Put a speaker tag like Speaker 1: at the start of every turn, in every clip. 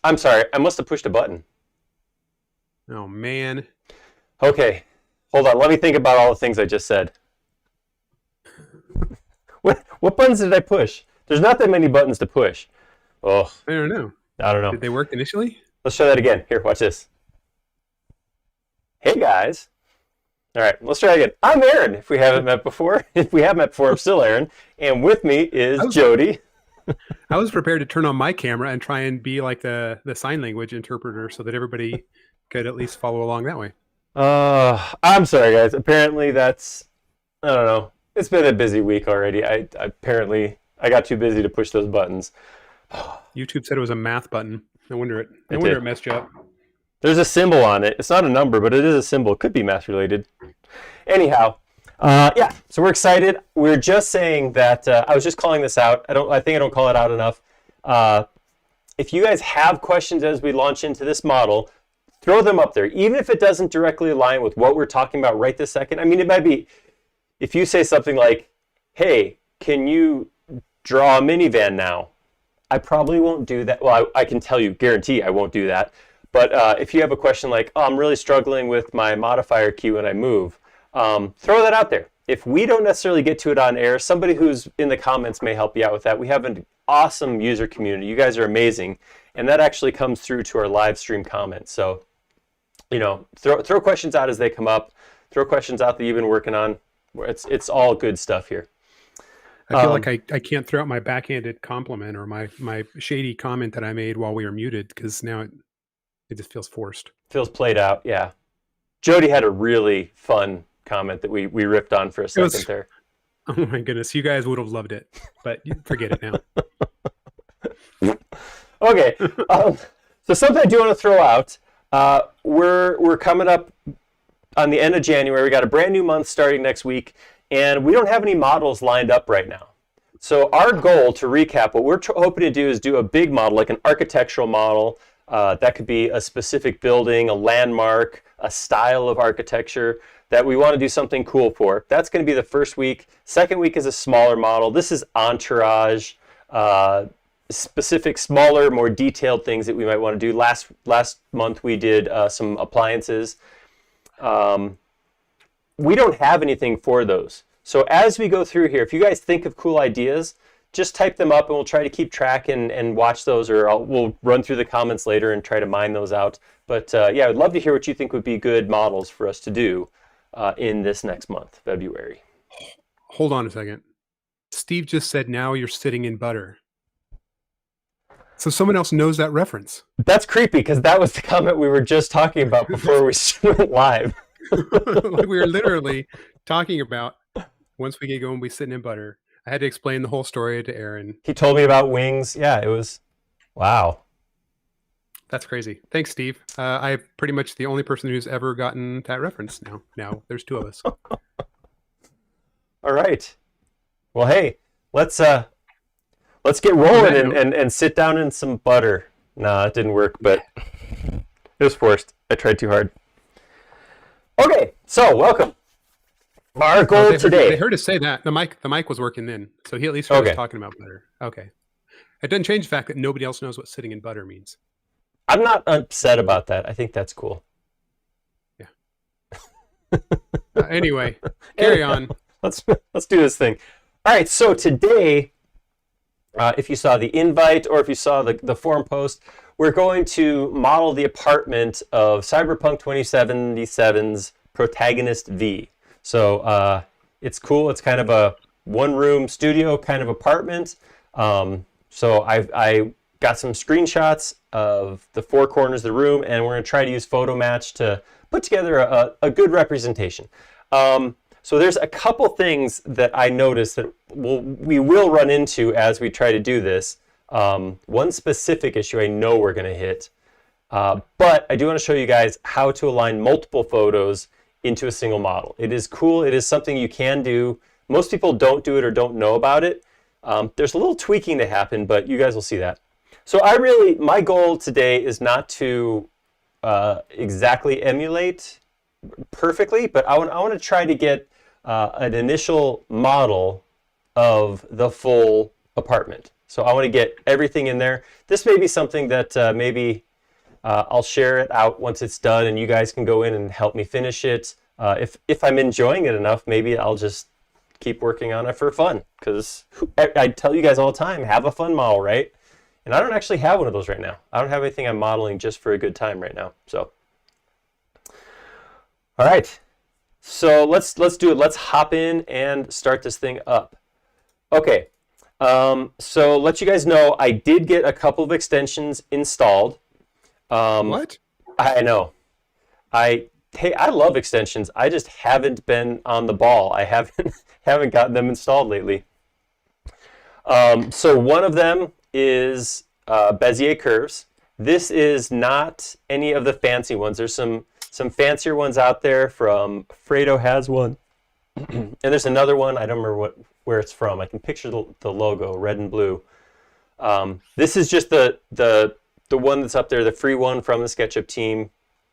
Speaker 1: I'm sorry. I must have pushed a button.
Speaker 2: Oh, man.
Speaker 1: Okay. Hold on. Let me think about all the things I just said. What buttons did I push? There's not that many buttons to push. Oh,
Speaker 2: I don't know.
Speaker 1: I don't know.
Speaker 2: Did they work initially?
Speaker 1: Let's try that again. Here, watch this. Hey, guys. All right, let's try again. I'm Aaron, if we haven't met before. If we have met before, I'm still Aaron. And with me is Jody.
Speaker 2: I was prepared to turn on my camera and try and be like the sign language interpreter so that everybody could at least follow along that way.
Speaker 1: I'm sorry, guys. Apparently that's, I don't know. It's been a busy week already. I got too busy to push those buttons.
Speaker 2: YouTube said it was a math button. No wonder it messed you up.
Speaker 1: There's a symbol on it. It's not a number, but it is a symbol. It could be math related. Anyhow, yeah. So we're excited. We're just saying that I was just calling this out. I think I don't call it out enough. If you guys have questions as we launch into this model, throw them up there, even if it doesn't directly align with what we're talking about right this second. I mean, it might be if you say something like, "Hey, can you draw a minivan now?" I probably won't do that. Well, I can tell you, guarantee I won't do that. But if you have a question like, "Oh, I'm really struggling with my modifier key when I move," throw that out there. If we don't necessarily get to it on air, somebody who's in the comments may help you out with that. We have an awesome user community. You guys are amazing. And that actually comes through to our live stream comments. So, throw questions out as they come up. Throw questions out that you've been working on. It's all good stuff here.
Speaker 2: I feel like I can't throw out my backhanded compliment or my shady comment that I made while we were muted because now it just feels forced.
Speaker 1: Feels played out, yeah. Jody had a really fun comment that we ripped on for a second there.
Speaker 2: Oh my goodness, you guys would have loved it, but forget it now.
Speaker 1: Okay, so something I do want to throw out. We're coming up on the end of January. We got a brand new month starting next week, and we don't have any models lined up right now. So our goal, to recap, what we're hoping to do is do a big model, like an architectural model. That could be a specific building, a landmark, a style of architecture that we want to do something cool for. That's going to be the first week. Second week is a smaller model. This is entourage, specific, smaller, more detailed things that we might want to do. Last month we did some appliances. We don't have anything for those. So as we go through here, if you guys think of cool ideas, just type them up and we'll try to keep track and watch those, or we'll run through the comments later and try to mine those out. But yeah, I'd love to hear what you think would be good models for us to do in this next month, February.
Speaker 2: Hold on a second. Steve just said, "Now you're sitting in butter." So someone else knows that reference.
Speaker 1: That's creepy because that was the comment we were just talking about before we went live.
Speaker 2: Like we were literally talking about once we get going, we sitting in butter. I had to explain the whole story to Aaron.
Speaker 1: He told me about wings. Yeah, it was, wow.
Speaker 2: That's crazy. Thanks, Steve. I'm pretty much the only person who's ever gotten that reference now. Now there's two of us.
Speaker 1: All right. Well, hey, let's get rolling and sit down in some butter. Nah, it didn't work, but it was forced. I tried too hard. Okay, so welcome. Our goal today.
Speaker 2: They heard us say that. The mic was working then. So he at least heard us talking about butter. Okay. It doesn't change the fact that nobody else knows what sitting in butter means.
Speaker 1: I'm not upset about that. I think that's cool.
Speaker 2: Yeah. Anyway, carry on.
Speaker 1: Let's do this thing. All right, so today, if you saw the invite or if you saw the forum post, we're going to model the apartment of Cyberpunk 2077's protagonist V. So it's cool. It's kind of a one-room studio kind of apartment. So I got some screenshots of the four corners of the room, and we're going to try to use Photo Match to put together a good representation. So there's a couple things that I noticed that we will run into as we try to do this. One specific issue I know we're going to hit, but I do want to show you guys how to align multiple photos into a single model. It is cool. It is something you can do. Most people don't do it or don't know about it. There's a little tweaking to happen, but you guys will see that. So my goal today is not to exactly emulate perfectly, but I want to try to get an initial model of the full apartment. So I want to get everything in there. This may be something that maybe I'll share it out once it's done, and you guys can go in and help me finish it. If I'm enjoying it enough, maybe I'll just keep working on it for fun, because I tell you guys all the time, have a fun model, right? And I don't actually have one of those right now. I don't have anything I'm modeling just for a good time right now. So, all right. So let's do it. Let's hop in and start this thing up. Okay. So let you guys know, I did get a couple of extensions installed.
Speaker 2: What?
Speaker 1: I know. Hey, I love extensions. I just haven't been on the ball. I haven't gotten them installed lately. So one of them is Bezier Curves. This is not any of the fancy ones. There's some fancier ones out there. From Fredo has one, and there's another one. I don't remember where it's from. I can picture the logo, red and blue. This is just the one that's up there, the free one from the SketchUp team.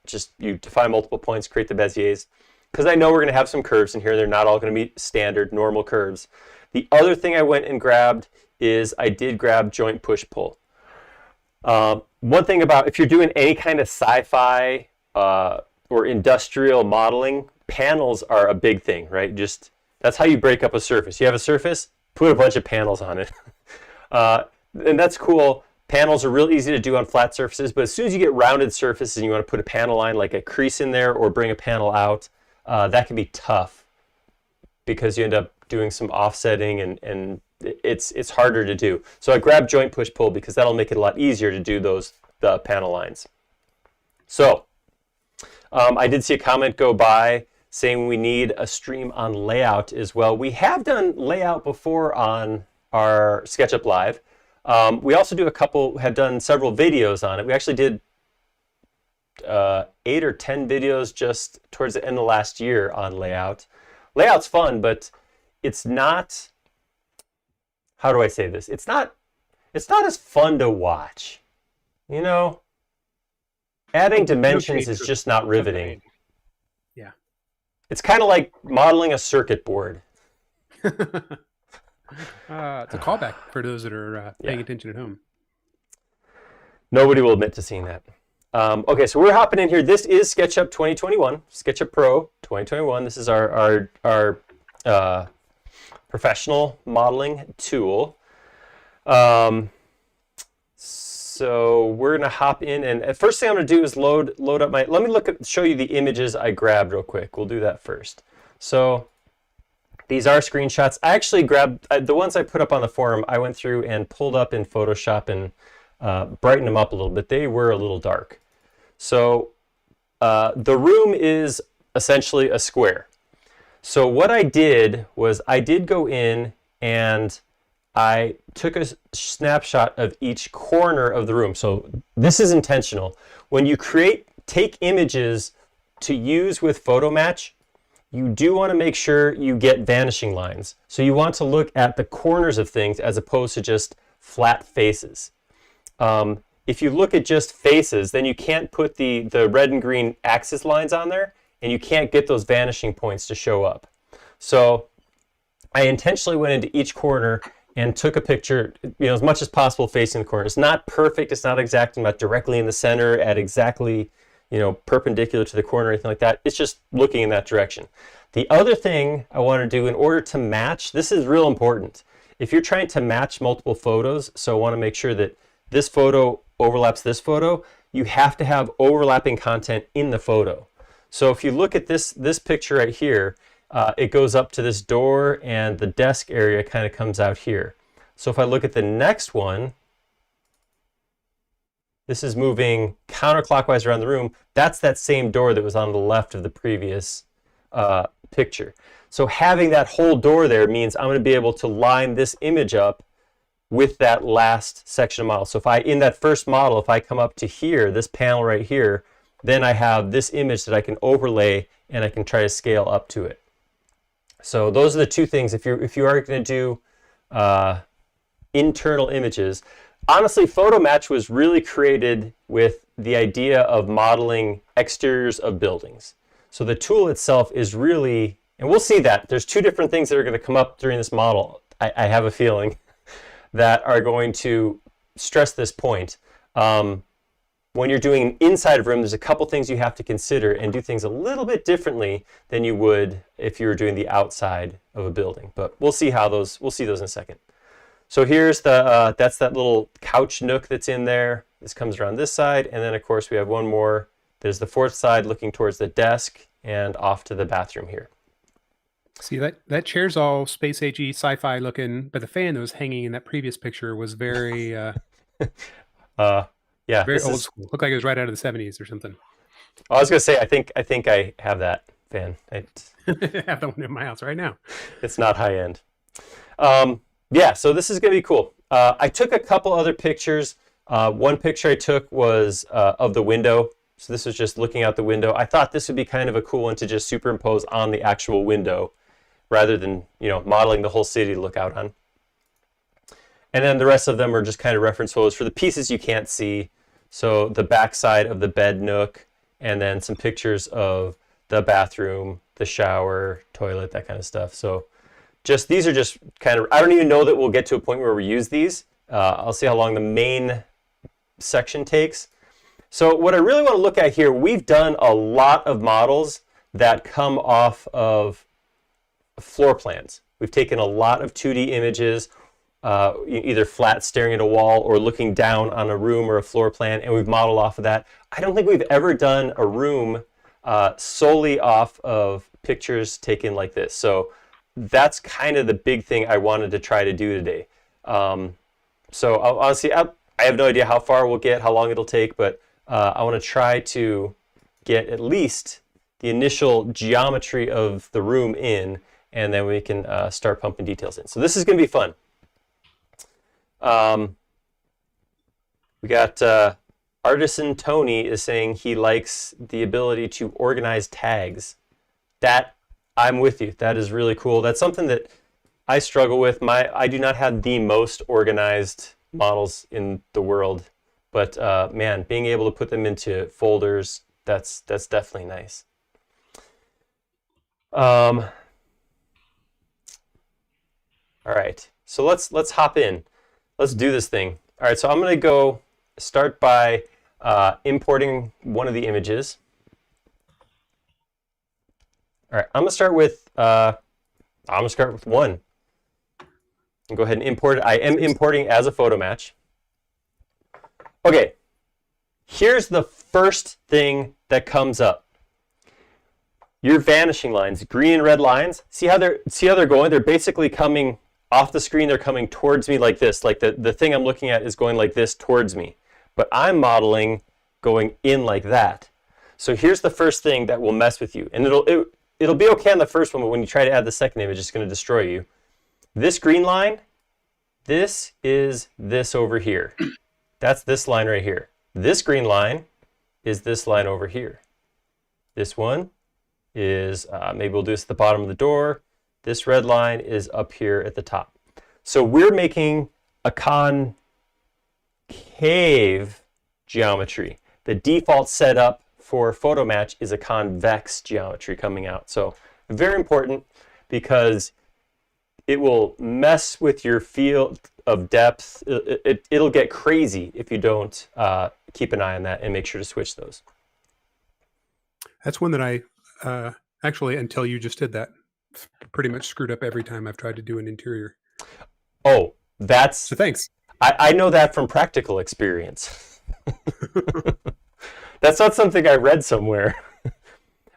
Speaker 1: Just you define multiple points, create the Beziers. Because I know we're going to have some curves in here. They're not all going to be standard, normal curves. The other thing I went and grabbed is I did grab joint push-pull. One thing about, if you're doing any kind of sci-fi or industrial modeling, panels are a big thing, right? Just that's how you break up a surface. You have a surface, put a bunch of panels on it. And that's cool. Panels are real easy to do on flat surfaces, but as soon as you get rounded surfaces and you want to put a panel line, like a crease in there or bring a panel out, that can be tough because you end up doing some offsetting and it's harder to do. So I grabbed joint push pull because that'll make it a lot easier to do the panel lines. So I did see a comment go by saying we need a stream on layout as well. We have done layout before on our SketchUp Live. We also have done several videos on it. We actually did 8 or 10 videos just towards the end of last year on layout. Layout's fun, but it's not, how do I say this? It's not as fun to watch. You know, adding dimensions is just not riveting.
Speaker 2: Yeah.
Speaker 1: It's kind of like modeling a circuit board.
Speaker 2: It's a callback for those that are paying attention at home.
Speaker 1: Nobody will admit to seeing that. Okay, so we're hopping in here. This is SketchUp 2021, SketchUp Pro 2021. This is our professional modeling tool. So we're gonna hop in, and the first thing I'm gonna do is load up my. Let me show you the images I grabbed real quick. We'll do that first. So these are screenshots. I actually grabbed the ones I put up on the forum. I went through and pulled up in Photoshop and brightened them up a little bit. They were a little dark. So the room is essentially a square. So what I did was I did go in and I took a snapshot of each corner of the room. So this is intentional. When you take images to use with Photo Match, you do want to make sure you get vanishing lines. So you want to look at the corners of things as opposed to just flat faces. If you look at just faces, then you can't put the red and green axis lines on there, and you can't get those vanishing points to show up. So I intentionally went into each corner and took a picture, as much as possible facing the corner. It's not perfect, it's not exact, I'm not directly in the center at exactly perpendicular to the corner or anything like that. It's just looking in that direction. The other thing I want to do in order to match, this is real important. If you're trying to match multiple photos, so I want to make sure that this photo overlaps this photo, you have to have overlapping content in the photo. So if you look at this picture right here, it goes up to this door and the desk area kind of comes out here. So if I look at the next one, this is moving counterclockwise around the room. That's that same door that was on the left of the previous picture. So having that whole door there means I'm going to be able to line this image up with that last section of model. So in that first model, if I come up to here, this panel right here, then I have this image that I can overlay and I can try to scale up to it. So those are the two things. If you are going to do internal images, honestly, Photo Match was really created with the idea of modeling exteriors of buildings. So the tool itself is really, and we'll see that there's two different things that are going to come up during this model. I have a feeling. that are going to stress this point. When you're doing inside of a room, there's a couple things you have to consider and do things a little bit differently than you would if you were doing the outside of a building. But we'll see those in a second. So here's that's that little couch nook that's in there. This comes around this side, and then of course we have one more. There's the fourth side looking towards the desk and off to the bathroom here.
Speaker 2: See, that chair's all space agey, sci-fi looking, but the fan that was hanging in that previous picture was very
Speaker 1: yeah,
Speaker 2: very old school. Looked like it was right out of the 70s or something.
Speaker 1: I was gonna say, I think I have that fan. I
Speaker 2: have the one in my house right now.
Speaker 1: It's not high end. Yeah, so this is gonna be cool. I took a couple other pictures. One picture I took was of the window. So this was just looking out the window. I thought this would be kind of a cool one to just superimpose on the actual window, rather than modeling the whole city to look out on. And then the rest of them are just kind of reference photos for the pieces you can't see. So the backside of the bed nook, and then some pictures of the bathroom, the shower, toilet, that kind of stuff. So these are just kind of, I don't even know that we'll get to a point where we use these. I'll see how long the main section takes. So what I really want to look at here, we've done a lot of models that come off of floor plans. We've taken a lot of 2D images, either flat staring at a wall or looking down on a room or a floor plan, and we've modeled off of that. I don't think we've ever done a room solely off of pictures taken like this. So that's kind of the big thing I wanted to try to do today. So honestly, I have no idea how far we'll get, how long it'll take, but I want to try to get at least the initial geometry of the room in, and then we can start pumping details in. So this is going to be fun. We got Artisan Tony is saying he likes the ability to organize tags. That, I'm with you. That is really cool. That's something that I struggle with. I do not have the most organized models in the world, but man, being able to put them into folders, that's definitely nice. All right, so let's hop in. Let's do this thing. All right, so I'm going to go start by importing one of the images. All right, I'm going to start with one. And go ahead and import it. I am importing as a photo match. Okay, here's the first thing that comes up. Your vanishing lines, green and red lines. See how they're going? They're basically coming off the screen. They're coming towards me like this. Like the thing I'm looking at is going like this towards me. But I'm modeling going in like that. So here's the first thing that will mess with you. And it'll be okay on the first one, but when you try to add the second image, it's going to destroy you. This green line, this is this over here. That's this line right here. This green line is this line over here. This one is, maybe we'll do this at the bottom of the door. This red line is up here at the top. So we're making a concave geometry. The default setup for photo match is a convex geometry coming out. So very important, because it will mess with your field of depth. It'll get crazy if you don't keep an eye on that and make sure to switch those.
Speaker 2: That's one that I actually, until you just did that, pretty much screwed up every time I've tried to do an interior.
Speaker 1: Oh, so
Speaker 2: thanks.
Speaker 1: I know that from practical experience. That's not something I read somewhere.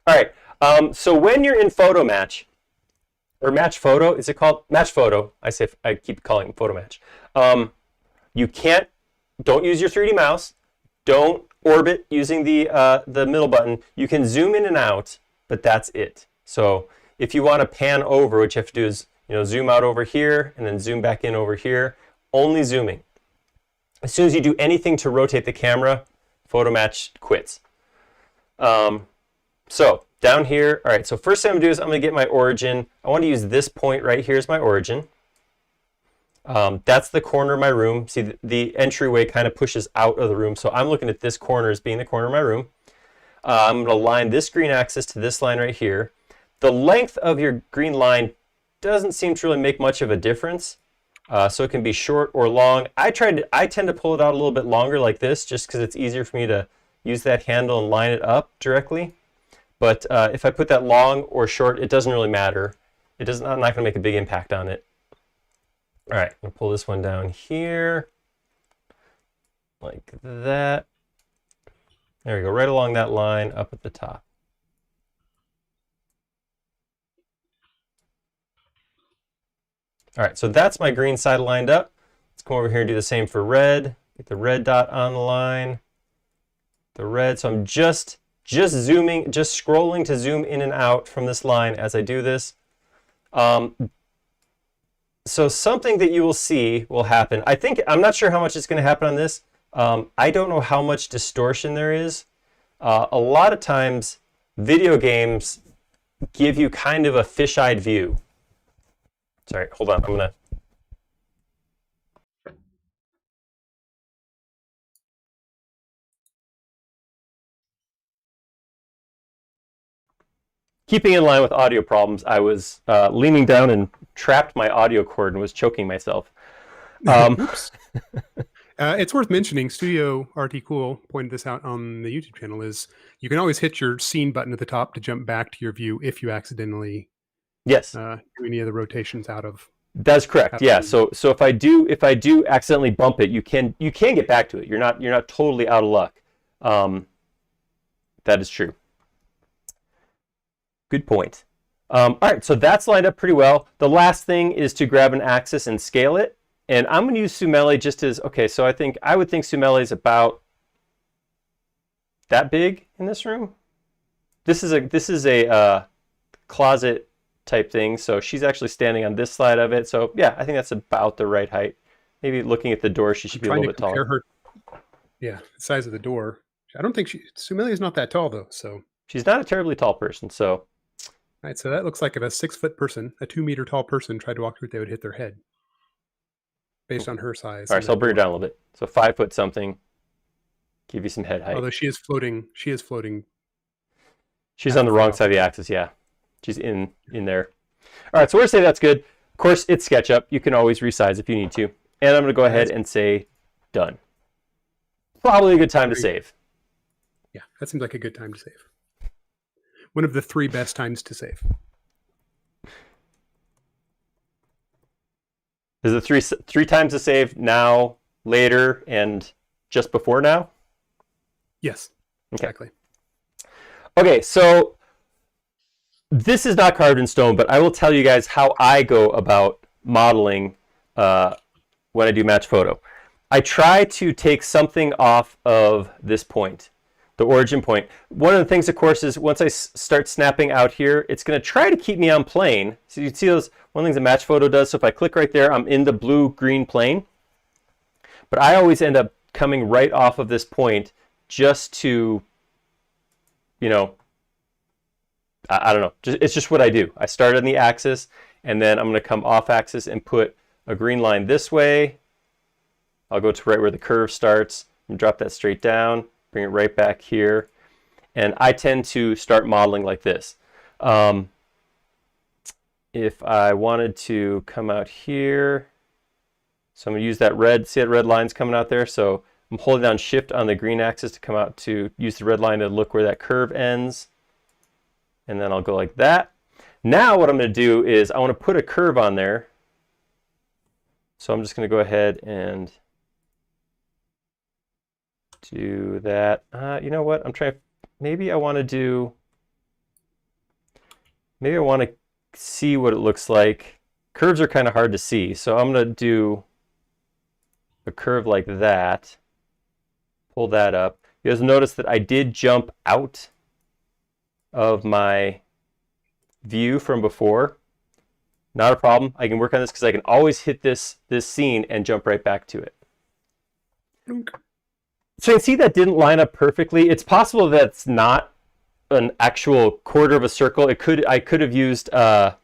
Speaker 1: All right, so when you're in photo match, or match photo, is it called match photo? I keep calling it photo match. Don't use your 3D mouse. Don't orbit using the middle button. You can zoom in and out, but that's it. So if you want to pan over, what you have to do is zoom out over here and then zoom back in over here. Only zooming. As soon as you do anything to rotate the camera, photo match quits. So down here, all right, so first thing I'm going to do is I'm going to get my origin. I want to use this point right here as my origin. That's the corner of my room. See, the entryway kind of pushes out of the room, so I'm looking at this corner as being the corner of my room. I'm going to line this green axis to this line right here. The length of your green line doesn't seem to really make much of a difference. So it can be short or long. I tend to pull it out a little bit longer like this, just because it's easier for me to use that handle and line it up directly. But if I put that long or short, it doesn't really matter. I'm not going to make a big impact on it. All right, I'm going to pull this one down here, like that. There we go, right along that line up at the top. All right, so that's my green side lined up. Let's come over here and do the same for red. Get the red dot on the line. The red, so I'm just zooming, just scrolling to zoom in and out from this line as I do this. So something that you will see will happen. I'm not sure how much is going to happen on this. I don't know how much distortion there is. A lot of times, video games give you kind of a fisheye view. Sorry, hold on. I'm gonna. Keeping in line with audio problems, I was leaning down and trapped my audio cord and was choking myself.
Speaker 2: Oops. It's worth mentioning, Studio RT Cool pointed this out on the YouTube channel, is you can always hit your scene button at the top to jump back to your view if you accidentally do any of the rotations out of. That's correct.
Speaker 1: Yeah. So if I do accidentally bump it, you can get back to it. You're not totally out of luck. That is true. Good point. All right, so that's lined up pretty well. The last thing is to grab an axis and scale it. And I'm going to use Sumele just as, okay, so I would think Sumele is about that big in this room. This is a closet type thing, so she's actually standing on this side of it. So yeah, I think that's about the right height. Maybe looking at the door, she should be a little bit taller.
Speaker 2: Yeah, the size of the door. I don't think Sumele is not that tall though, so.
Speaker 1: She's not a terribly tall person, so.
Speaker 2: All right, so that looks like if a 6-foot person, a 2-meter tall person tried to walk through it, they would hit their head. Based on her size.
Speaker 1: All right, so I'll bring her down a little bit. So 5 foot something. Give you some head height.
Speaker 2: Although she is floating. She's
Speaker 1: on the wrong side of the axis, yeah. She's in there. All right, so we're going to say that's good. Of course, it's SketchUp. You can always resize if you need to. And I'm going to go ahead and say done. Probably a good time to save.
Speaker 2: Yeah, that seems like a good time to save. One of the 3 best times to save.
Speaker 1: Is it three times to save: now, later, and just before now?
Speaker 2: Yes, exactly.
Speaker 1: Okay, so this is not carved in stone, but I will tell you guys how I go about modeling when I do match photo. I try to take something off of this point, the origin point. One of the things, of course, is once I start snapping out here, it's going to try to keep me on plane. So you can see those, one of the things that match photo does. So if I click right there, I'm in the blue-green plane. But I always end up coming right off of this point just to, you know, I don't know. It's just what I do. I start on the axis, and then I'm going to come off axis and put a green line this way. I'll go to right where the curve starts and drop that straight down, bring it right back here. And I tend to start modeling like this. If I wanted to come out here, so I'm going to use that red, see that red line's coming out there? So I'm holding down Shift on the green axis to come out to use the red line to look where that curve ends. And then I'll go like that. Now what I'm going to do is I want to put a curve on there. So I'm just going to go ahead and do that. You know what? Maybe I want to see what it looks like. Curves are kind of hard to see, so I'm going to do a curve like that. Pull that up. You guys notice that I did jump out of my view from before. Not a problem. I can work on this because I can always hit this scene and jump right back to it. So you can see that didn't line up perfectly. It's possible that's not an actual quarter of a circle. I could have used Bezier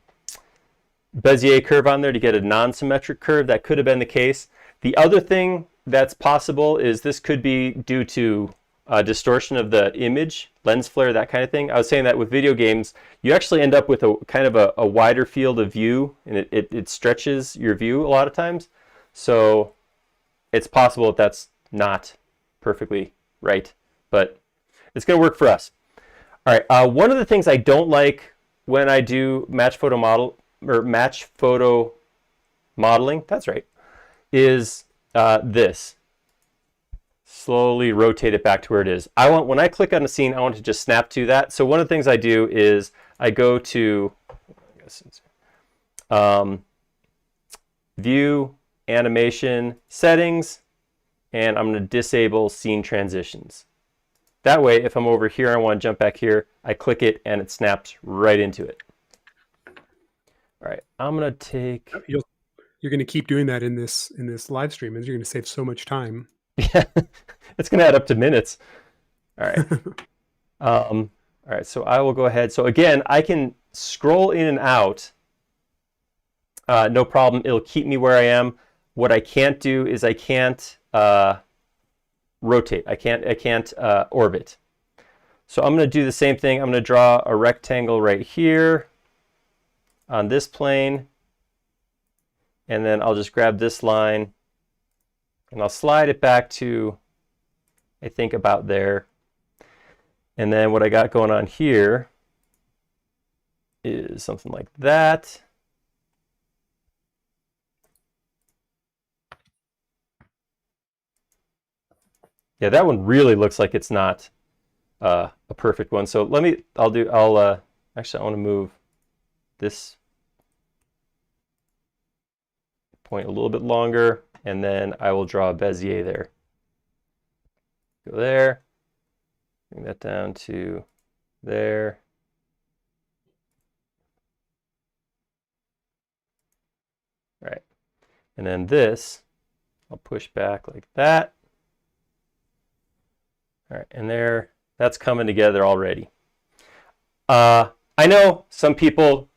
Speaker 1: curve on there to get a non-symmetric curve. That could have been the case. The other thing that's possible is this could be due to distortion of the image, lens flare, that kind of thing. I was saying that with video games, you actually end up with a kind of a wider field of view, and it stretches your view a lot of times. So it's possible that that's not perfectly right, but it's going to work for us. All right. One of the things I don't like when I do match photo modeling, that's right, is this. Slowly rotate it back to where it is. When I click on a scene, I want to just snap to that. So one of the things I do is I go to View, Animation, Settings, and I'm going to disable Scene Transitions. That way, if I'm over here, I want to jump back here, I click it and it snaps right into it. All right, I'm going to take...
Speaker 2: You're going to keep doing that in this live stream, and you're going to save so much time.
Speaker 1: Yeah, it's going to add up to minutes. All right. All right, so I will go ahead. So again, I can scroll in and out. No problem. It'll keep me where I am. What I can't do is I can't rotate. I can't orbit. So I'm going to do the same thing. I'm going to draw a rectangle right here on this plane. And then I'll just grab this line and I'll slide it back to, I think, about there. And then what I got going on here is something like that. Yeah, that one really looks like it's not a perfect one. So actually I want to move this point a little bit longer, and then I will draw a Bezier there. Go there, bring that down to there. All right, and then this, I'll push back like that. All right, and there, that's coming together already. I know some people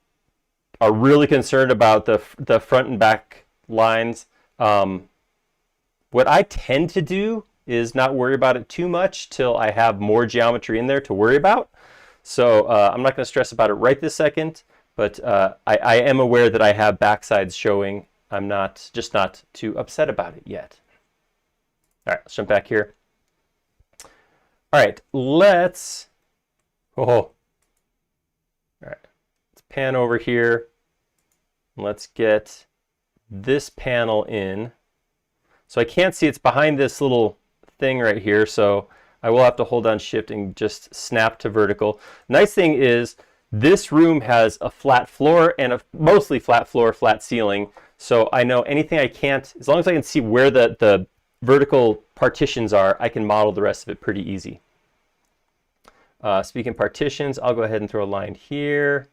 Speaker 1: are really concerned about the front and back lines. What I tend to do is not worry about it too much till I have more geometry in there to worry about. So I'm not going to stress about it right this second, but I am aware that I have backsides showing. I'm not too upset about it yet. All right, let's jump back here. All right, let's pan over here. Let's get this panel in. So I can't see, it's behind this little thing right here, so I will have to hold down Shift and just snap to vertical. Nice thing is this room has a flat floor and a mostly flat floor, flat ceiling. So I know anything I can't, as long as I can see where the vertical partitions are, I can model the rest of it pretty easy. Speaking of partitions, I'll go ahead and throw a line here.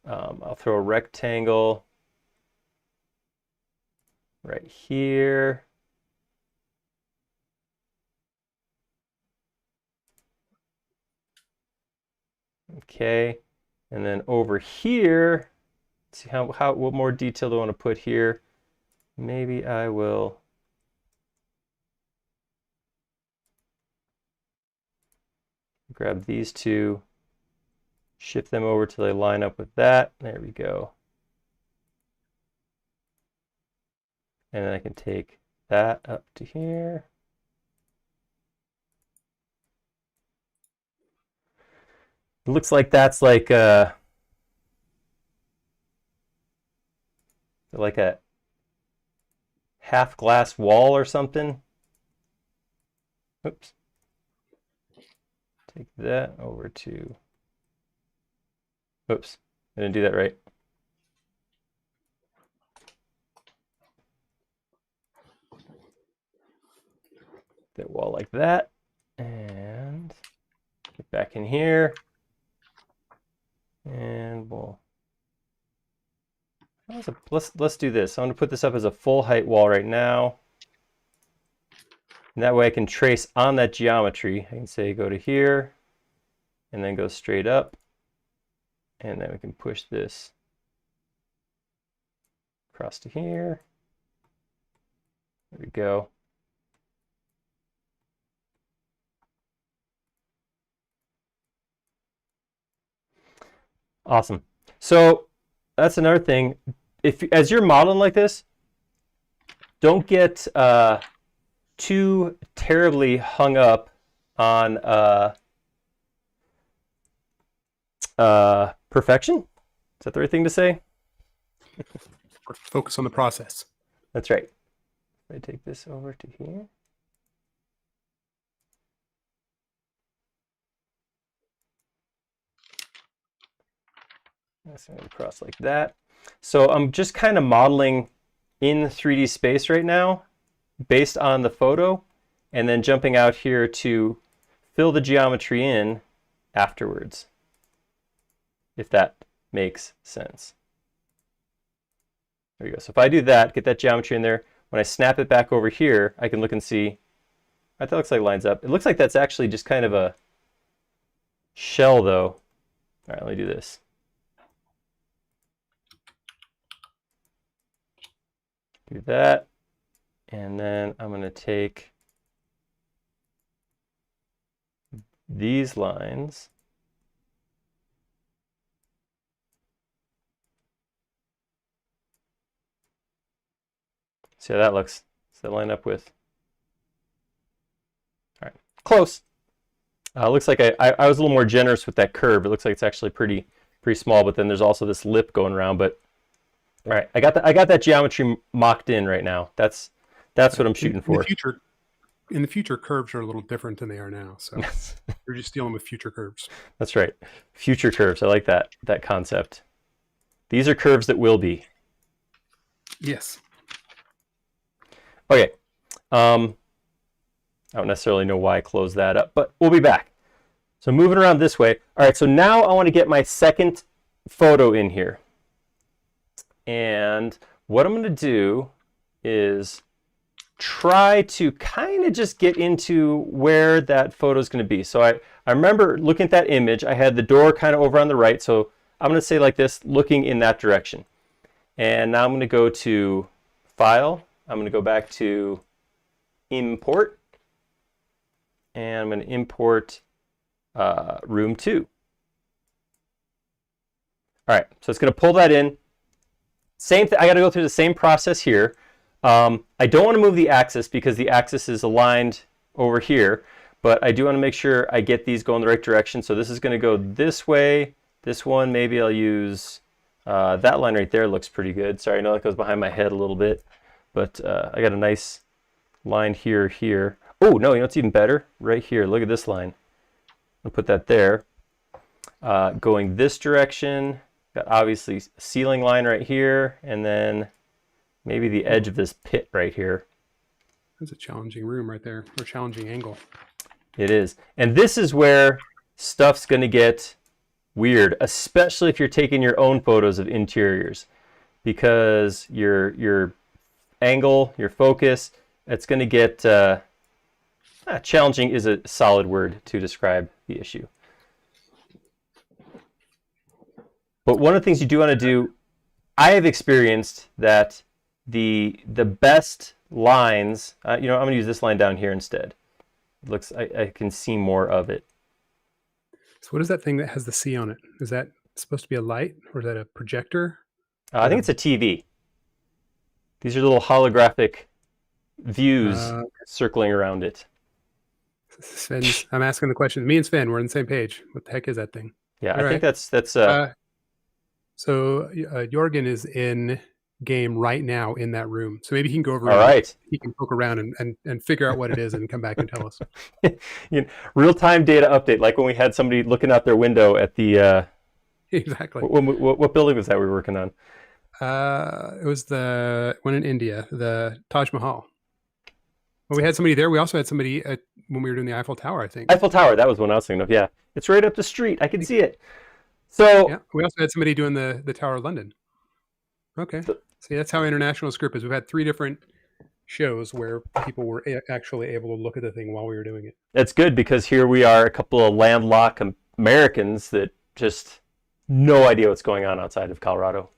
Speaker 1: I'll throw a rectangle right here. Okay, and then over here, let's see what more detail do I want to put here. Maybe I will grab these two, shift them over till they line up with that. There we go. And then I can take that up to here. It looks like that's like a half glass wall or something. Oops. Take that over to, oops, I didn't do that right. That wall like that, and get back in here, and let's do this. I'm going to put this up as a full height wall right now. And that way I can trace on that geometry. I can say go to here, and then go straight up, and then we can push this across to here. There we go. Awesome. So that's another thing. As you're modeling like this, don't get too terribly hung up on perfection. Is that the right thing to say?
Speaker 2: Focus on the process.
Speaker 1: That's right. If I take this over to here. Send it across like that. So I'm just kind of modeling in 3D space right now based on the photo, and then jumping out here to fill the geometry in afterwards, if that makes sense. There you go. So if I do that, get that geometry in there, when I snap it back over here, I can look and see, that looks like it lines up. It looks like that's actually just kind of a shell though. All right, let me do this. Do that, and then I'm going to take these lines. See how that looks? Does that line up with? All right, close. Looks like I was a little more generous with that curve. It looks like it's actually pretty small, but then there's also this lip going around. But all right, I got that geometry mocked in right now. That's what I'm shooting for.
Speaker 2: In the future, curves are a little different than they are now. So you're just dealing with future curves.
Speaker 1: That's right. Future curves. I like that concept. These are curves that will be.
Speaker 2: Yes.
Speaker 1: Okay. I don't necessarily know why I closed that up, but we'll be back. So moving around this way. All right, so now I want to get my second photo in here. And what I'm going to do is try to kind of just get into where that photo is going to be. So I remember looking at that image, I had the door kind of over on the right. So I'm going to say like this, looking in that direction. And now I'm going to go to File. I'm going to go back to Import. And I'm going to import Room 2. All right, so it's going to pull that in. Same thing, I got to go through the same process here. I don't want to move the axis because the axis is aligned over here, but I do want to make sure I get these going the right direction. So this is going to go this way. This one, maybe I'll use that line right there. Looks pretty good. Sorry, I know that goes behind my head a little bit, but I got a nice line here. Oh, no, you know what's even better? Right here, look at this line. I'll put that there. Going this direction, got obviously a ceiling line right here, and then maybe the edge of this pit right here.
Speaker 2: That's a challenging room right there, or challenging angle.
Speaker 1: It is. And this is where stuff's going to get weird, especially if you're taking your own photos of interiors, because your angle, your focus, it's going to get challenging is a solid word to describe the issue. But one of the things you do want to do, I have experienced that the best lines, I'm going to use this line down here instead. It looks, I can see more of it.
Speaker 2: So what is that thing that has the C on it? Is that supposed to be a light, or is that a projector?
Speaker 1: I think it's a TV. These are little holographic views circling around it.
Speaker 2: Sven's, I'm asking the question. Me and Sven, we're on the same page. What the heck is that thing?
Speaker 1: Yeah,
Speaker 2: All
Speaker 1: I think that's.
Speaker 2: So Jorgen is in game right now in that room. So maybe he can go over.
Speaker 1: All right.
Speaker 2: He can poke around and figure out what it is and come back and tell us.
Speaker 1: Real-time data update, like when we had somebody looking out their window at the.
Speaker 2: Exactly.
Speaker 1: What building was that we were working on?
Speaker 2: It was the one in India, the Taj Mahal. Well, we had somebody there. We also had somebody when we were doing the Eiffel Tower, I think.
Speaker 1: Eiffel Tower, that was one I was thinking of. Yeah, it's right up the street. I can see it. So
Speaker 2: yeah, we also had somebody doing the Tower of London. Okay, see, that's how international script is. We've had 3 different shows where people were actually able to look at the thing while we were doing it.
Speaker 1: That's good, because here we are, a couple of landlocked Americans that just no idea what's going on outside of Colorado.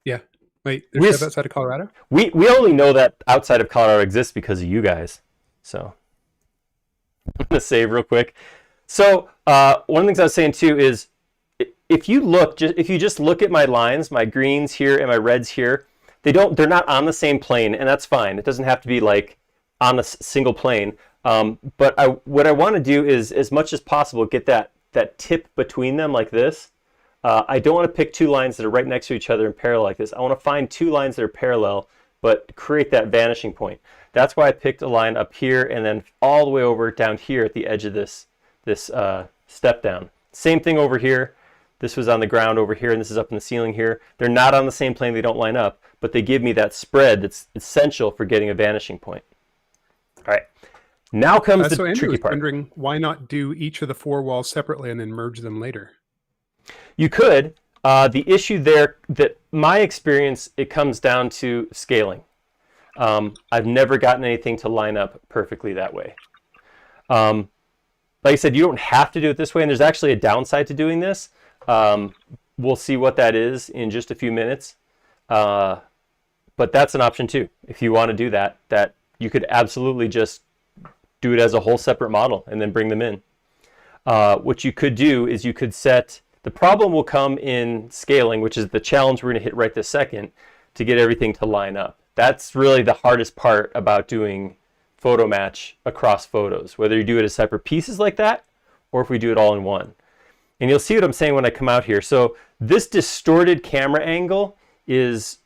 Speaker 2: Yeah. Wait, there's stuff outside of Colorado?
Speaker 1: We only know that outside of Colorado exists because of you guys. So I'm going to save real quick. So one of the things I was saying too is if you just look at my lines, my greens here and my reds here, they're not on the same plane, and that's fine. It doesn't have to be like on a single plane. But what I want to do is, as much as possible, get that tip between them like this. I don't want to pick two lines that are right next to each other and parallel like this. I want to find two lines that are parallel, but create that vanishing point. That's why I picked a line up here and then all the way over down here at the edge of this step down. Same thing over here. This was on the ground over here, and this is up in the ceiling here. They're not on the same plane. They don't line up, but they give me that spread that's essential for getting a vanishing point. All right. Now comes the tricky part.
Speaker 2: Wondering why not do each of the four walls separately and then merge them later?
Speaker 1: You could. The issue there, that my experience, it comes down to scaling. I've never gotten anything to line up perfectly that way. Like I said, you don't have to do it this way, and there's actually a downside to doing this. We'll see what that is in just a few minutes. But that's an option too. If you want to do that, you could absolutely just do it as a whole separate model and then bring them in. What you could do is you could set, the problem will come in scaling, which is the challenge we're going to hit right this second, to get everything to line up. That's really the hardest part about doing photo match across photos, whether you do it as separate pieces like that, or if we do it all in one. And you'll see what I'm saying when I come out here. So this distorted camera angle is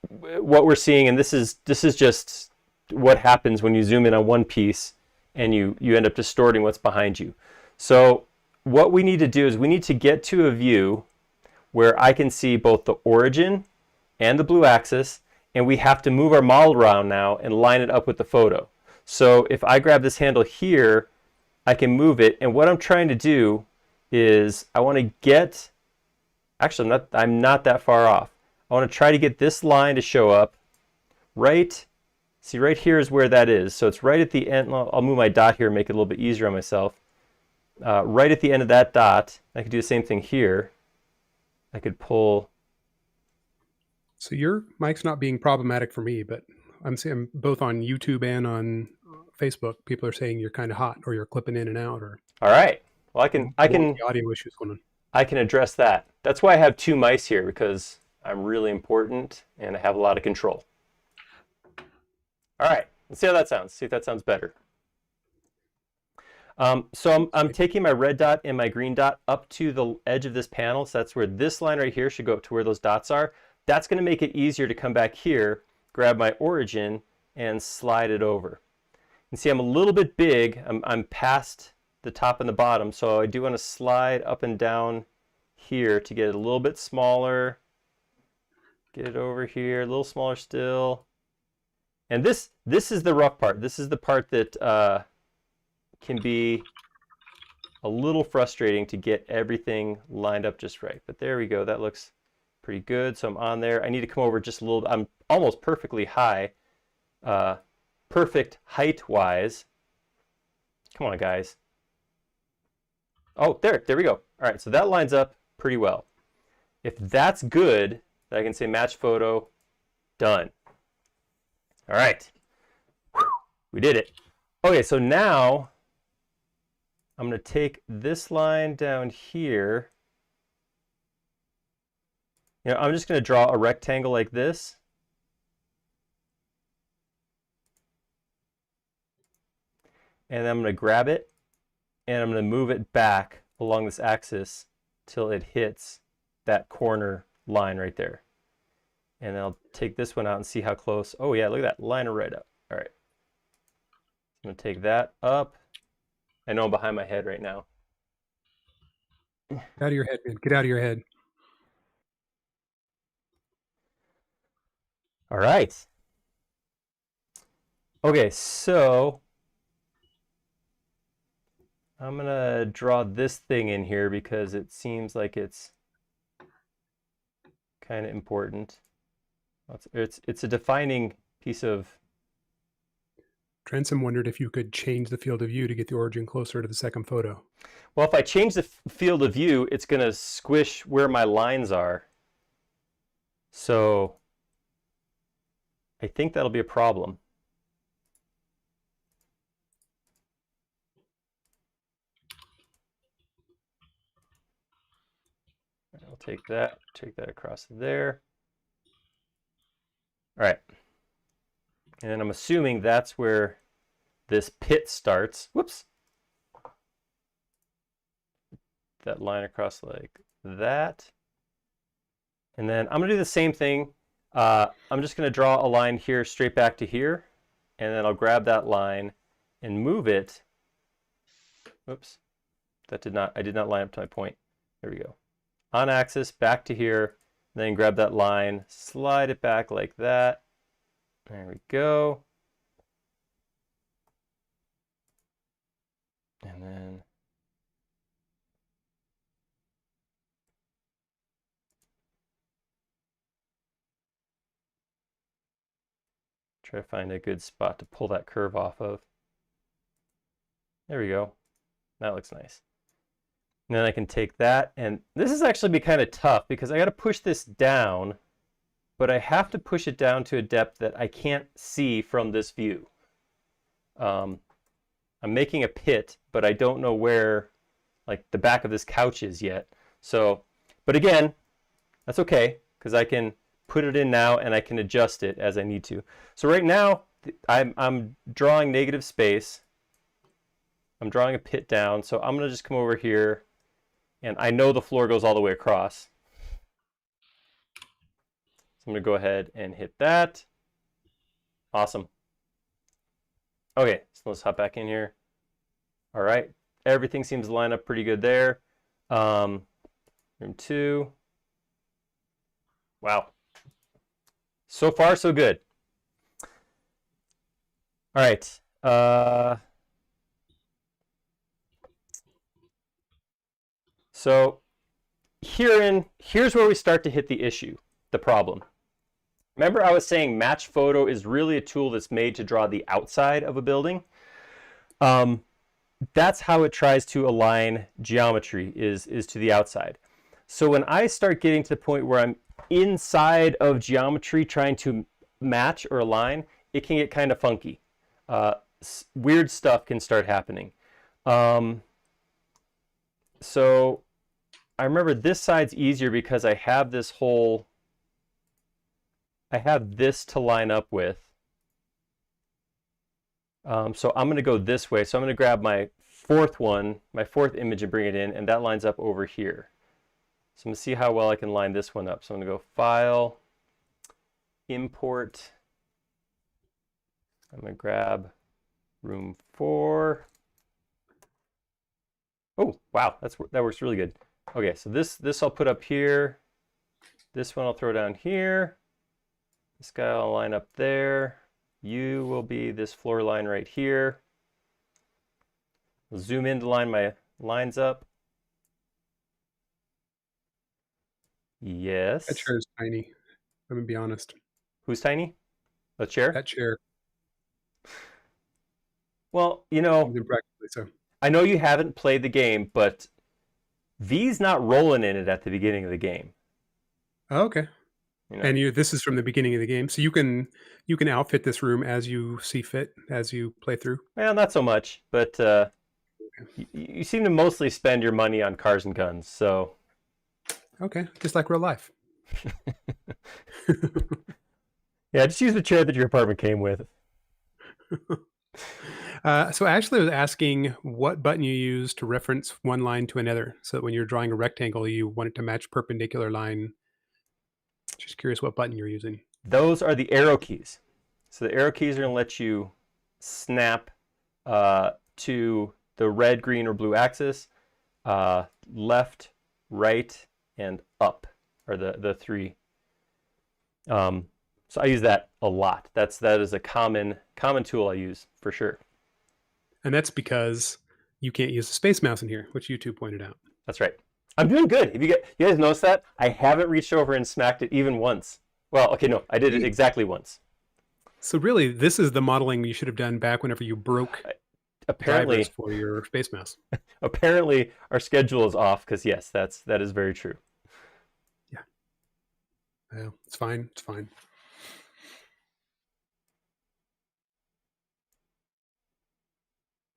Speaker 1: what we're seeing, and this is just what happens when you zoom in on one piece and you end up distorting what's behind you. So what we need to do is we need to get to a view where I can see both the origin and the blue axis, and we have to move our model around now and line it up with the photo. So if I grab this handle here, I can move it, and what I'm trying to do is I want to get, actually I'm not that far off. I want to try to get this line to show up right, see right here is where that is. So it's right at the end. I'll move my dot here and make it a little bit easier on myself. Right at the end of that dot, I could do the same thing here. I could pull.
Speaker 2: So your mic's not being problematic for me, but I'm seeing both on YouTube and on Facebook, people are saying you're kind of hot, or you're clipping in and out, or.
Speaker 1: All right. Well, I can
Speaker 2: the audio issues going on.
Speaker 1: I can address that. That's why I have two mice here, because I'm really important and I have a lot of control. All right. Let's see how that sounds. See if that sounds better. So I'm taking my red dot and my green dot up to the edge of this panel. So that's where this line right here should go up to where those dots are. That's going to make it easier to come back here, grab my origin, and slide it over. You see I'm a little bit big. I'm past the top and the bottom, so I do want to slide up and down here to get it a little bit smaller. Get it over here, a little smaller still. And this is the rough part. This is the part that can be a little frustrating to get everything lined up just right. But there we go. That looks pretty good. So I'm on there. I need to come over just a little. I'm almost perfectly high, perfect height-wise. Come on, guys. Oh, there we go. All right, so that lines up pretty well. If that's good, then I can say match photo, done. All right, we did it. Okay, so now I'm going to take this line down here. You know, I'm just going to draw a rectangle like this. And then I'm going to grab it, and I'm going to move it back along this axis till it hits that corner line right there. And then I'll take this one out and see how close. Oh yeah, look at that, line it right up. All right. I'm going to take that up. I know I'm behind my head right now.
Speaker 2: Get out of your head, man. Get out of your head.
Speaker 1: All right. Okay, so I'm going to draw this thing in here because it seems like it's kind of important. It's a defining piece of...
Speaker 2: Transom wondered if you could change the field of view to get the origin closer to the second photo.
Speaker 1: Well, if I change the field of view, it's going to squish where my lines are. So I think that'll be a problem. I'll take that across there. And I'm assuming that's where this pit starts. Whoops. That line across like that. And then I'm going to do the same thing. I'm just going to draw a line here straight back to here. And then I'll grab that line and move it. Oops. I did not line up to my point. There we go. On axis, back to here. Then grab that line, slide it back like that. There we go. And then try to find a good spot to pull that curve off of. There we go. That looks nice. And then I can take that, and this is actually be kind of tough because I got to push this down, but I have to push it down to a depth that I can't see from this view. I'm making a pit, but I don't know where like the back of this couch is yet. So, but again, that's okay because I can put it in now and I can adjust it as I need to. So right now I'm drawing negative space. I'm drawing a pit down, so I'm gonna just come over here, and I know the floor goes all the way across. So I'm gonna go ahead and hit that. Awesome. Okay, so let's hop back in here. All right, everything seems to line up pretty good there. Room 2. Wow. So far, so good. All right. So here's where we start to hit the issue, the problem. Remember I was saying Match Photo is really a tool that's made to draw the outside of a building? That's how it tries to align geometry, is to the outside. So when I start getting to the point where I'm inside of geometry trying to match or align, it can get kind of funky. Weird stuff can start happening. So I remember this side's easier because I have this to line up with. So I'm going to go this way. So I'm going to grab my fourth image and bring it in, and that lines up over here. So I'm going to see how well I can line this one up. So I'm going to go File, Import. I'm going to grab room 4. Oh, wow, that works really good. Okay, so this I'll put up here. This one I'll throw down here. This guy I'll line up there. You will be this floor line right here. I'll zoom in to line my lines up. Yes.
Speaker 2: That chair is tiny. I'm gonna be honest.
Speaker 1: Who's tiny? The chair?
Speaker 2: That chair.
Speaker 1: Well, you know,
Speaker 2: Even practically so.
Speaker 1: I know you haven't played the game, but V's not rolling in it at the beginning of the game.
Speaker 2: Oh, okay.
Speaker 1: You know?
Speaker 2: And this is from the beginning of the game, so you can outfit this room as you see fit as you play through.
Speaker 1: Well, not so much, but you seem to mostly spend your money on cars and guns, so.
Speaker 2: Okay, just like real life.
Speaker 1: Yeah, just use the chair that your apartment came with.
Speaker 2: So Ashley was asking what button you use to reference one line to another, so that when you're drawing a rectangle, you want it to match perpendicular line. Just curious what button you're using.
Speaker 1: Those are the arrow keys. So the arrow keys are going to let you snap to the red, green, or blue axis. Left, right, and up are the 3. So I use that a lot. That is a common tool I use for sure.
Speaker 2: And that's because you can't use the space mouse in here, which you two pointed out.
Speaker 1: That's right. I'm doing good. If you guys notice that, I haven't reached over and smacked it even once. Well, okay, no, I did it exactly once.
Speaker 2: So really, this is the modeling you should have done back whenever you broke
Speaker 1: apparently
Speaker 2: drivers for your space mouse.
Speaker 1: Apparently, our schedule is off because yes, that is very true.
Speaker 2: Yeah. Well, it's fine. It's fine.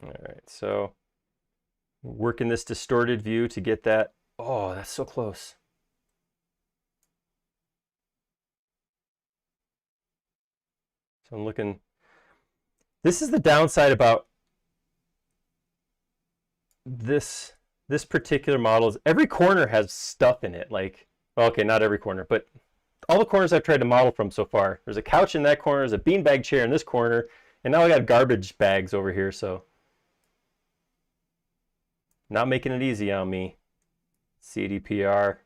Speaker 1: All right, so working this distorted view to get that. Oh, that's so close. So I'm looking This is the downside about this particular model is every corner has stuff in it. Like, well, okay, not every corner, but all the corners I've tried to model from so far. There's a couch in that corner, there's a beanbag chair in this corner, and now I got garbage bags over here, so not making it easy on me. CDPR.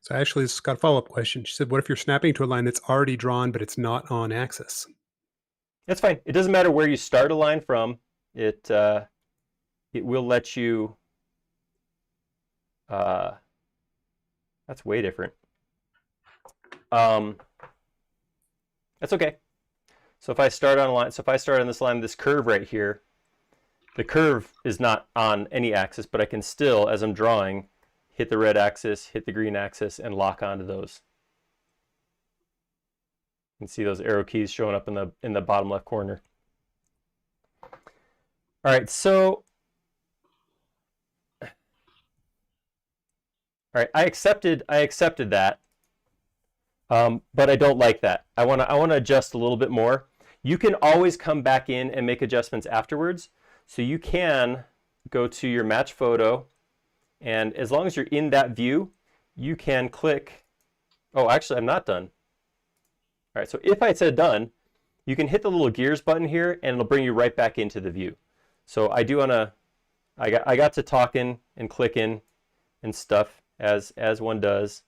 Speaker 2: So Ashley's got a follow-up question. She said, what if you're snapping to a line that's already drawn, but it's not on axis?
Speaker 1: That's fine. It doesn't matter where you start a line from. It will let you. That's way different. That's okay. So if I start on a line, so if I start on this line, this curve right here, the curve is not on any axis, but I can still, as I'm drawing, hit the red axis, hit the green axis, and lock onto those. You can see those arrow keys showing up in the bottom left corner. All right, so I accepted that, but I don't like that. I want to adjust a little bit more. You can always come back in and make adjustments afterwards. So you can go to your match photo, and as long as you're in that view, you can click. Oh, actually, I'm not done. All right, so if I said done, you can hit the little gears button here, and it'll bring you right back into the view. So I do want to. I got to talking and clicking and stuff as one does,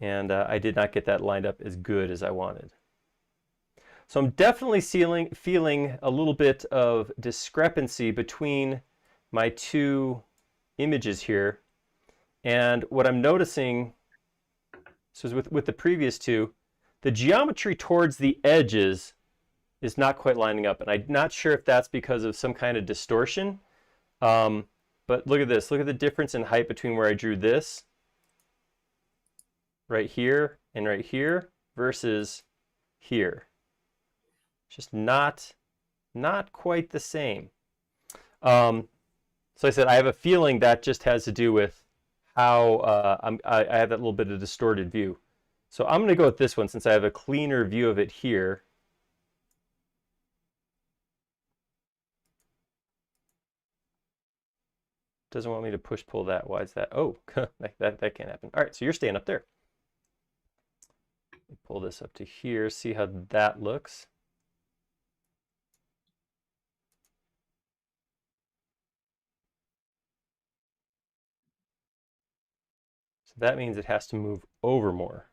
Speaker 1: and I did not get that lined up as good as I wanted. So I'm definitely feeling a little bit of discrepancy between my two images here. And what I'm noticing, so with the previous two, the geometry towards the edges is not quite lining up. And I'm not sure if that's because of some kind of distortion. But look at this. Look at the difference in height between where I drew this right here and right here versus here. Just not quite the same. So I said I have a feeling that just has to do with how I have that little bit of distorted view. So I'm going to go with this one since I have a cleaner view of it here. Doesn't want me to push pull that. Why is that? Oh, that can't happen. All right, so you're staying up there. Pull this up to here, see how that looks. So that means it has to move over more.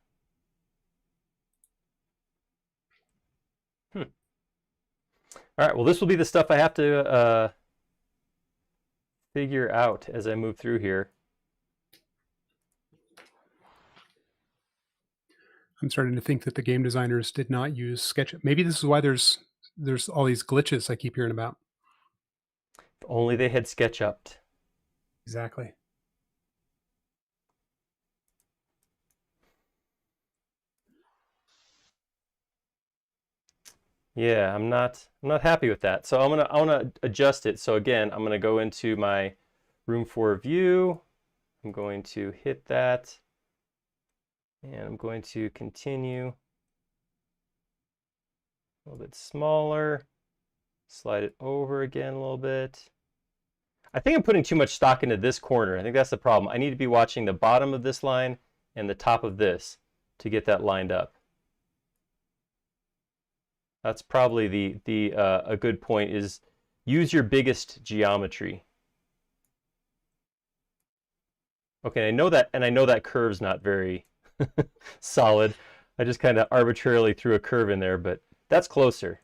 Speaker 1: All right, well, this will be the stuff I have to figure out as I move through here.
Speaker 2: I'm starting to think that the game designers did not use SketchUp. Maybe this is why there's all these glitches I keep hearing about.
Speaker 1: If only they had SketchUp'd.
Speaker 2: Exactly.
Speaker 1: Yeah, I'm not happy with that. So I want to adjust it. So again, I'm going to go into my room 4 view. I'm going to hit that. And I'm going to continue. A little bit smaller. Slide it over again a little bit. I think I'm putting too much stock into this corner. I think that's the problem. I need to be watching the bottom of this line and the top of this to get that lined up. That's probably a good point, is use your biggest geometry. Okay, I know that curve's not very solid. I just kind of arbitrarily threw a curve in there, but that's closer.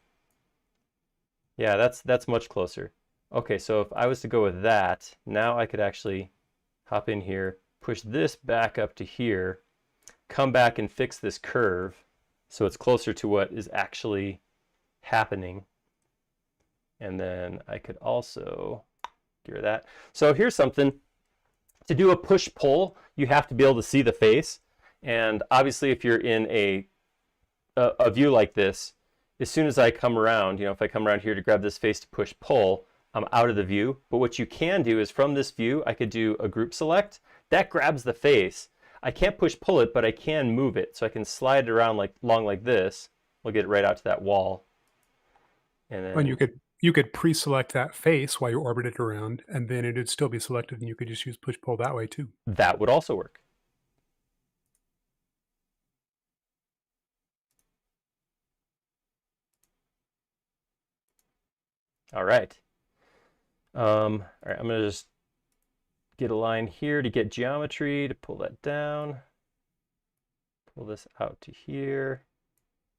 Speaker 1: Yeah, that's much closer. Okay, so if I was to go with that, now I could actually hop in here, push this back up to here, come back and fix this curve so it's closer to what is actually happening. And then I could also get rid of that. So here's something. To do a push-pull, you have to be able to see the face. And obviously if you're in a view like this, as soon as I come around, if I come around here to grab this face to push-pull, I'm out of the view. But what you can do is from this view, I could do a group select. That grabs the face. I can't push-pull it, but I can move it. So I can slide it around along like this, We'll get it right out to that wall. And
Speaker 2: And
Speaker 1: then
Speaker 2: you could pre-select that face while you orbit it around, and then it'd still be selected, and you could just use push pull that way too.
Speaker 1: that would also work. All right. All right, I'm going to just get a line here to get geometry, to pull that down. Pull this out to here.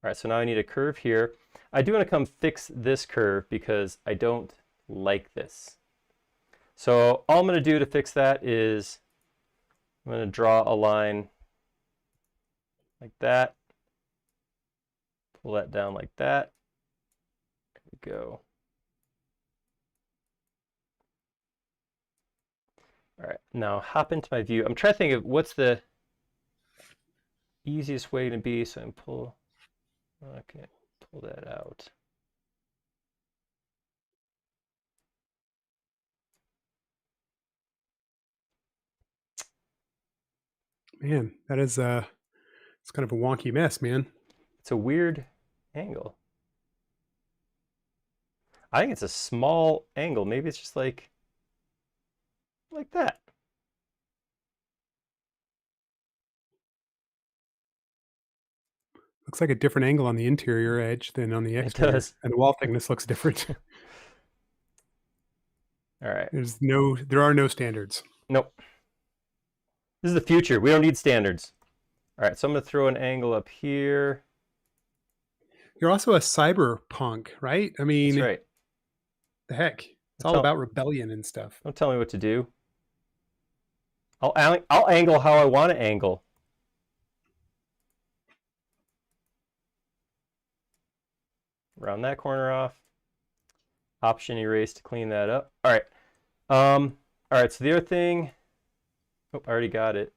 Speaker 1: All right, so now I need a curve here. I do want to come fix this curve because I don't like this. So all I'm going to do to fix that is I'm going to draw a line like that. Pull that down like that. There we go. All right, now hop into my view. I'm trying to think of what's the easiest way to be. So I'm pull that out.
Speaker 2: Man, that is it's kind of a wonky mess, man.
Speaker 1: It's a weird angle. I think it's a small angle. Maybe it's just like that.
Speaker 2: Looks like a different angle on the interior edge than on the exterior.
Speaker 1: It does.
Speaker 2: And the wall thickness looks different.
Speaker 1: All right.
Speaker 2: There are no standards.
Speaker 1: Nope. This is the future. We don't need standards. All right, so I'm going to throw an angle up here.
Speaker 2: You're also a cyberpunk, right? I mean,
Speaker 1: That's right.
Speaker 2: the heck? It's all about rebellion and stuff.
Speaker 1: Don't tell me what to do. I'll angle how I want to angle. Round that corner off. Option erase to clean that up. All right. All right, so the other thing, oh, I already got it.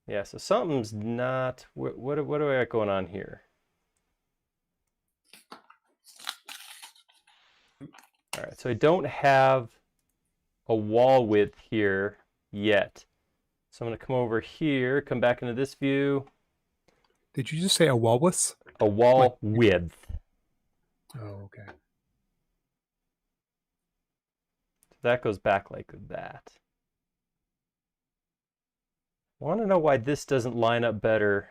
Speaker 1: Yeah, so something's not, what do I got going on here? All right, so I don't have a wall width here yet. So I'm going to come over here, come back into this view.
Speaker 2: Did you just say a walrus?
Speaker 1: A wall width.
Speaker 2: Oh, okay.
Speaker 1: So that goes back like that. I want to know why this doesn't line up better.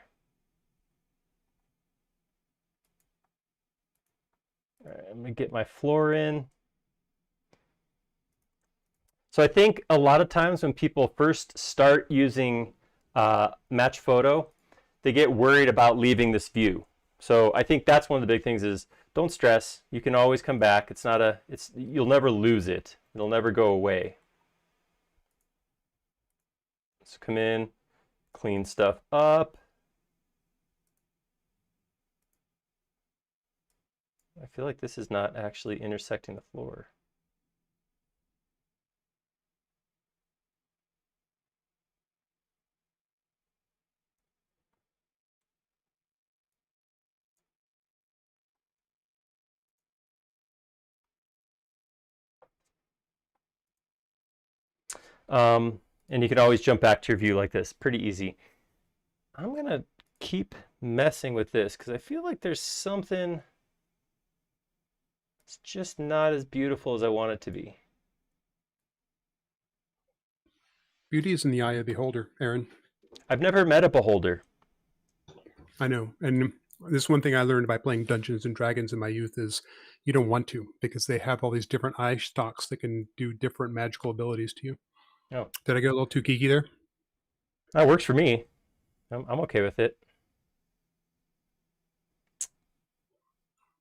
Speaker 1: All right, I'm going to get my floor in. So I think a lot of times when people first start using Match Photo, they get worried about leaving this view. So I think that's one of the big things is don't stress. You can always come back. You'll never lose it. It'll never go away. So come in, clean stuff up. I feel like this is not actually intersecting the floor. And you can always jump back to your view like this, pretty easy. I'm gonna keep messing with this because I feel like there's something it's just not as beautiful as I want it to be.
Speaker 2: Beauty is in the eye of the beholder, Aaron.
Speaker 1: I've never met a beholder.
Speaker 2: I know. And this is one thing I learned by playing Dungeons and Dragons in my youth is you don't want to because they have all these different eye stalks that can do different magical abilities to you.
Speaker 1: Oh.
Speaker 2: Did I get a little too geeky there?
Speaker 1: That works for me. I'm okay with it.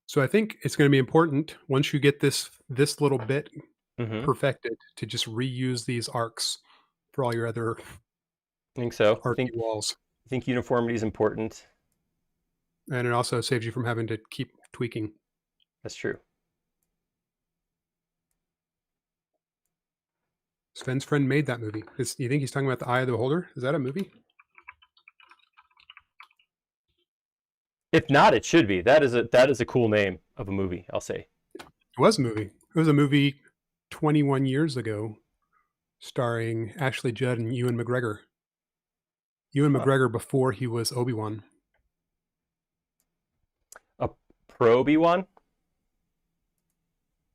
Speaker 2: So I think it's going to be important once you get this little bit perfected to just reuse these arcs for all your other
Speaker 1: I think so.
Speaker 2: archy walls.
Speaker 1: I think uniformity is important.
Speaker 2: And it also saves you from having to keep tweaking.
Speaker 1: That's true.
Speaker 2: Sven's friend made that movie. You think he's talking about The Eye of the Beholder? Is that a movie?
Speaker 1: If not, it should be. That is a cool name of a movie, I'll say.
Speaker 2: It was a movie. It was a movie 21 years ago starring Ashley Judd and Ewan McGregor. Ewan McGregor before he was Obi-Wan.
Speaker 1: Pro B1?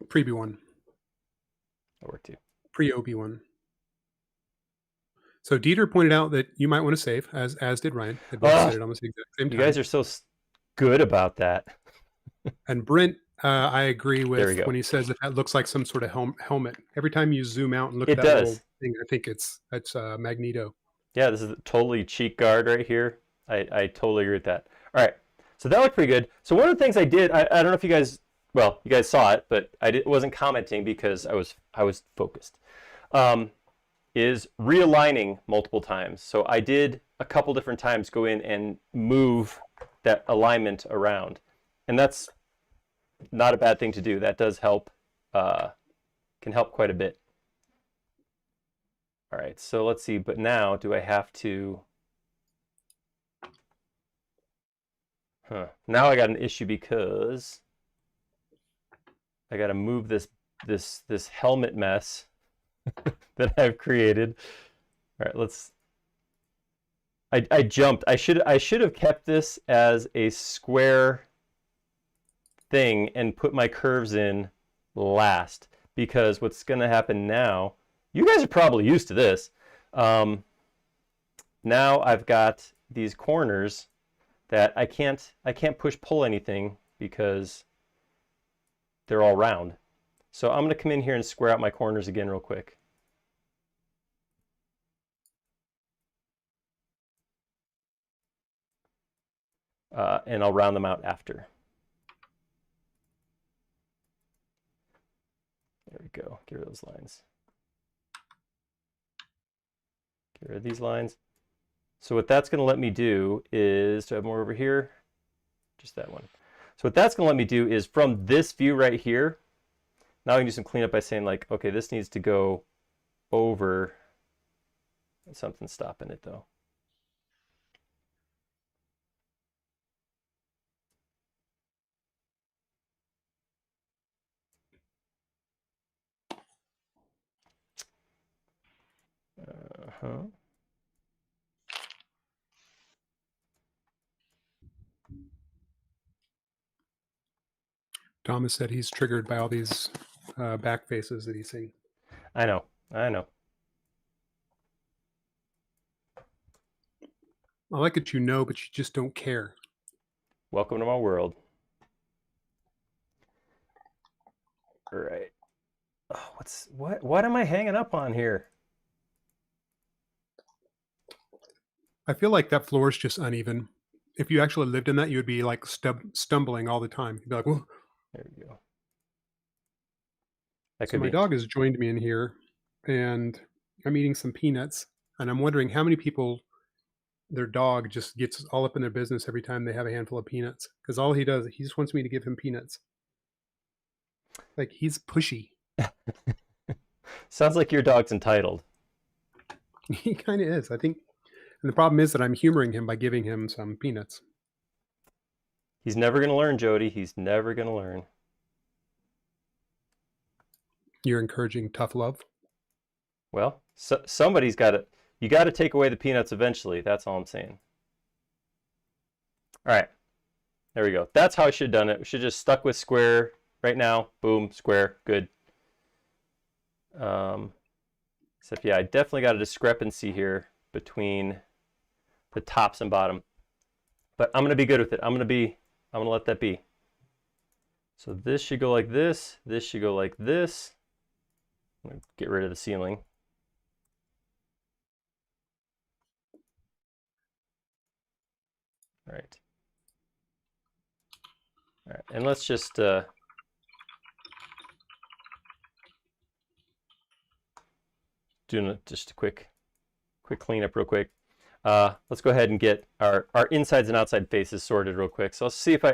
Speaker 2: Pre-B1.
Speaker 1: That worked too.
Speaker 2: Pre-OB1. So Dieter pointed out that you might want to save, as did Ryan. They both said it almost the exact same
Speaker 1: You
Speaker 2: time.
Speaker 1: guys are so good about that.
Speaker 2: And Brent, I agree
Speaker 1: There we
Speaker 2: with
Speaker 1: go.
Speaker 2: when he says that looks like some sort of helmet. Every time you zoom out and look
Speaker 1: It
Speaker 2: at that little
Speaker 1: does.
Speaker 2: thing, I think it's Magneto.
Speaker 1: Yeah, this is totally cheek guard right here. I totally agree with that. All right, so that looked pretty good. So one of the things I did, I don't know if you guys, well, you guys saw it, but wasn't commenting because I was focused. Is realigning multiple times. So I did a couple different times go in and move that alignment around, and that's not a bad thing to do. That does help, can help quite a bit. All right, so let's see, but now do I have to, now I got an issue because I got to move this helmet mess that I've created. All right, let's, I jumped. I should have kept this as a square thing and put my curves in last, because what's going to happen now, you guys are probably used to this. Now I've got these corners that I can't push pull anything because they're all round. So I'm going to come in here and square out my corners again real quick. And I'll round them out after. There we go. Get rid of those lines. Get rid of these lines. So what that's going to let me do is, do I have more over here? Just that one. So what that's going to let me do is from this view right here, now I can do some cleanup by saying like, okay, this needs to go over. Something's stopping it though. Uh-huh.
Speaker 2: Thomas said he's triggered by all these back faces that he's seeing.
Speaker 1: I know. I know.
Speaker 2: I like that you know, but you just don't care.
Speaker 1: Welcome to my world. All right. Oh, what am I hanging up on here?
Speaker 2: I feel like that floor is just uneven. If you actually lived in that, you would be like stumbling all the time. You'd be like, "Whoa."
Speaker 1: There we go. That
Speaker 2: So
Speaker 1: could
Speaker 2: my
Speaker 1: be.
Speaker 2: dog has joined me in here, and I'm eating some peanuts, and I'm wondering how many people their dog just gets all up in their business every time they have a handful of peanuts, because all he does, he just wants me to give him peanuts. Like, he's pushy.
Speaker 1: Sounds like your dog's entitled.
Speaker 2: He kind of is, I think. And the problem is that I'm humoring him by giving him some peanuts.
Speaker 1: He's never going to learn, Jody. He's never going to learn.
Speaker 2: You're encouraging tough love.
Speaker 1: Well, somebody's got to, you got to take away the peanuts eventually. That's all I'm saying. All right. There we go. That's how I should have done it. We should have just stuck with square right now. Boom, square, good. Except, yeah, I definitely got a discrepancy here between the tops and bottom. But I'm going to be good with it. I'm going to let that be. So this should go like this. This should go like this. I'm going to get rid of the ceiling. All right. All right, and let's just do just a quick cleanup real quick. Let's go ahead and get our insides and outside faces sorted real quick. So let's see if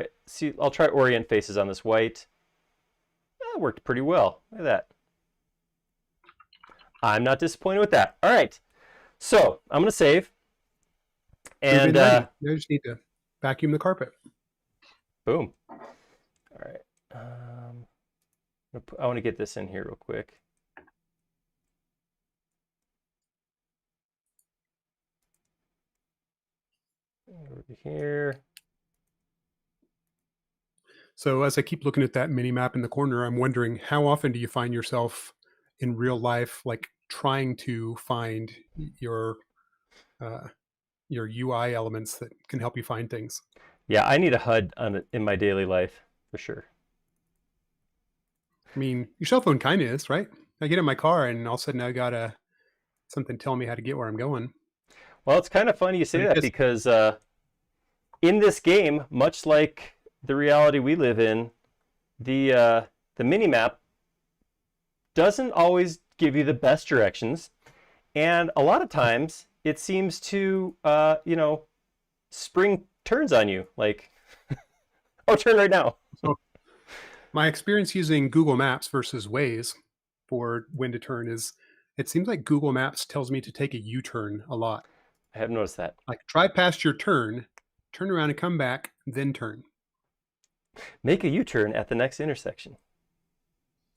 Speaker 1: I'll try orient faces on this white. That worked pretty well. Look at that. I'm not disappointed with that. All right, so I'm gonna save. And
Speaker 2: ready. I just need to vacuum the carpet.
Speaker 1: Boom. All right. I want to get this in here real quick. Over here.
Speaker 2: So as I keep looking at that mini map in the corner, I'm wondering how often do you find yourself in real life, like trying to find uh, your UI elements that can help you find things?
Speaker 1: Yeah, I need a HUD in my daily life for sure.
Speaker 2: I mean, your cell phone kind of is, right? I get in my car and all of a sudden I got something telling me how to get where I'm going.
Speaker 1: Well, it's kind of funny you
Speaker 2: But
Speaker 1: say
Speaker 2: it
Speaker 1: that
Speaker 2: just
Speaker 1: because in this game, much like the reality we live in, the mini map doesn't always give you the best directions, and a lot of times it seems to spring turns on you like, oh, turn right now.
Speaker 2: so my experience using Google Maps versus Waze for when to turn is it seems like Google Maps tells me to take a U-turn a lot.
Speaker 1: I have noticed that.
Speaker 2: Like drive past your turn around and come back, then turn.
Speaker 1: Make a U-turn at the next intersection.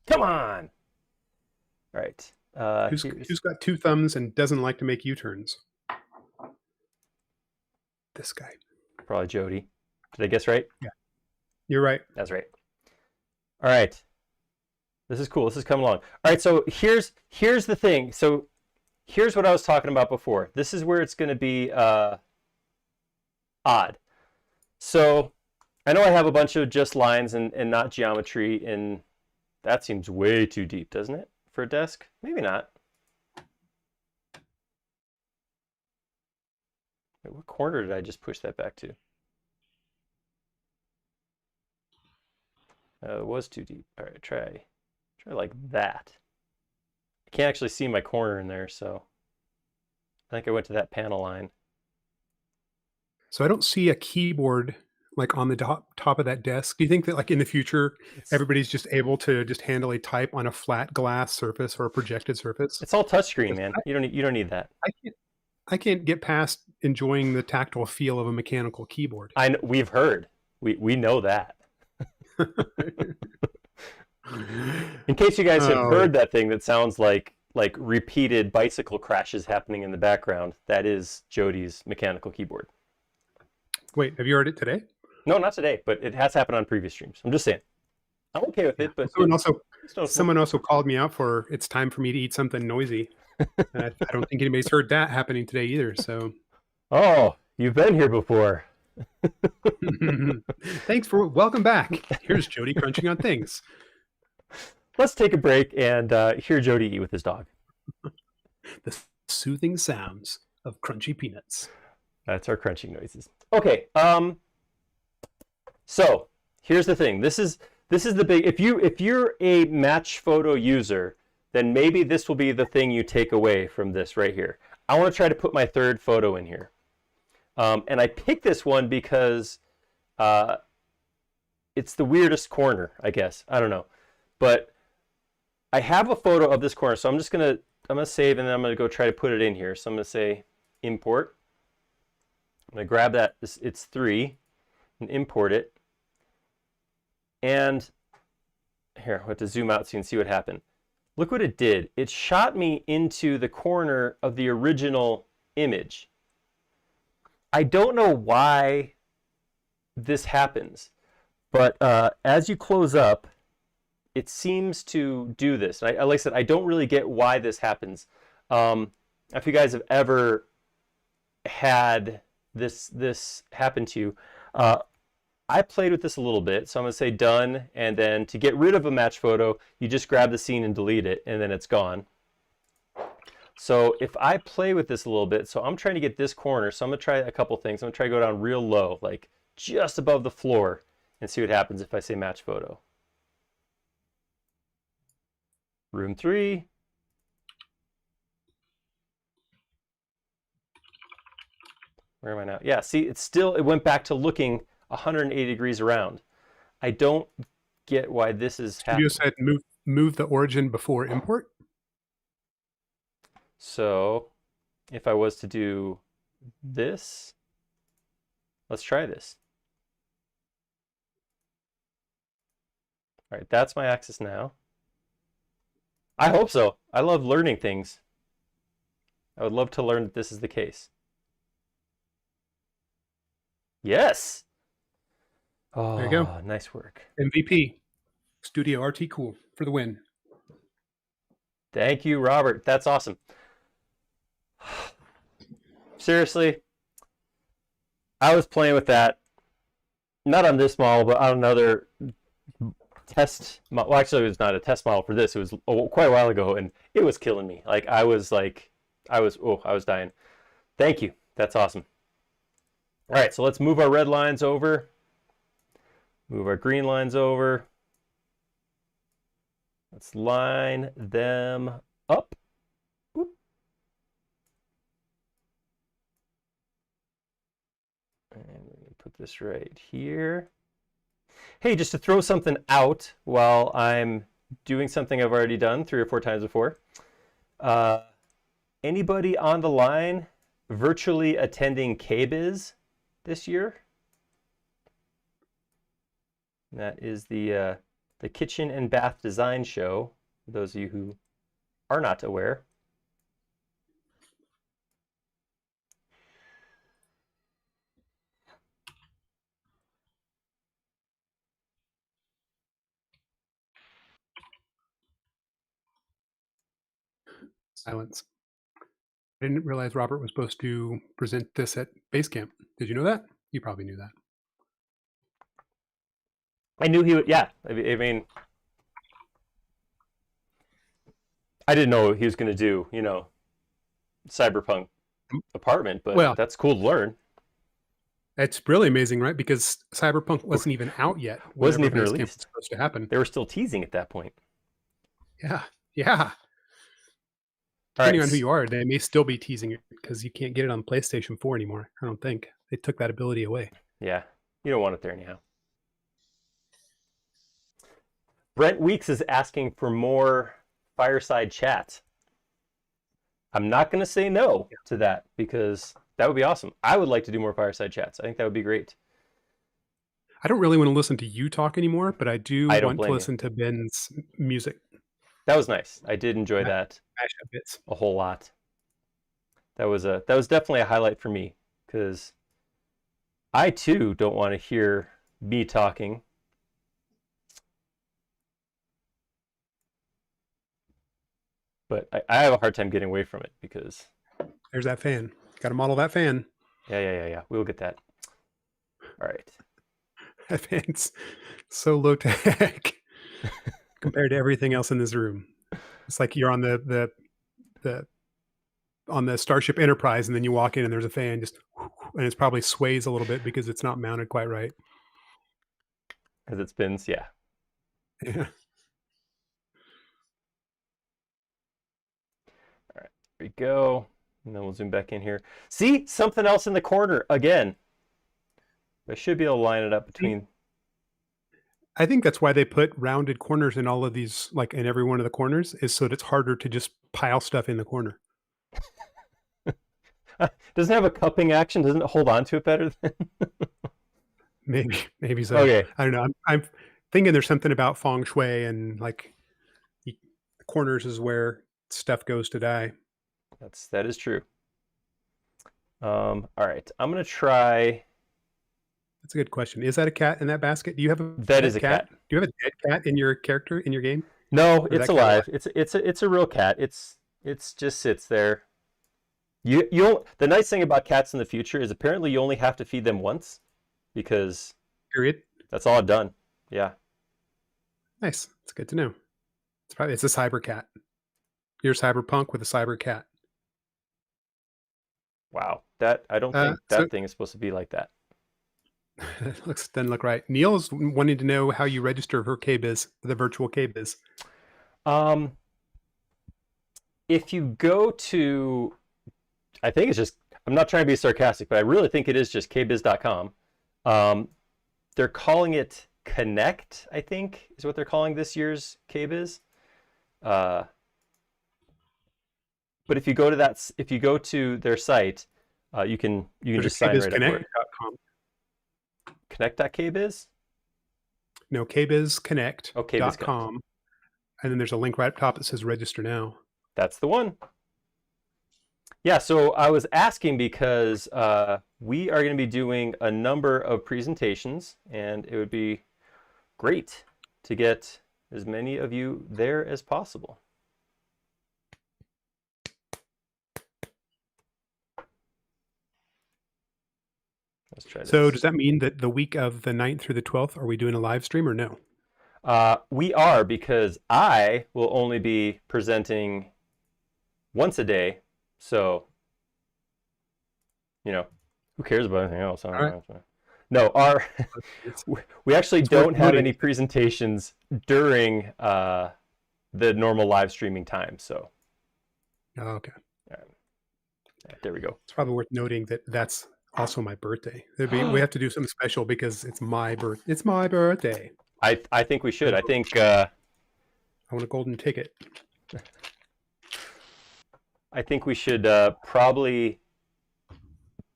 Speaker 1: Come on. All right.
Speaker 2: Who's got two thumbs and doesn't like to make U-turns? This guy.
Speaker 1: Probably Jody. Did I guess right?
Speaker 2: Yeah, you're right.
Speaker 1: That's right. All right. This is cool. This is coming along. All right. So here's the thing. So here's what I was talking about before. This is where it's going to be odd. So I know I have a bunch of just lines and not geometry, and that seems way too deep, doesn't it, for a desk? Maybe not. Wait, what corner did I just push that back to? It was too deep. All right, try like that. I can't actually see my corner in there, so I think I went to that panel line.
Speaker 2: So I don't see a keyboard like on the top of that desk. Do you think that like in the future, everybody's just able to just handily type on a flat glass surface or a projected surface?
Speaker 1: It's all touchscreen, man.
Speaker 2: I,
Speaker 1: You don't need that.
Speaker 2: I can't get past enjoying the tactile feel of a mechanical keyboard.
Speaker 1: We've heard. We know that. In case you guys have heard that thing that sounds like repeated bicycle crashes happening in the background, that is Jody's mechanical keyboard.
Speaker 2: Wait, have you heard it today?
Speaker 1: No, not today, but it has happened on previous streams. I'm just saying. I'm okay with it, but
Speaker 2: someone also called me out for it's time for me to eat something noisy. And I don't think anybody's heard that happening today either. So,
Speaker 1: oh, you've been here before.
Speaker 2: Thanks for welcome back. Here's Jody crunching on things.
Speaker 1: Let's take a break and hear Jody eat with his dog.
Speaker 2: The soothing sounds of crunchy peanuts.
Speaker 1: That's our crunching noises. Okay. So here's the thing. This is the big. If you're a match photo user, then maybe this will be the thing you take away from this right here. I want to try to put my third photo in here. And I picked this one because it's the weirdest corner, I guess. I don't know. But I have a photo of this corner, so I'm gonna save, and then I'm gonna go try to put it in here. So I'm gonna say import. I'm gonna grab that. It's 3, and import it. And here, I have to zoom out so you can see what happened. Look what it did. It shot me into the corner of the original image. I don't know why this happens, but as you close up, it seems to do this. Like I said, I don't really get why this happens. If you guys have ever had this happen to you, I played with this a little bit, so I'm going to say done, and then to get rid of a match photo, you just grab the scene and delete it, and then it's gone. So if I play with this a little bit, so I'm trying to get this corner, so I'm going to try a couple things. I'm going to try to go down real low, like just above the floor, and see what happens if I say match photo. Room 3. Where am I now? Yeah, see, it went back to looking 180 degrees around. I don't get why this is happening.
Speaker 2: You said move the origin before import?
Speaker 1: So if I was to do this, let's try this. All right, that's my axis now. I hope so. I love learning things. I would love to learn that this is the case. Yes.
Speaker 2: There you go.
Speaker 1: Oh, nice work.
Speaker 2: MVP. Studio RT Cool for the win.
Speaker 1: Thank you, Robert. That's awesome. Seriously, I was playing with that, not on this model, but on another test. Well, actually, it was not a test model for this. It was quite a while ago, and it was killing me. I was dying. Thank you. That's awesome. All right, so let's move our red lines over. Move our green lines over. Let's line them up. Whoop. And we're going to put this right here. Hey, just to throw something out while I'm doing something I've already done 3 or 4 times before. Anybody on the line virtually attending KBiz this year? That is the Kitchen and Bath Design Show, for those of you who are not aware.
Speaker 2: Silence. I didn't realize Robert was supposed to present this at Basecamp. Did you know that? You probably knew that.
Speaker 1: I knew he would, yeah. I mean, I didn't know he was going to do, Cyberpunk apartment, but
Speaker 2: Well,
Speaker 1: that's cool to learn.
Speaker 2: it's really amazing, right? Because Cyberpunk wasn't even out yet.
Speaker 1: Wasn't even
Speaker 2: Basecamp
Speaker 1: released.
Speaker 2: was supposed to happen.
Speaker 1: They were still teasing at that point.
Speaker 2: Yeah. Depending on who you are, they may still be teasing it because you can't get it on PlayStation 4 anymore. I don't think. They took that ability away.
Speaker 1: Yeah, you don't want it there anyhow. Brent Weeks is asking for more fireside chats. I'm not going to say no to that because that would be awesome. I would like to do more fireside chats. I think that would be great.
Speaker 2: I don't really want to listen to you talk anymore, but I do
Speaker 1: I don't
Speaker 2: want to
Speaker 1: blame you.
Speaker 2: listen to Ben's music.
Speaker 1: That was nice. I did enjoy that
Speaker 2: Mashup bits.
Speaker 1: a whole lot. That was definitely a highlight for me because I too don't want to hear me talking. But I have a hard time getting away from it because
Speaker 2: There's that fan. Got to model that fan.
Speaker 1: yeah. We'll get that. All right.
Speaker 2: That fan's so low tech compared to everything else in this room. It's like you're on the on the Starship Enterprise, and then you walk in and there's a fan just, and it's probably sways a little bit because it's not mounted quite right.
Speaker 1: As it spins, yeah.
Speaker 2: Yeah.
Speaker 1: All right, there we go. And then we'll zoom back in here. See, something else in the corner again. I should be able to line it up between.
Speaker 2: I think that's why they put rounded corners in all of these, like in every one of the corners, is so that it's harder to just pile stuff in the corner.
Speaker 1: Doesn't it have a cupping action? Doesn't it hold on to it better than?
Speaker 2: Maybe so.
Speaker 1: Okay.
Speaker 2: I don't know. I'm thinking there's something about feng shui and like corners is where stuff goes to die.
Speaker 1: That is true. All right, I'm gonna try.
Speaker 2: That's a good question. Is that a cat in that basket? Do you have a
Speaker 1: That is a cat.
Speaker 2: Do you have a dead cat in your character in your game?
Speaker 1: No, it's alive. It's a real cat. It's just sits there. You the nice thing about cats in the future is apparently you only have to feed them once, because
Speaker 2: Period.
Speaker 1: that's all I've done. Yeah.
Speaker 2: Nice. It's good to know. It's a cyber cat. You're cyberpunk with a cyber cat.
Speaker 1: Wow. That I don't think that thing is supposed to be like that.
Speaker 2: Doesn't look right. Neil's wanting to know how you register for KBiz, the virtual KBiz.
Speaker 1: If you go to, I think it's just, I'm not trying to be sarcastic, but I really think it is just kbiz.com. They're calling it Connect, I think, is what they're calling this year's KBiz. But if you go to their site, you can just sign right up for it. Connect.kbiz?
Speaker 2: No, kbizconnect.com.
Speaker 1: Oh, kbizconnect.
Speaker 2: And then there's a link right up top that says register now.
Speaker 1: That's the one. Yeah, so I was asking because we are going to be doing a number of presentations, and it would be great to get as many of you there as possible. Let's try
Speaker 2: So
Speaker 1: this.
Speaker 2: does that mean that the week of the 9th through the 12th, are we doing a live stream or no?
Speaker 1: We are, because I will only be presenting once a day, so who cares about anything else? I
Speaker 2: All right.
Speaker 1: don't know. No,
Speaker 2: It's,
Speaker 1: we actually
Speaker 2: it's worth
Speaker 1: don't have
Speaker 2: noting.
Speaker 1: any presentations during the normal live streaming time. So
Speaker 2: Oh, okay.
Speaker 1: there we go.
Speaker 2: It's probably worth noting that that's also my birthday. We have to do something special because it's my birthday.
Speaker 1: I think we should. I think
Speaker 2: I want a golden ticket.
Speaker 1: we should probably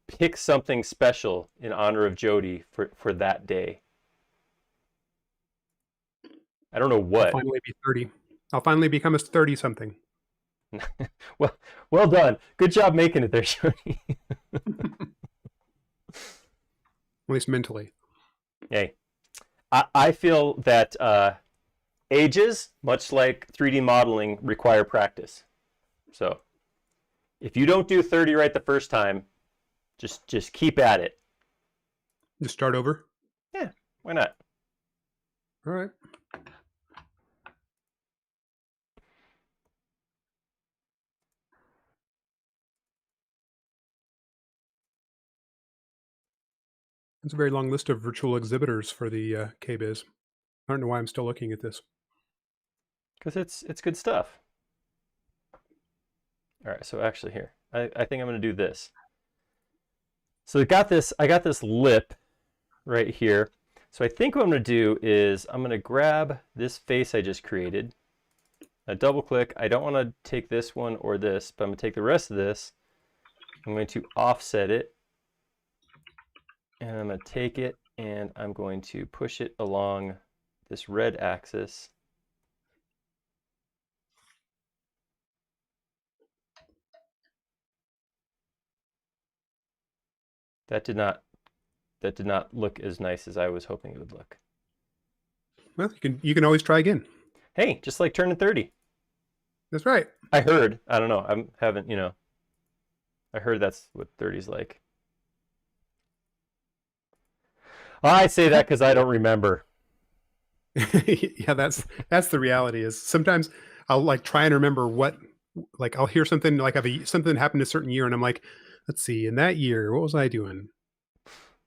Speaker 1: pick something special in honor of Jody for that day. I don't know
Speaker 2: I'll
Speaker 1: what.
Speaker 2: finally be 30. I'll finally become a 30 something.
Speaker 1: Well done. Good job making it there, Jody.
Speaker 2: At least mentally.
Speaker 1: Hey, I feel that ages, much like 3D modeling, require practice. So if you don't do 30 right the first time, just keep at it.
Speaker 2: Just start over.
Speaker 1: Yeah, why not?
Speaker 2: All right. It's a very long list of virtual exhibitors for the KBiz. I don't know why I'm still looking at this.
Speaker 1: Because it's good stuff. All right, so actually here, I think I'm going to do this. So I got this lip right here. So I think what I'm going to do is I'm going to grab this face I just created. I double click. I don't want to take this one or this, but I'm going to take the rest of this. I'm going to offset it. And I'm going to take it and I'm going to push it along this red axis. That did not look as nice as I was hoping it would look.
Speaker 2: Well, you can always try again.
Speaker 1: Hey, just like turning 30.
Speaker 2: That's right.
Speaker 1: I heard. I don't know. I haven't, I heard that's what 30's like. I say that because I don't remember.
Speaker 2: Yeah, that's the reality. Is sometimes I'll like try and remember what, like I'll hear something like something happened a certain year, and I'm like, let's see, in that year, what was I doing?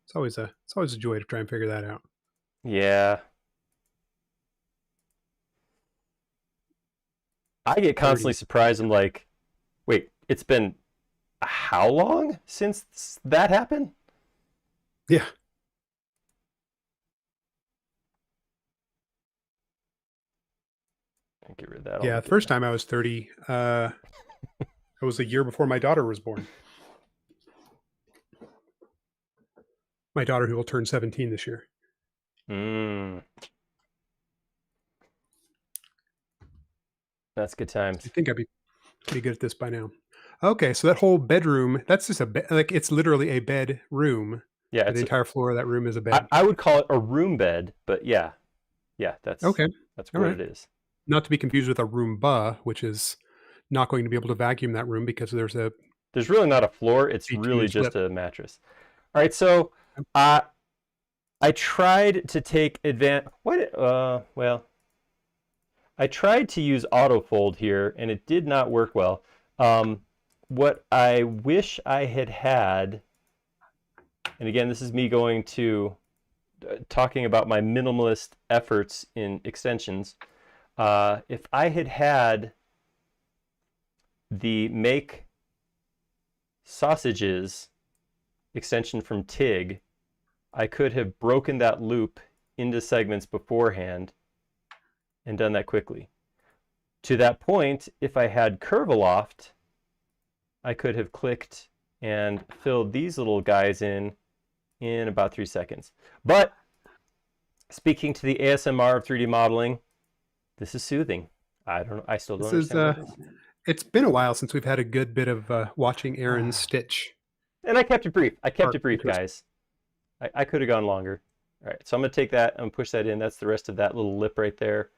Speaker 2: It's always a joy to try and figure that out.
Speaker 1: Yeah. I get constantly
Speaker 2: 30.
Speaker 1: surprised. I'm like, wait, it's been how long since that happened?
Speaker 2: Yeah.
Speaker 1: Get rid of that.
Speaker 2: Yeah, the first time I was 30, it was a year before my daughter was born. My daughter, who will turn 17 this year.
Speaker 1: That's good times.
Speaker 2: I think I'd be pretty good at this by now. Okay, so that whole bedroom, that's just a bed, like it's literally a bedroom.
Speaker 1: Yeah,
Speaker 2: the entire floor of that room is a bed.
Speaker 1: I would call it a room bed, but yeah, that's
Speaker 2: okay.
Speaker 1: That's what it is.
Speaker 2: Not to be confused with a Roomba, which is not going to be able to vacuum that room because there's
Speaker 1: really not a floor. It's really just a mattress. All right, so I tried to take advantage. I tried to use autofold here, and it did not work well. What I wish I had, and again, this is me going to talking about my minimalist efforts in extensions. If I had the make sausages extension from TIG, I could have broken that loop into segments beforehand and done that quickly. To that point, if I had Curveloft, I could have clicked and filled these little guys in about 3 seconds. But speaking to the ASMR of 3D modeling, this is soothing. I still don't understand what it is.
Speaker 2: It's been a while since we've had a good bit of watching Aaron stitch.
Speaker 1: And I kept it brief. I kept it brief,
Speaker 2: Interesting.
Speaker 1: guys. I could have gone longer. All right, so I'm going to take that and push that in. That's the rest of that little lip right there.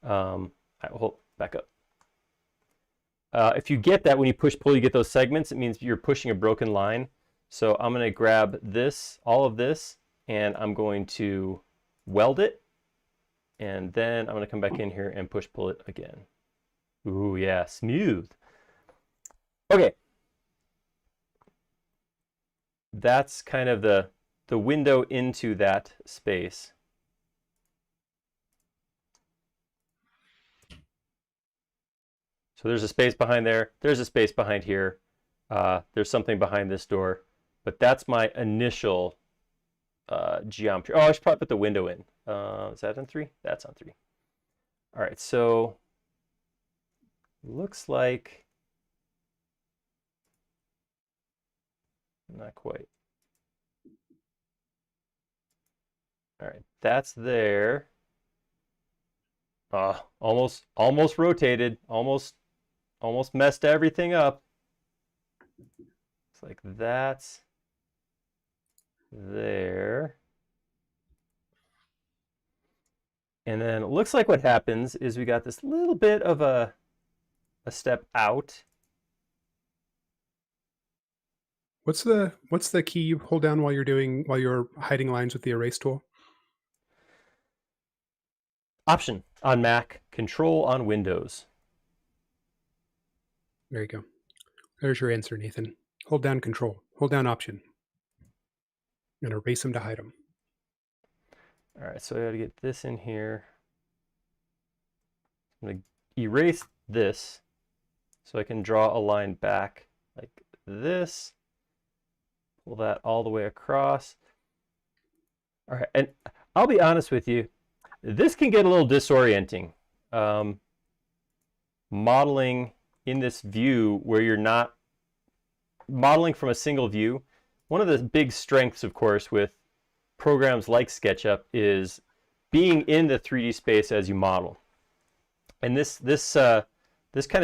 Speaker 1: All right, hold back up. If you get that when you push pull, you get those segments. It means you're pushing a broken line. So I'm going to grab this, all of this, and I'm going to weld it. And then I'm going to come back in here and push pull it again. Ooh, yeah, smooth. Okay. That's kind of the window into that space. So there's a space behind there. There's a space behind here. There's something behind this door. But that's my initial geometry. Oh, I should probably put the window in. Is that on 3? That's on 3. All right, so looks like not quite. All right, that's there. Almost rotated. Almost messed everything up. It's like that's there. And then it looks like what happens is we got this little bit of a step out.
Speaker 2: What's the key you hold down while you're hiding lines with the erase tool?
Speaker 1: Option on Mac, Control on Windows.
Speaker 2: There you go. There's your answer, Nathan. Hold down Control. Hold down Option. And erase them to hide them.
Speaker 1: All right, so I got to get this in here. I'm going to erase this so I can draw a line back like this. Pull that all the way across. All right, and I'll be honest with you, this can get a little disorienting. Modeling in this view where you're not modeling from a single view. One of the big strengths, of course, with programs like SketchUp is being in the 3D space as you model. And this kind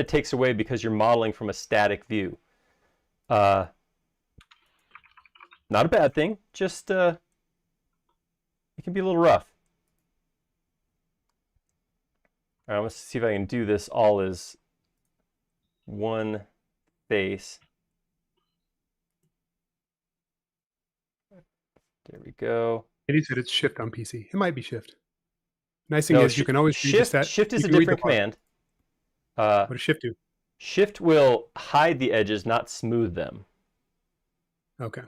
Speaker 1: of takes away because you're modeling from a static view. Not a bad thing, just it can be a little rough. All right, I'm going to see if I can do this all as one face. There we go.
Speaker 2: It said it's Shift on PC. It might be Shift. Nice thing is you can always
Speaker 1: Shift.
Speaker 2: that.
Speaker 1: Shift is a different command.
Speaker 2: What does Shift do?
Speaker 1: Shift will hide the edges, not smooth them.
Speaker 2: Okay.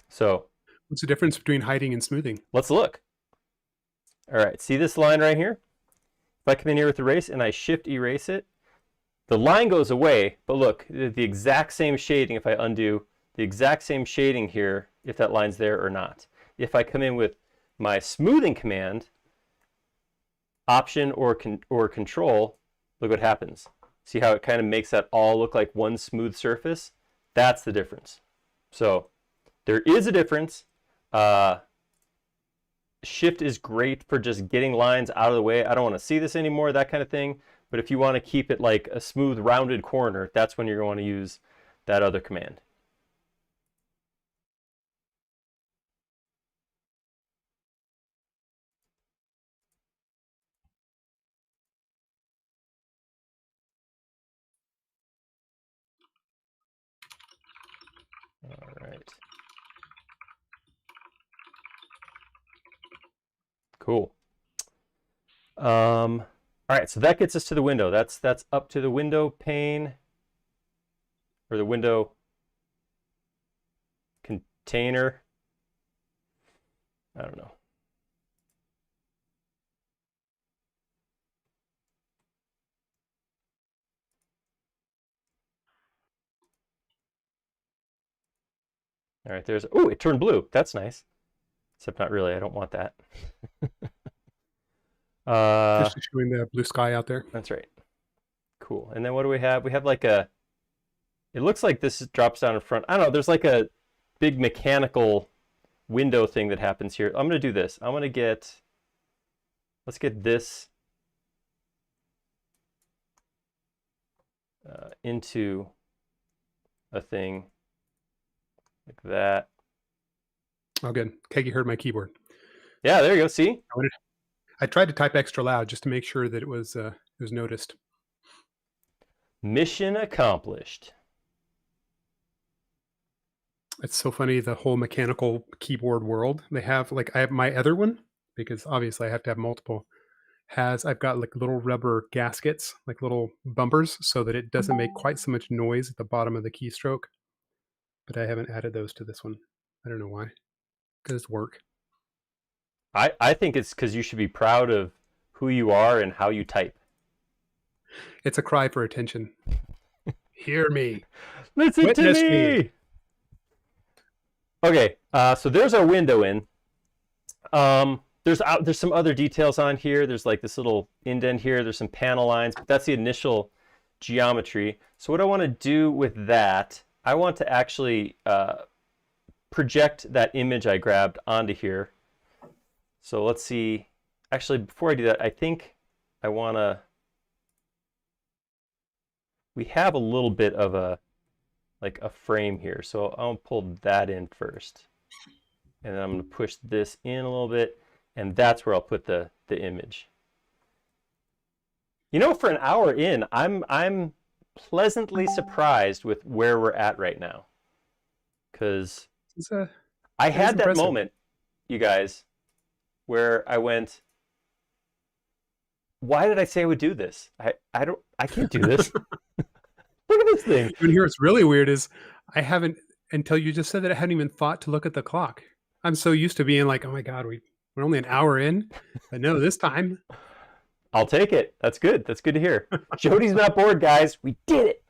Speaker 1: So
Speaker 2: what's the difference between hiding and smoothing?
Speaker 1: Let's look. All right, see this line right here? If I come in here with erase and I Shift erase it, the line goes away, but look, the exact same shading if I undo, the exact same shading here if that line's there or not. If I come in with my smoothing command, Option or Control, look what happens. See how it kind of makes that all look like one smooth surface? That's the difference. So there is a difference. Shift is great for just getting lines out of the way. I don't want to see this anymore, that kind of thing. But if you want to keep it like a smooth rounded corner, that's when you're going to use that other command. All right. Cool. All right, so that gets us to the window. That's up to the window pane or the window container. I don't know. All right, there's, oh, it turned blue. That's nice. Except not really, I don't want that.
Speaker 2: Just showing the blue sky out there.
Speaker 1: That's right. Cool. And then what do we have? We have like a, it looks like this drops down in front. I don't know, there's like a big mechanical window thing that happens here. I'm going to do this. I'm going to get, let's get this into a thing like that.
Speaker 2: Oh, good. Keggy heard my keyboard.
Speaker 1: Yeah, there you go. See?
Speaker 2: I tried to type extra loud just to make sure that it was noticed.
Speaker 1: Mission accomplished.
Speaker 2: It's so funny, the whole mechanical keyboard world. They have like I have my other one, because obviously I have to have multiple. I've got like little rubber gaskets, like little bumpers, so that it doesn't make quite so much noise at the bottom of the keystroke. But I haven't added those to this one. I don't know why. Because it's work.
Speaker 1: I think it's because you should be proud of who you are and how you type.
Speaker 2: It's a cry for attention. Hear me.
Speaker 1: Listen
Speaker 2: Witness
Speaker 1: to
Speaker 2: me.
Speaker 1: me. Okay, so there's our window in. There's some other details on here. There's like this little indent here. There's some panel lines, but that's the initial geometry. So what I want to do with that, I want to actually project that image I grabbed onto here. So let's see. Actually, before I do that, I think I want to. We have a little bit of a frame here, so I'll pull that in first, and then I'm going to push this in a little bit, and that's where I'll put the image. You know, for an hour in, I'm pleasantly surprised with where we're at right now, because I had that moment, you guys, where I went, why did I say I would do this? I can't do this. Look at this thing.
Speaker 2: And here what's really weird is I haven't, until you just said that, I hadn't even thought to look at the clock. I'm so used to being like, oh my God, we're only an hour in. But no, this time.
Speaker 1: I'll take it. That's good. That's good to hear. Jody's not bored, guys. We did it.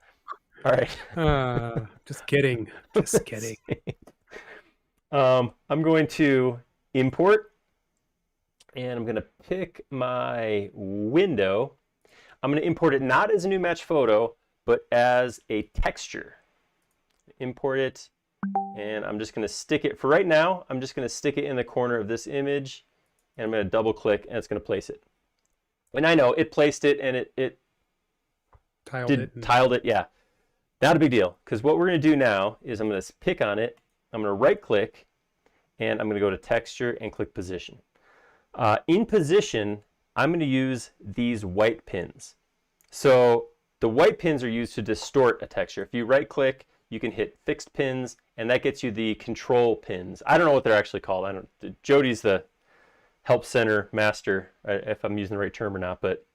Speaker 1: All right.
Speaker 2: Just kidding. Just kidding.
Speaker 1: I'm going to import, and I'm going to pick my window. I'm going to import it not as a new match photo, but as a texture. Import it, and I'm just going to stick it, for right now, I'm just going to stick it in the corner of this image, and I'm going to double click, and it's going to place it. And I know it placed it, and it tiled it, yeah. Not a big deal, because what we're going to do now is I'm going to pick on it, I'm going to right click, and I'm going to go to texture and click position. In position, I'm going to use these white pins. So the white pins are used to distort a texture. If you right click, you can hit fixed pins, and that gets you the control pins. I don't know what they're actually called. Jody's the help center master, if I'm using the right term or not, but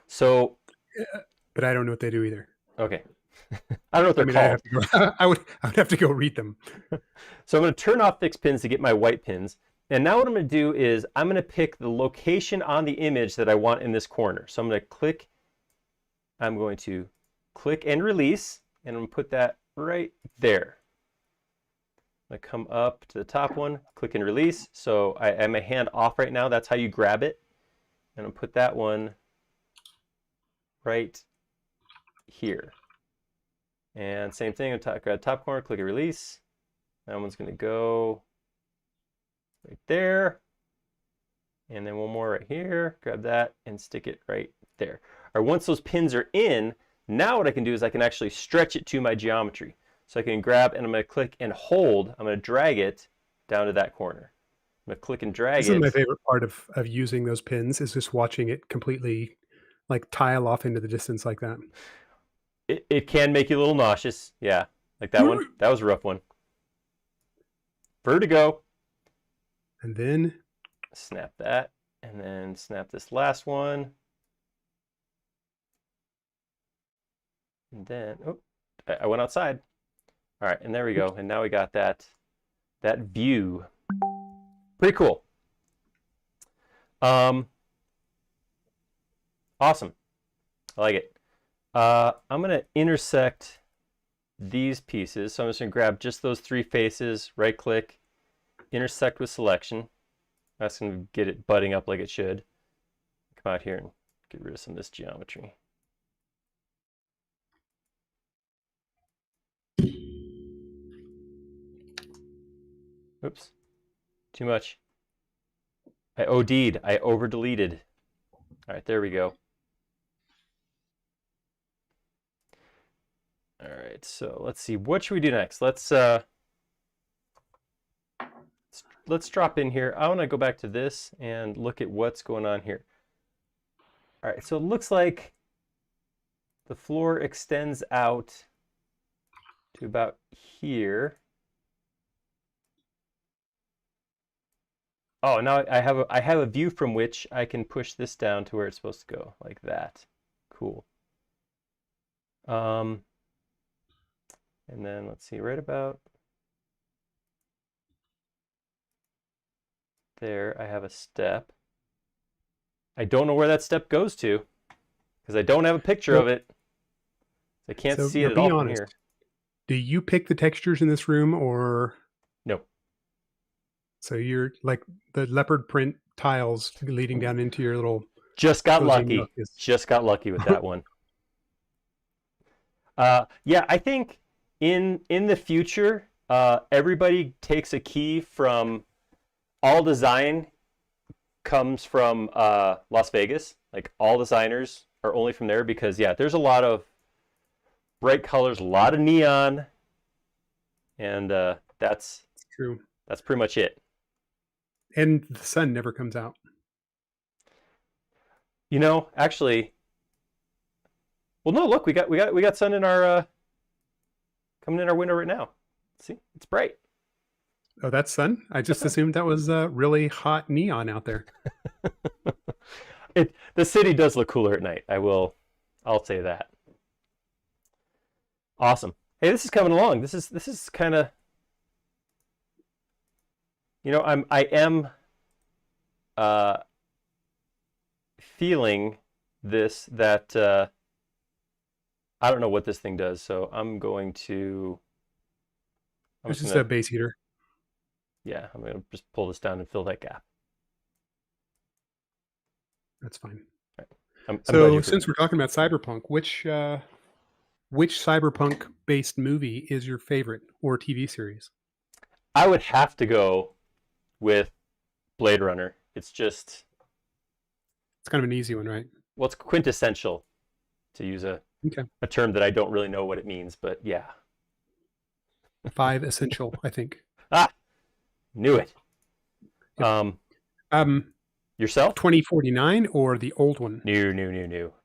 Speaker 1: so.
Speaker 2: But I don't know what they do either.
Speaker 1: Okay. I don't know what they're called.
Speaker 2: I would have to go read them.
Speaker 1: So I'm going to turn off fixed pins to get my white pins. And now what I'm going to do is I'm going to pick the location on the image that I want in this corner. So I'm going to click and release, and I'm going to put that right there. I'm going to come up to the top one, click and release. So I have my hand off right now. That's how you grab it. And I'll put that one right here. And same thing, grab top corner, click and release. That one's going to go right there. And then one more right here. Grab that and stick it right there. All right, once those pins are in, now what I can do is I can actually stretch it to my geometry. So I can grab, and I'm going to click and hold. I'm going to drag it down to that corner. I'm going to click and drag it.
Speaker 2: This is my favorite part of using those pins, is just watching it completely like tile off into the distance like that.
Speaker 1: It can make you a little nauseous. Yeah, like that one. That was a rough one. Vertigo.
Speaker 2: And then
Speaker 1: snap that, and then snap this last one. And then, oh, I went outside. All right, and there we go. And now we got that view. Pretty cool. Awesome. I like it. I'm going to intersect these pieces. So I'm just going to grab just those three faces, right click, intersect with selection. That's going to get it butting up like it should. Come out here and get rid of some of this geometry. Oops, too much. I OD'd, I over deleted. All right, there we go. All right, so let's see. What should we do next? Let's drop in here. I want to go back to this and look at what's going on here. All right, so it looks like the floor extends out to about here. Oh, now I have a view from which I can push this down to where it's supposed to go, like that. Cool. And then let's see, right about there, I have a step. I don't know where that step goes to because I don't have a picture of it. I can't see it at all from here.
Speaker 2: Do you pick the textures in this room, or
Speaker 1: no?
Speaker 2: So you're like the leopard print tiles leading down into your little.
Speaker 1: Just got lucky. Just got lucky with that one. Yeah, I think in the future, everybody takes a key from all design comes from Las Vegas. Like all designers are only from there because yeah, there's a lot of bright colors, a lot of neon, and that's
Speaker 2: true.
Speaker 1: That's pretty much it.
Speaker 2: And the sun never comes out.
Speaker 1: You know, actually, well, no. Look, we got sun in our coming in our window right now. See, it's bright.
Speaker 2: Oh, that's sun? I just assumed that was really hot neon out there.
Speaker 1: The city does look cooler at night. I'll say that. Awesome. Hey, this is coming along. This is kind of, you know, I am feeling that I don't know what this thing does, so I'm going to.
Speaker 2: It's just a base heater.
Speaker 1: Yeah, I'm going to just pull this down and fill that gap.
Speaker 2: That's fine.
Speaker 1: Right.
Speaker 2: So since we're talking about Cyberpunk, which Cyberpunk-based movie is your favorite or TV series?
Speaker 1: I would have to go with Blade Runner. It's
Speaker 2: kind of an easy one, right?
Speaker 1: Well, it's quintessential, to use a term that I don't really know what it means, but yeah.
Speaker 2: 5 essential, I think.
Speaker 1: Ah, knew it.
Speaker 2: Yep.
Speaker 1: Yourself?
Speaker 2: 2049 or the old one?
Speaker 1: New.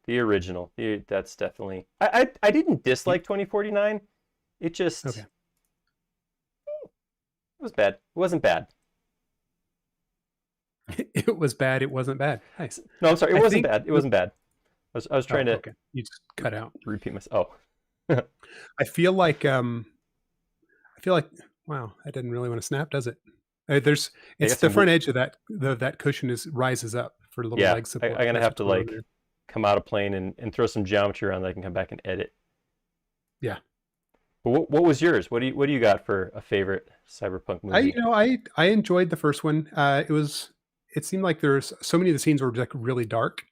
Speaker 1: The original. That's definitely. I didn't dislike 2049. It just.
Speaker 2: Okay.
Speaker 1: It was bad. It wasn't bad.
Speaker 2: It was bad. It wasn't bad. Nice.
Speaker 1: No, I'm sorry. It wasn't bad. It wasn't bad. I was trying to.
Speaker 2: Okay. You just cut out.
Speaker 1: Repeat myself.
Speaker 2: Oh. I feel like. Wow, that didn't really want to snap, does it? It's the front edge of that cushion rises up for a little leg support.
Speaker 1: I'm gonna have to come out of plane and throw some geometry around that I can come back and edit.
Speaker 2: Yeah.
Speaker 1: But what was yours? What do you got for a favorite Cyberpunk movie?
Speaker 2: I enjoyed the first one. It seemed like there's so many of the scenes were like really dark,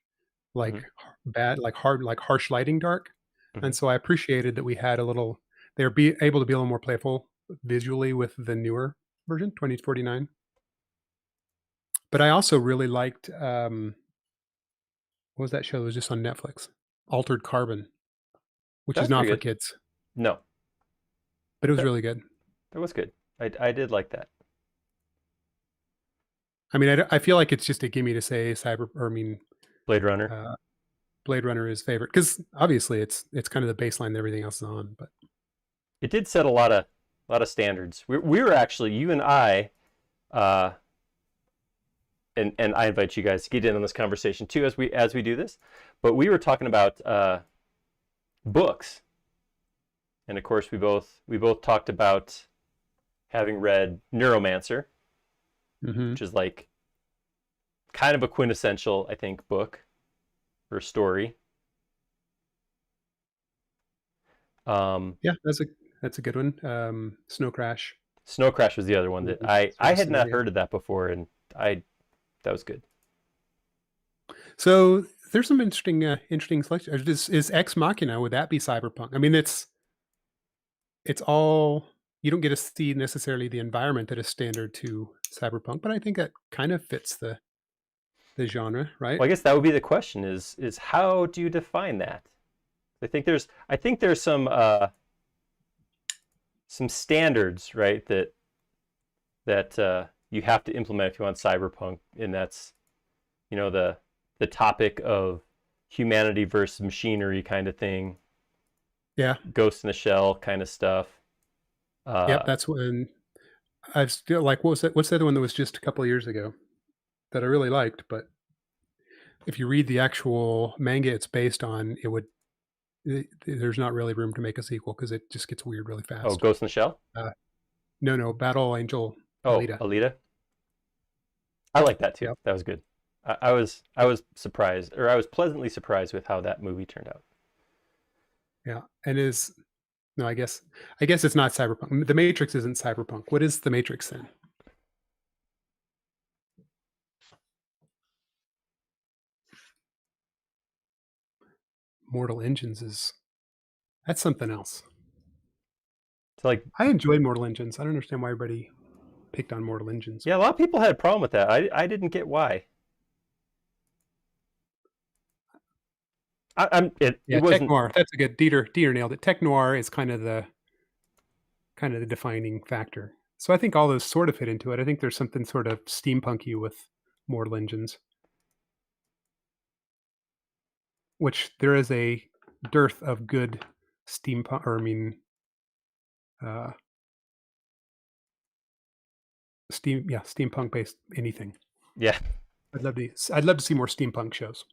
Speaker 2: like bad, like hard, like harsh lighting dark, and so I appreciated that we had a little. They were able to be a little more playful visually with the newer version, 2049. But I also really liked what was that show? It was just on Netflix, Altered Carbon, which is not for kids.
Speaker 1: No,
Speaker 2: but it was really good.
Speaker 1: It was good. I did like that.
Speaker 2: I mean, I feel like it's just a gimme to say
Speaker 1: Blade Runner.
Speaker 2: Blade Runner is favorite because obviously it's kind of the baseline that everything else is on. But
Speaker 1: it did set a lot of standards. We were actually, you and I, and I invite you guys to get in on this conversation too as we do this. But we were talking about books, and of course we both talked about having read Neuromancer, which is like kind of a quintessential, I think, book or story.
Speaker 2: Yeah, that's a good one. Snow Crash.
Speaker 1: Snow Crash was the other one that I had not heard of that before, and that was good.
Speaker 2: So there's some interesting selection. Is Ex Machina, would that be Cyberpunk? I mean, it's all, you don't get to see necessarily the environment that is standard to Cyberpunk, but I think that kind of fits the genre, right?
Speaker 1: Well, I guess that would be the question: is how do you define that? I think there's some standards, right? That you have to implement if you want cyberpunk, and that's the topic of humanity versus machinery kind of thing,
Speaker 2: Yeah.
Speaker 1: Ghost in the Shell kind of stuff.
Speaker 2: Yep. That's when I still like. What was that? What's the other one that was just a couple of years ago that I really liked? But if you read the actual manga it's based on, there's not really room to make a sequel because it just gets weird really
Speaker 1: Oh,
Speaker 2: fast.
Speaker 1: Ghost in the Shell.
Speaker 2: No, Battle Angel
Speaker 1: Oh,
Speaker 2: Alita.
Speaker 1: Alita. I like that too.
Speaker 2: Yep.
Speaker 1: That was good. I was surprised, or I was pleasantly surprised with how that movie turned out.
Speaker 2: Yeah, and is no, I guess it's not Cyberpunk. The Matrix isn't Cyberpunk. What is the Matrix then? Mortal Engines is that's something else.
Speaker 1: It's like,
Speaker 2: I enjoyed Mortal Engines. I don't understand why everybody picked on Mortal Engines.
Speaker 1: yeah, a lot of people had a problem with that. I didn't get why. It
Speaker 2: Yeah, tech
Speaker 1: wasn't.
Speaker 2: noir. That's a good. Dieter nailed it. Tech noir is kind of the defining factor. So I think all those sort of fit into it. I think there's something sort of steampunky with Mortal Engines, which there is a dearth of good steampunk, or I mean, uh, steampunk based anything.
Speaker 1: Yeah,
Speaker 2: I'd love to see more steampunk shows.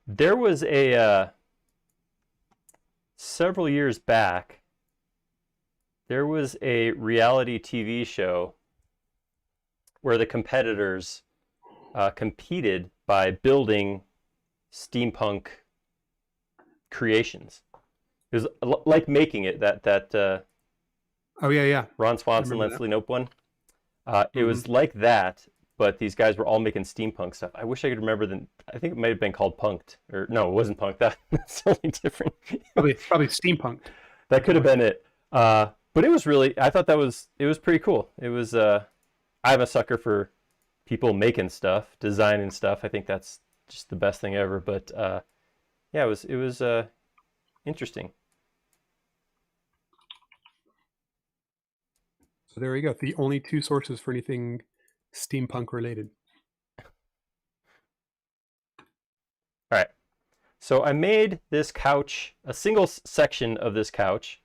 Speaker 1: there was a several years back. There was a reality TV show where the competitors competed by building steampunk creations. It was like making it that
Speaker 2: Oh yeah.
Speaker 1: Ron Swanson,
Speaker 2: Remember
Speaker 1: Leslie Knope one. It
Speaker 2: Mhm.
Speaker 1: was like that, but these guys were all making steampunk stuff. I wish I could remember the. I think it might have been called Punked, or no, it wasn't Punked. That's totally different.
Speaker 2: Probably steampunked.
Speaker 1: That could have been it. But it was really. I thought it was pretty cool. It was. I'm a sucker for people making stuff, designing stuff. I think that's just the best thing ever. But yeah, it was interesting.
Speaker 2: So there we go. The only two sources for anything steampunk related.
Speaker 1: All right. So I made this couch, a single section of this couch.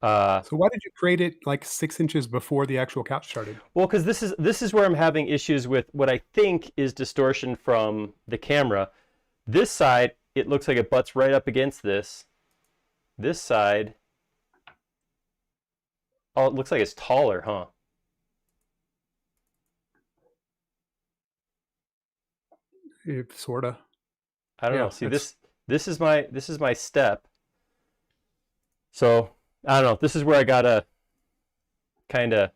Speaker 2: So why did you create it like 6 inches before the actual couch started?
Speaker 1: Well, because this is where I'm having issues with what I think is distortion from the camera. This side, it looks like it butts right up against this. This side, oh, it looks like it's taller, huh?
Speaker 2: Sorta.
Speaker 1: I don't know.
Speaker 2: Yeah.
Speaker 1: See, this is my step. So I don't know. This is where I gotta kind of,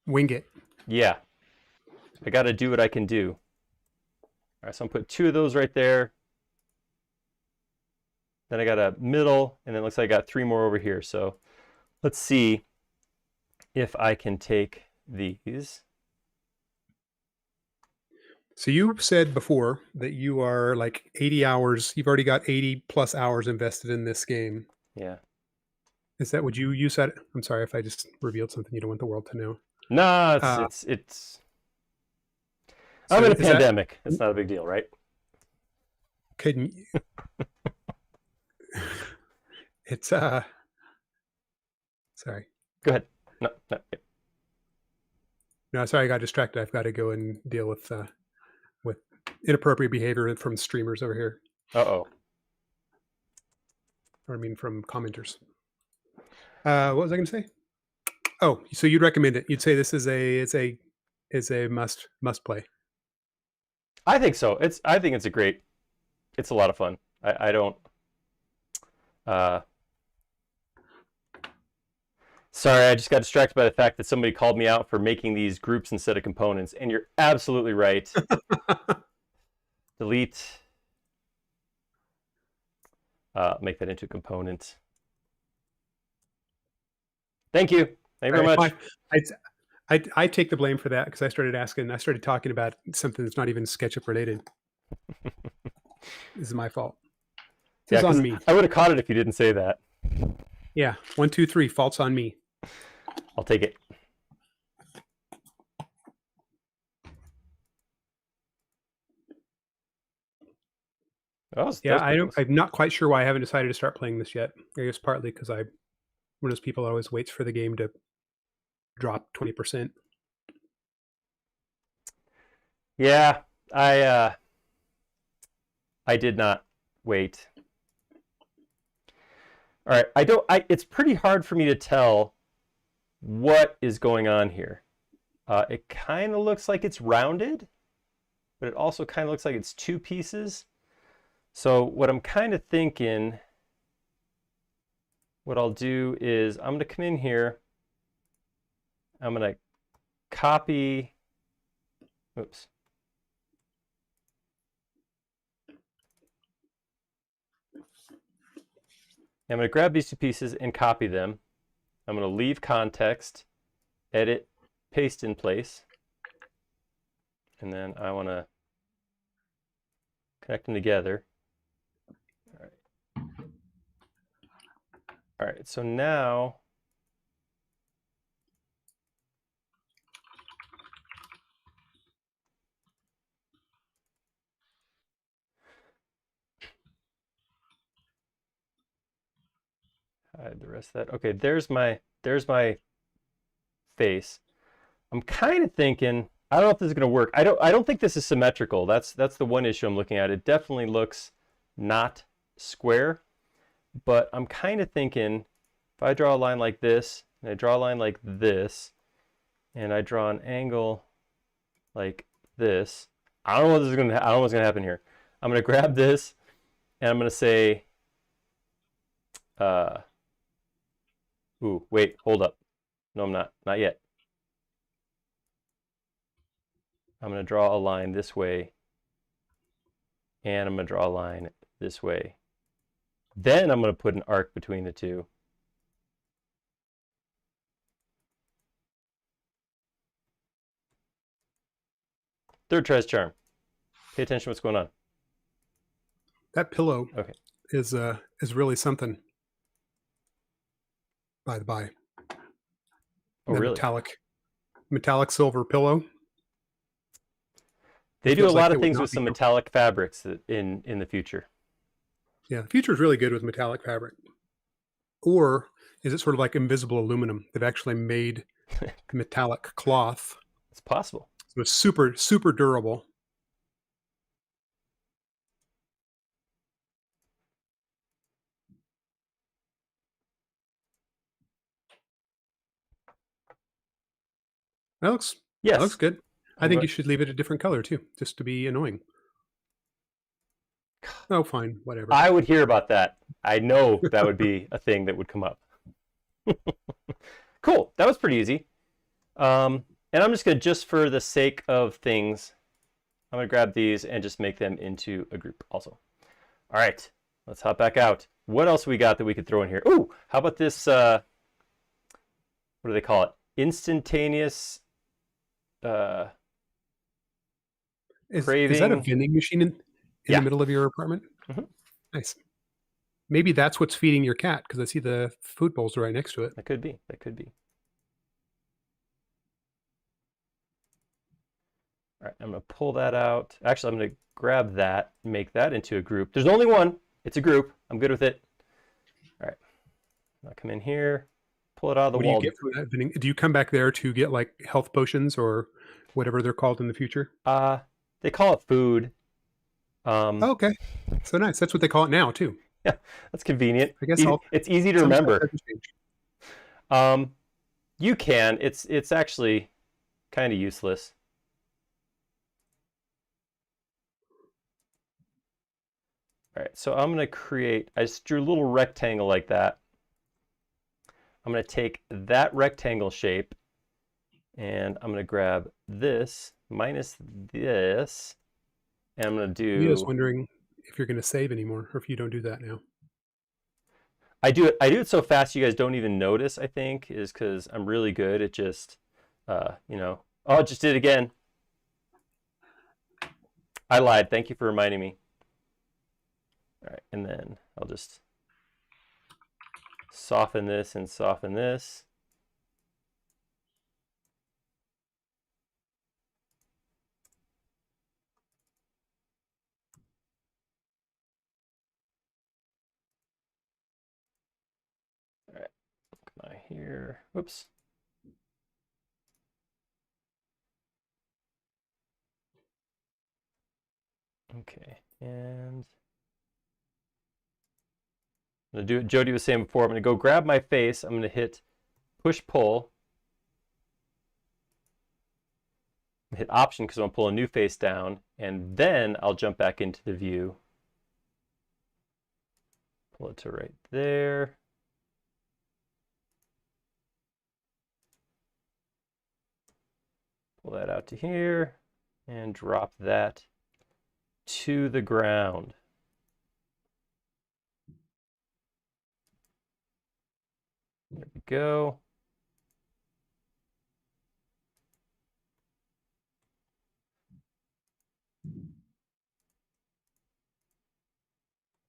Speaker 2: Wing it.
Speaker 1: yeah. I gotta do what I can do. All right, so I'm put two of those right there. Then I got a middle, and then it looks like I got three more over here. So let's see if I can take these.
Speaker 2: So you said before that you are like 80 hours. You've already got 80 plus hours invested in this game.
Speaker 1: Yeah.
Speaker 2: Is that what you said? I'm sorry if I just revealed something you don't want the world to know.
Speaker 1: No,
Speaker 2: Uh,
Speaker 1: it's.
Speaker 2: so
Speaker 1: I'm in a
Speaker 2: is that-
Speaker 1: pandemic. It's not a big deal, right?
Speaker 2: Couldn't it's sorry.
Speaker 1: Go ahead. No, no.
Speaker 2: No, sorry, I got distracted. I've got to go and deal with inappropriate behavior from streamers over here.
Speaker 1: Uh-oh.
Speaker 2: Or I mean from commenters. What was I going to say? Oh, so you'd recommend it? You'd say this is a must play.
Speaker 1: I think so. I think it's a lot of fun. I don't sorry, I just got distracted by the fact that somebody called me out for making these groups instead of components, and you're absolutely right. Delete. Make that into a component. Thank you. Thank you very much.
Speaker 2: I take the blame for that because I started talking about something that's not even SketchUp related. This is my fault. This is
Speaker 1: 'cause
Speaker 2: on me.
Speaker 1: I would have caught it if you didn't say that.
Speaker 2: Yeah, 1, 2, 3. Fault's on me.
Speaker 1: I'll take it.
Speaker 2: Yeah, I'm not quite sure why I haven't decided to start playing this yet. I guess partly because I'm one of those people that always waits for the game to drop 20%.
Speaker 1: Yeah, I did not wait. All right, it's pretty hard for me to tell what is going on here. It kind of looks like it's rounded, but it also kind of looks like it's two pieces. So what I'm kind of thinking, what I'll do is I'm going to come in here. I'm going to copy, oops. I'm going to grab these two pieces and copy them. I'm going to leave context, edit, paste in place. And then I want to connect them together. All right. All right, so now hide the rest of that. Okay, there's my face. I'm kind of thinking, I don't know if this is going to work. I don't think this is symmetrical. That's the one issue I'm looking at. It definitely looks not square, but I'm kind of thinking if I draw a line like this, and I draw a line like this, and I draw an angle like this, I don't know what's going to happen here. I'm going to grab this and I'm going to say, ooh, wait, hold up. No, I'm not yet. I'm going to draw a line this way, and I'm going to draw a line this way. Then I'm going to put an arc between the two. Third try's charm. Pay attention to what's going on.
Speaker 2: That pillow is really something. By the by.
Speaker 1: Oh,
Speaker 2: the
Speaker 1: really?
Speaker 2: Metallic silver pillow.
Speaker 1: They do a lot of things with some metallic fabrics in the future.
Speaker 2: Yeah, the future is really good with metallic fabric. Or is it sort of like invisible aluminum? They've actually made metallic cloth.
Speaker 1: It's possible.
Speaker 2: So it's super, super durable. That looks good. I think you should leave it a different color too, just to be annoying. Oh, fine, whatever.
Speaker 1: I would hear about that. I know that would be a thing that would come up. Cool. That was pretty easy. And I'm just going to, just for the sake of things, I'm going to grab these and just make them into a group also. All right. Let's hop back out. What else we got that we could throw in here? Ooh, how about this, what do they call it? Instantaneous craving.
Speaker 2: Is that a vending machine in the middle of your apartment?
Speaker 1: Mm-hmm.
Speaker 2: Nice. Maybe that's what's feeding your cat, because I see the food bowls right next to it.
Speaker 1: That could be. That could be. All right, I'm going to pull that out. Actually, I'm going to grab that, make that into a group. There's only one. It's a group. I'm good with it. All right. I'll come in here, pull it out of the wall.
Speaker 2: What do you get from that vending? Do you come back there to get like health potions or whatever they're called in the future?
Speaker 1: They call it food.
Speaker 2: Oh, okay. So nice. That's what they call it now too.
Speaker 1: Yeah, that's convenient.
Speaker 2: I guess
Speaker 1: it's easy to remember. You can. It's actually kind of useless. All right, so I'm going to create, I just drew a little rectangle like that. I'm going to take that rectangle shape and I'm going to grab this minus this, and I'm going to do...
Speaker 2: I'm just wondering if you're going to save anymore, or if you don't do that now.
Speaker 1: I do it so fast you guys don't even notice, I think, is because I'm really good at just, you know... Oh, I just did it again. I lied. Thank you for reminding me. All right, and then I'll just soften this and soften this. All right, come on here. Whoops. Okay, and I'm gonna do what Jody was saying before. I'm gonna go grab my face. I'm gonna hit push pull. Hit option because I'm gonna pull a new face down, and then I'll jump back into the view. Pull it to right there. Pull that out to here and drop that to the ground. There we go.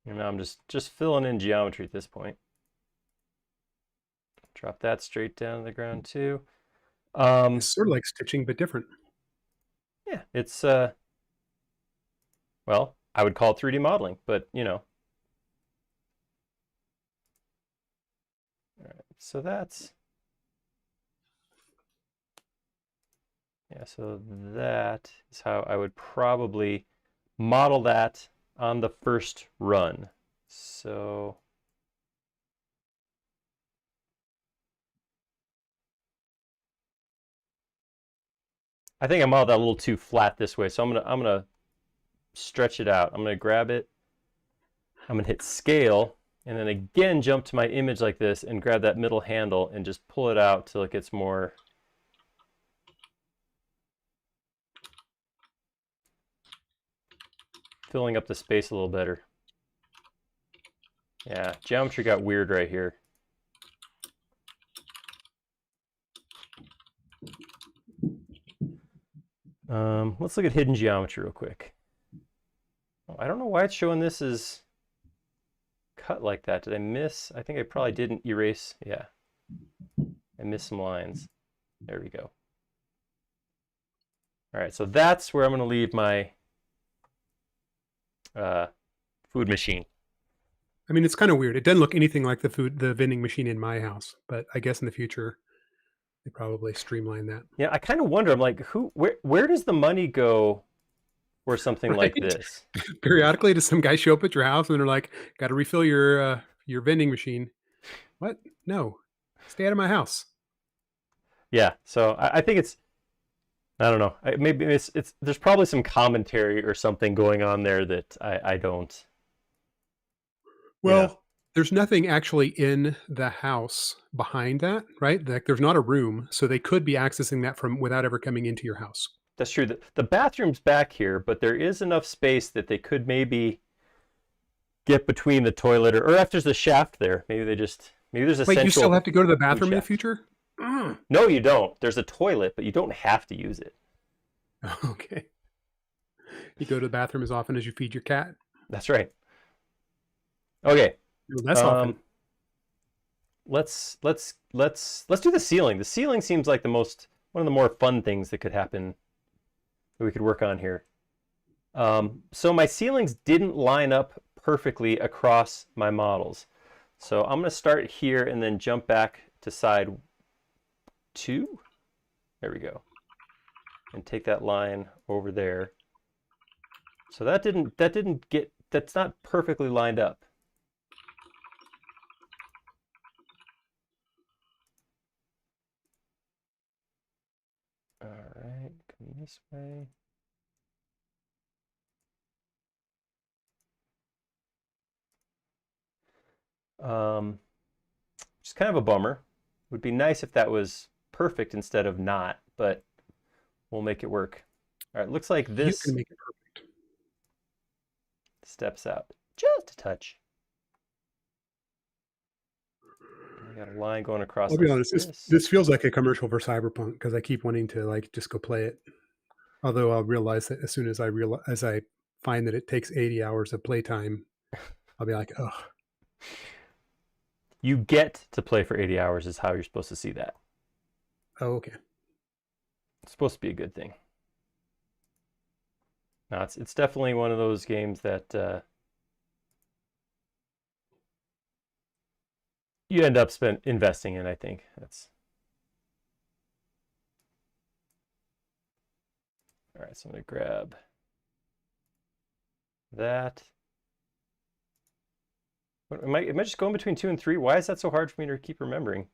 Speaker 1: And now I'm just filling in geometry at this point. Drop that straight down to the ground too.
Speaker 2: It's sort of like stitching, but different.
Speaker 1: Yeah, it's well, I would call it 3D modeling, but you know. All right, so that's yeah, so that is how I would probably model that on the first run. So I think I modeled that a little too flat this way, so I'm gonna stretch it out. I'm gonna grab it, I'm gonna hit scale, and then again jump to my image like this and grab that middle handle and just pull it out till it gets more filling up the space a little better. Yeah, geometry got weird right here. Let's look at hidden geometry real quick. Oh, I don't know why it's showing this as cut like that. Did I miss? I think I probably didn't erase. Yeah, I missed some lines. There we go. All right, so that's where I'm going to leave my food machine.
Speaker 2: I mean, it's kind of weird. It doesn't look anything like the vending machine in my house, but I guess in the future they probably streamline that.
Speaker 1: Yeah, I kind of wonder. I'm like, where does the money go for something like
Speaker 2: Right?
Speaker 1: this?
Speaker 2: Periodically, does some guy show up at your house and they're like, "Got to refill your vending machine"? What? No, stay out of my house.
Speaker 1: Yeah, so I think it's, I don't know. Maybe it's there's probably some commentary or something going on there that I don't.
Speaker 2: Well,
Speaker 1: Yeah,
Speaker 2: there's nothing actually in the house behind that, right? Like there's not a room, so they could be accessing that from without ever coming into your house.
Speaker 1: that's true. The bathroom's back here, but there is enough space that they could maybe get between the toilet or if there's a shaft there. Maybe there's a
Speaker 2: Wait, you still
Speaker 1: central
Speaker 2: have to go to the
Speaker 1: food
Speaker 2: bathroom in the
Speaker 1: shaft.
Speaker 2: future? Mm.
Speaker 1: No, you don't. There's a toilet, but you don't have to use it.
Speaker 2: Okay. You go to the bathroom as often as you feed your cat?
Speaker 1: That's right. Okay.
Speaker 2: No, less often.
Speaker 1: Let's do the ceiling. The ceiling seems like one of the more fun things that could happen that we could work on here. So my ceilings didn't line up perfectly across my models. So I'm going to start here and then jump back to side 2. There we go. And take that line over there. So that's not perfectly lined up. All right, come this way. Just kind of a bummer. Would be nice if that was perfect instead of not, but we'll make it work. All right, looks like
Speaker 2: You
Speaker 1: this
Speaker 2: can make it perfect.
Speaker 1: steps out just a touch. I got a line going across.
Speaker 2: I'll be
Speaker 1: like
Speaker 2: honest,
Speaker 1: this.
Speaker 2: this feels like a commercial for Cyberpunk because I keep wanting to like just go play it. Although I'll realize that as soon as I find that it takes 80 hours of playtime, I'll be like, oh.
Speaker 1: You get to play for 80 hours is how you're supposed to see that.
Speaker 2: Oh, okay.
Speaker 1: It's supposed to be a good thing. No, it's definitely one of those games that you end up investing in, I think. That's all right, so I'm gonna grab that. What, am I just going between 2 and 3? Why is that so hard for me to keep remembering?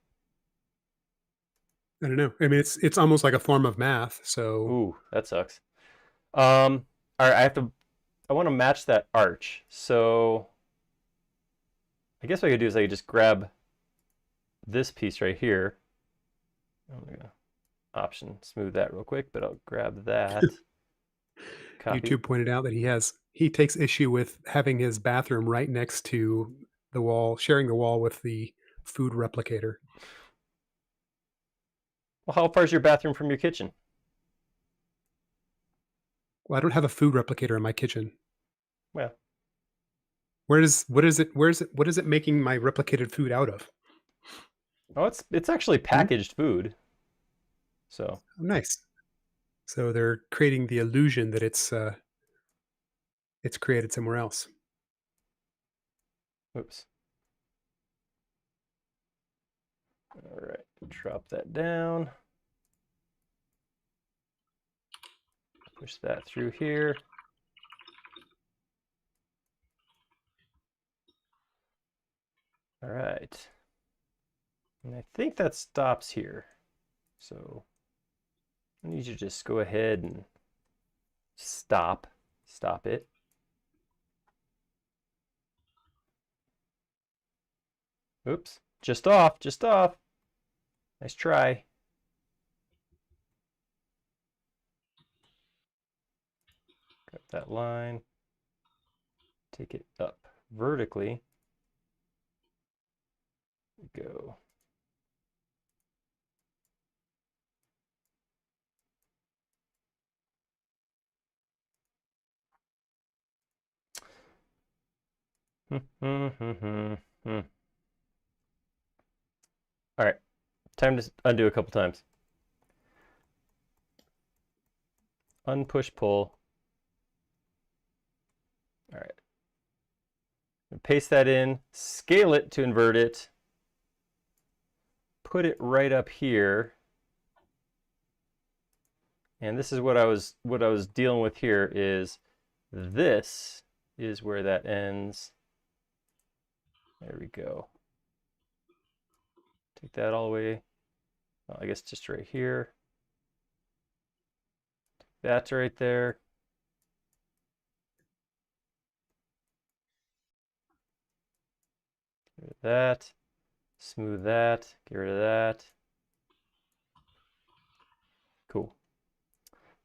Speaker 2: I don't know. I mean, it's almost like a form of math. So
Speaker 1: Ooh, that sucks. All right, I want to match that arch. So I guess what I could do is I could just grab this piece right here. I'm gonna option smooth that real quick, but I'll grab that. Copy.
Speaker 2: YouTube pointed out that he takes issue with having his bathroom right next to the wall, sharing the wall with the food replicator.
Speaker 1: Well, how far is your bathroom from your kitchen?
Speaker 2: Well, I don't have a food replicator in my kitchen.
Speaker 1: Well,
Speaker 2: What is it making my replicated food out of?
Speaker 1: oh, it's actually
Speaker 2: Hmm?
Speaker 1: packaged food. So,
Speaker 2: Oh, nice. So they're creating the illusion that it's created somewhere else.
Speaker 1: oops. All right, drop that down. Push that through here. All right. And I think that stops here. So I need you to just go ahead and stop it. Oops, just off, just off. Nice try. Grab that line, take it up vertically. Go. All right, time to undo a couple times. Unpush pull. All right. Paste that in, scale it to invert it, put it right up here. And this is what I was dealing with here is this is where that ends. There we go. Take that all the way. Well, I guess just right here. That's right there. Get rid of that. Smooth that. Get rid of that. Cool.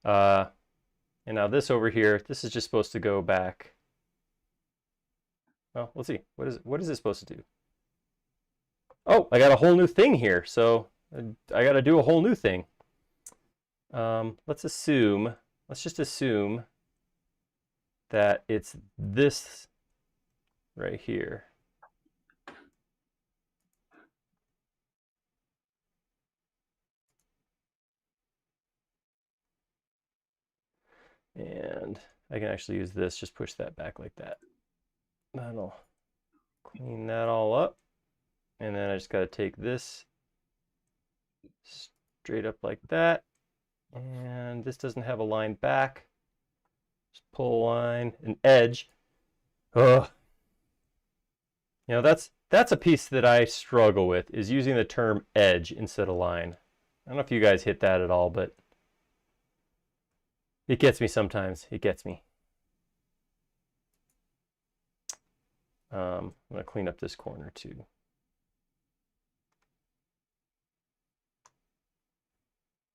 Speaker 1: And now this over here, this is just supposed to go back. Well, let's see. What is it supposed to do? Oh, I got a whole new thing here. So I got to do a whole new thing. Let's just assume that it's this right here. And I can actually use this, just push that back like that. That'll clean that all up. And then I just got to take this straight up like that. And this doesn't have a line back. Just pull a line, an edge. Ugh. You know, that's a piece that I struggle with, is using the term edge instead of line. I don't know if you guys hit that at all, but it gets me sometimes. It gets me. I'm going to clean up this corner too.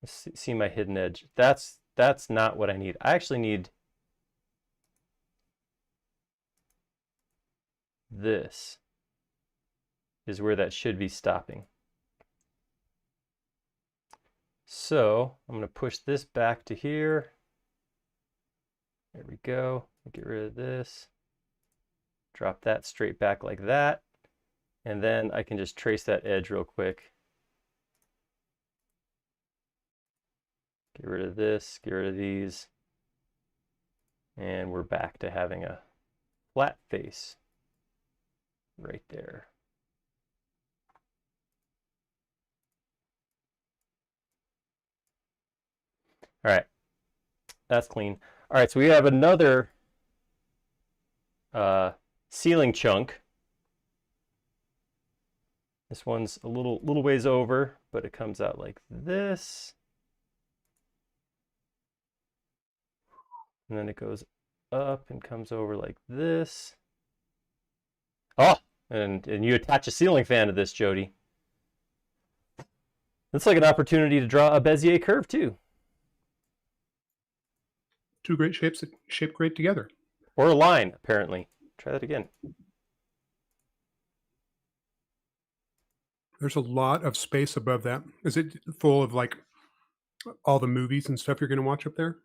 Speaker 1: See my hidden edge. That's not what I need. I actually need this is where that should be stopping. So I'm going to push this back to here. There we go. Get rid of this. Drop that straight back like that. And then I can just trace that edge real quick. Get rid of this, get rid of these. And we're back to having a flat face right there. All right, that's clean. All right, so we have another ceiling chunk. This one's a little ways over, but it comes out like this. And then it goes up and comes over like this. Oh, and you attach a ceiling fan to this, Jody. It's like an opportunity to draw a Bezier curve too.
Speaker 2: Two great shapes that shape great together.
Speaker 1: Or a line, apparently. Try that again.
Speaker 2: There's a lot of space above that. Is it full of like all the movies and stuff you're going to watch up there?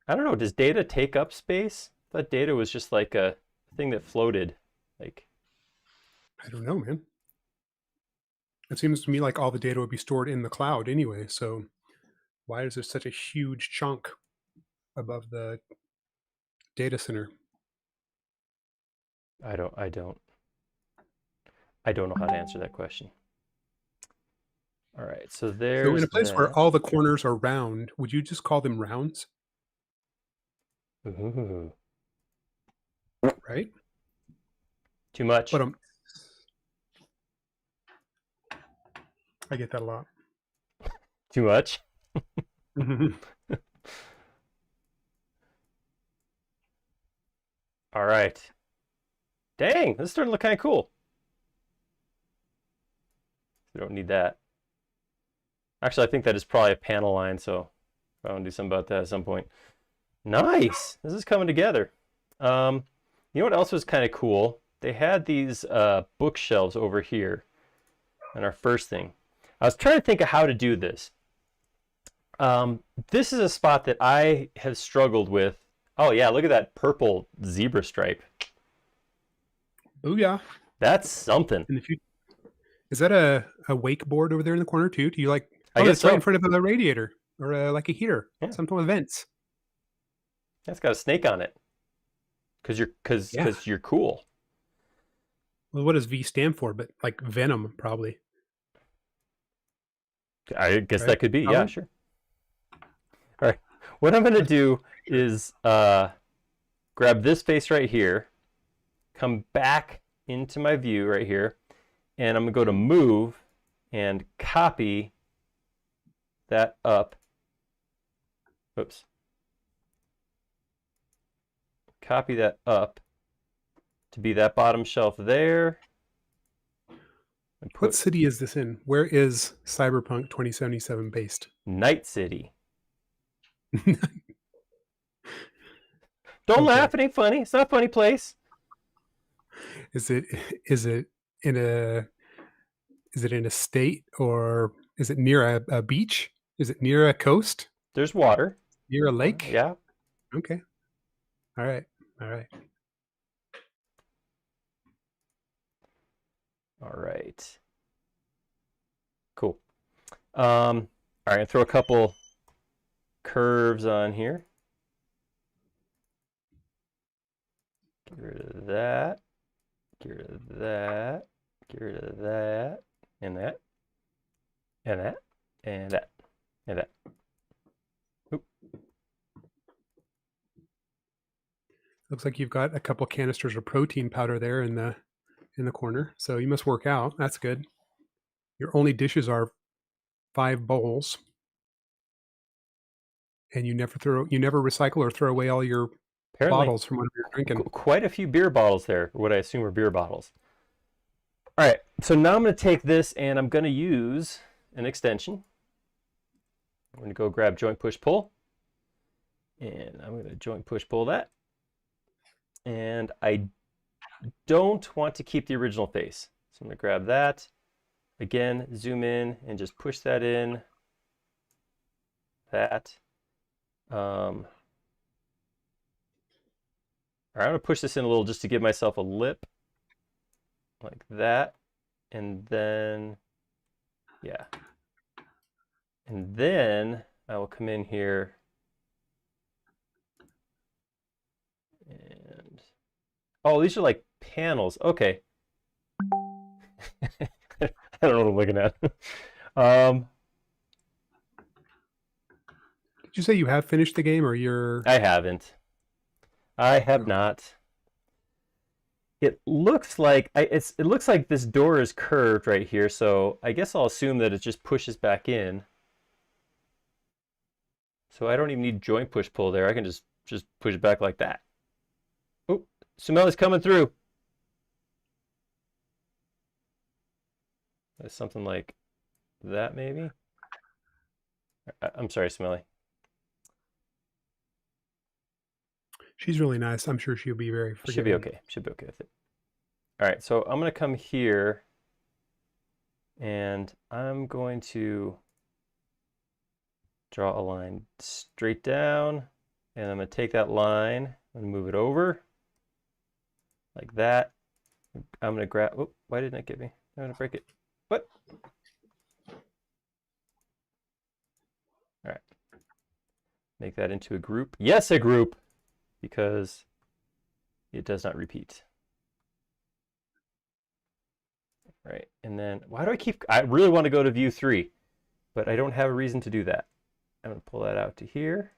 Speaker 1: I don't know. Does data take up space? I thought data was just like a thing that floated. Like,
Speaker 2: I don't know, man. It seems to me like all the data would be stored in the cloud anyway. So why is there such a huge chunk above the data center?
Speaker 1: I don't know how to answer that question. All right, so there's
Speaker 2: So in a place where
Speaker 1: that.
Speaker 2: all the corners are round, would you just call them rounds?
Speaker 1: Ooh,
Speaker 2: Right?
Speaker 1: too much.
Speaker 2: But I get that a lot.
Speaker 1: Too much. All right. Dang, this is starting to look kind of cool. We don't need that. Actually, I think that is probably a panel line, so I want to do something about that at some point. Nice. This is coming together. You know what else was kind of cool? They had these bookshelves over here on our first thing. I was trying to think of how to do this. This is a spot that I have struggled with. Oh yeah, look at that purple zebra stripe.
Speaker 2: Booyah.
Speaker 1: That's something.
Speaker 2: And if you is that a wakeboard over there in the corner too? Do you like?
Speaker 1: I
Speaker 2: Oh,
Speaker 1: guess
Speaker 2: it's right
Speaker 1: so.
Speaker 2: in front of a radiator or like a heater.
Speaker 1: Yeah.
Speaker 2: Something with vents.
Speaker 1: That's got a snake on it. Cause you're cool.
Speaker 2: Well, what does V stand for? But like Venom, probably.
Speaker 1: I guess
Speaker 2: Right?
Speaker 1: that could be. Yeah,
Speaker 2: Probably?
Speaker 1: sure. All right. What I'm gonna do is grab this face right here, come back into my view right here, and I'm gonna go to move and copy that up. Oops. Copy that up to be that bottom shelf there. And
Speaker 2: What
Speaker 1: put
Speaker 2: city is this in? Where is Cyberpunk 2077 based?
Speaker 1: Night City. Don't
Speaker 2: Okay.
Speaker 1: laugh, it ain't funny. It's not a funny place.
Speaker 2: Is it in a state, or is it near a beach? Is it near a coast?
Speaker 1: There's water.
Speaker 2: Near a lake?
Speaker 1: Yeah.
Speaker 2: Okay. All right. All right.
Speaker 1: All right. Cool. All right, throw a couple curves on here. Get rid of that. Get rid of that. Get rid of that. And that. And that. And that. And that. Oop.
Speaker 2: Looks like you've got a couple canisters of protein powder there in the corner. So you must work out. That's good. Your only dishes are 5 bowls. And you never recycle or throw away all your
Speaker 1: Apparently,
Speaker 2: bottles from whatever you're drinking.
Speaker 1: quite a few beer bottles there, what I assume are beer bottles. All right, so now I'm going to take this and I'm going to use an extension. I'm going to go grab joint push pull. And I'm going to joint push pull that. And I don't want to keep the original face. So I'm going to grab that. Again, zoom in and just push that in. That. I'm going to push this in a little just to give myself a lip. like that, and then, yeah. And then I will come in here and, oh, these are like panels. Okay. I don't know what I'm looking at.
Speaker 2: Did you say you have finished the game, or you're?
Speaker 1: I haven't. I have not. It looks like it looks like this door is curved right here, so I guess I'll assume that it just pushes back in. So I don't even need joint push pull there. I can just push it back like that. Oh, Sumeli's coming through. That's something like that, maybe. I'm sorry, Smelly.
Speaker 2: She's really nice. I'm sure she'll be very forgiving.
Speaker 1: Should be okay. Should be okay with it. All right, so I'm going to come here, and I'm going to draw a line straight down, and I'm going to take that line and move it over like that. I'm going to grab, oh, why didn't it get me? I'm going to break it. What? All right. Make that into a group. Yes, a group, because it does not repeat. Right, and then why do I really want to go to view 3, but I don't have a reason to do that. I'm going to pull that out to here.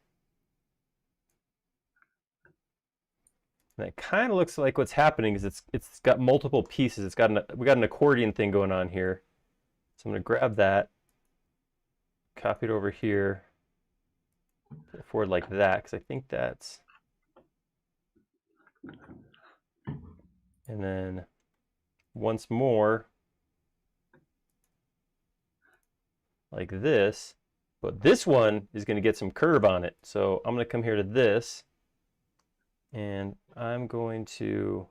Speaker 1: And it kind of looks like what's happening is it's got multiple pieces. We got an accordion thing going on here. So I'm going to grab that, copy it over here, put it forward like that, because I think that's, and then once more, like this, but this one is going to get some curve on it. So I'm going to come here to this, and I'm going to,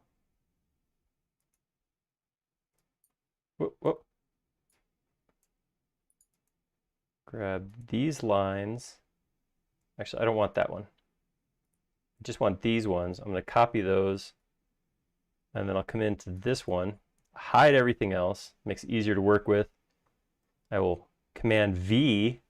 Speaker 1: whoop, whoop, grab these lines. Actually, I don't want that one. I just want these ones. I'm going to copy those, and then I'll come into this one, hide everything else, makes it easier to work with. I will Command V.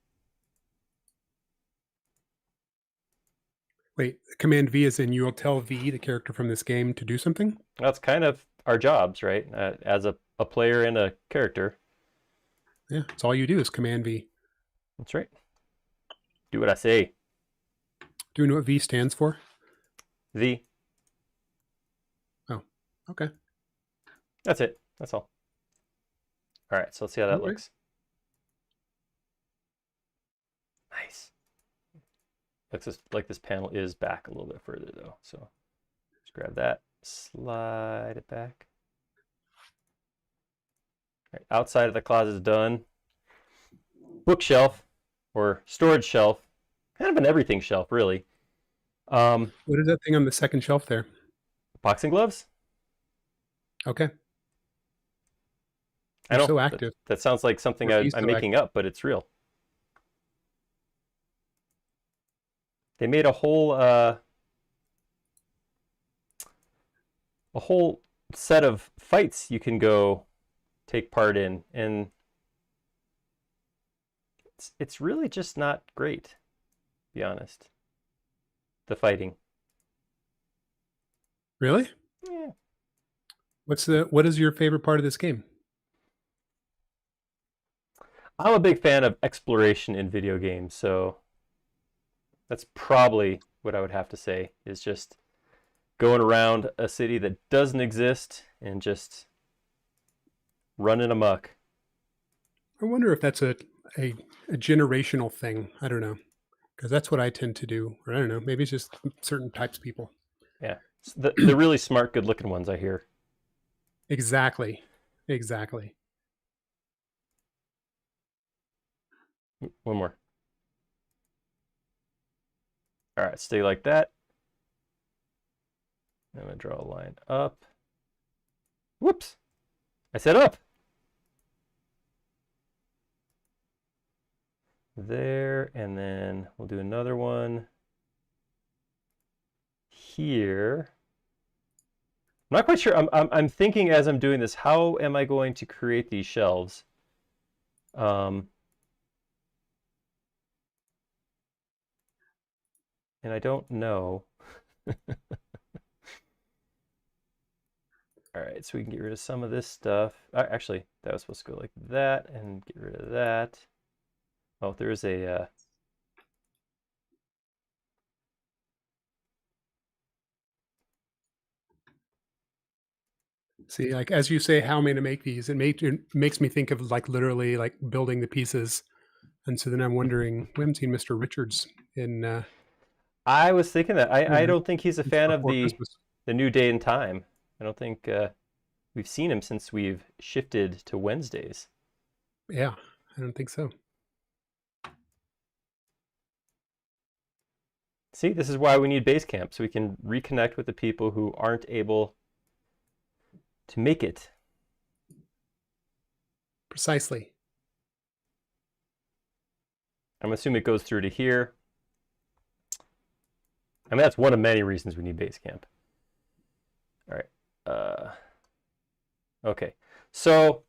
Speaker 2: Wait, Command V is in you will tell V, the character from this game, to do something?
Speaker 1: That's kind of our jobs, right? As a player and a character.
Speaker 2: Yeah, it's all you do is Command V.
Speaker 1: That's right. Do what I say.
Speaker 2: Do you know what V stands for?
Speaker 1: V.
Speaker 2: Oh, okay.
Speaker 1: That's it. That's all. All right, so let's see how that looks. Nice. Looks just like this panel is back a little bit further though. So just grab that, slide it back. All right, outside of the closet is done. Bookshelf or storage shelf, kind of an everything shelf, really.
Speaker 2: What is that thing on the second shelf there?
Speaker 1: Boxing gloves?
Speaker 2: Okay.
Speaker 1: I know.
Speaker 2: So active.
Speaker 1: That sounds like something I'm making up, but it's real. They made a whole set of fights you can go take part in, and it's really just not great, to be honest. The fighting.
Speaker 2: Really?
Speaker 1: Yeah.
Speaker 2: What is your favorite part of this game?
Speaker 1: I'm a big fan of exploration in video games, so that's probably what I would have to say, is just going around a city that doesn't exist and just running amok.
Speaker 2: I wonder if that's a generational thing. I don't know, because that's what I tend to do. Or I don't know. Maybe it's just certain types of people.
Speaker 1: Yeah, the really smart, good-looking ones, I hear.
Speaker 2: Exactly. Exactly.
Speaker 1: One more. All right, stay like that. I'm gonna draw a line up. Whoops, I said up. There, and then we'll do another one here. not quite sure. I'm thinking as I'm doing this, how am I going to create these shelves? And I don't know. All right, so we can get rid of some of this stuff. Actually, that was supposed to go like that, and get rid of that. Oh, there is a.
Speaker 2: See, like as you say, how am I to make these? It makes me think of like literally like building the pieces, and so then I'm wondering. We haven't seen Mr. Richards in
Speaker 1: I was thinking that. I
Speaker 2: in
Speaker 1: don't think he's a
Speaker 2: since
Speaker 1: fan of
Speaker 2: before Christmas.
Speaker 1: the new day and time. I don't think we've seen him since we've shifted to Wednesdays.
Speaker 2: Yeah, I don't think so.
Speaker 1: See, this is why we need Basecamp, so we can reconnect with the people who aren't able to make it.
Speaker 2: Precisely.
Speaker 1: I'm assuming it goes through to here. I mean, that's one of many reasons we need Basecamp. All right. Okay. So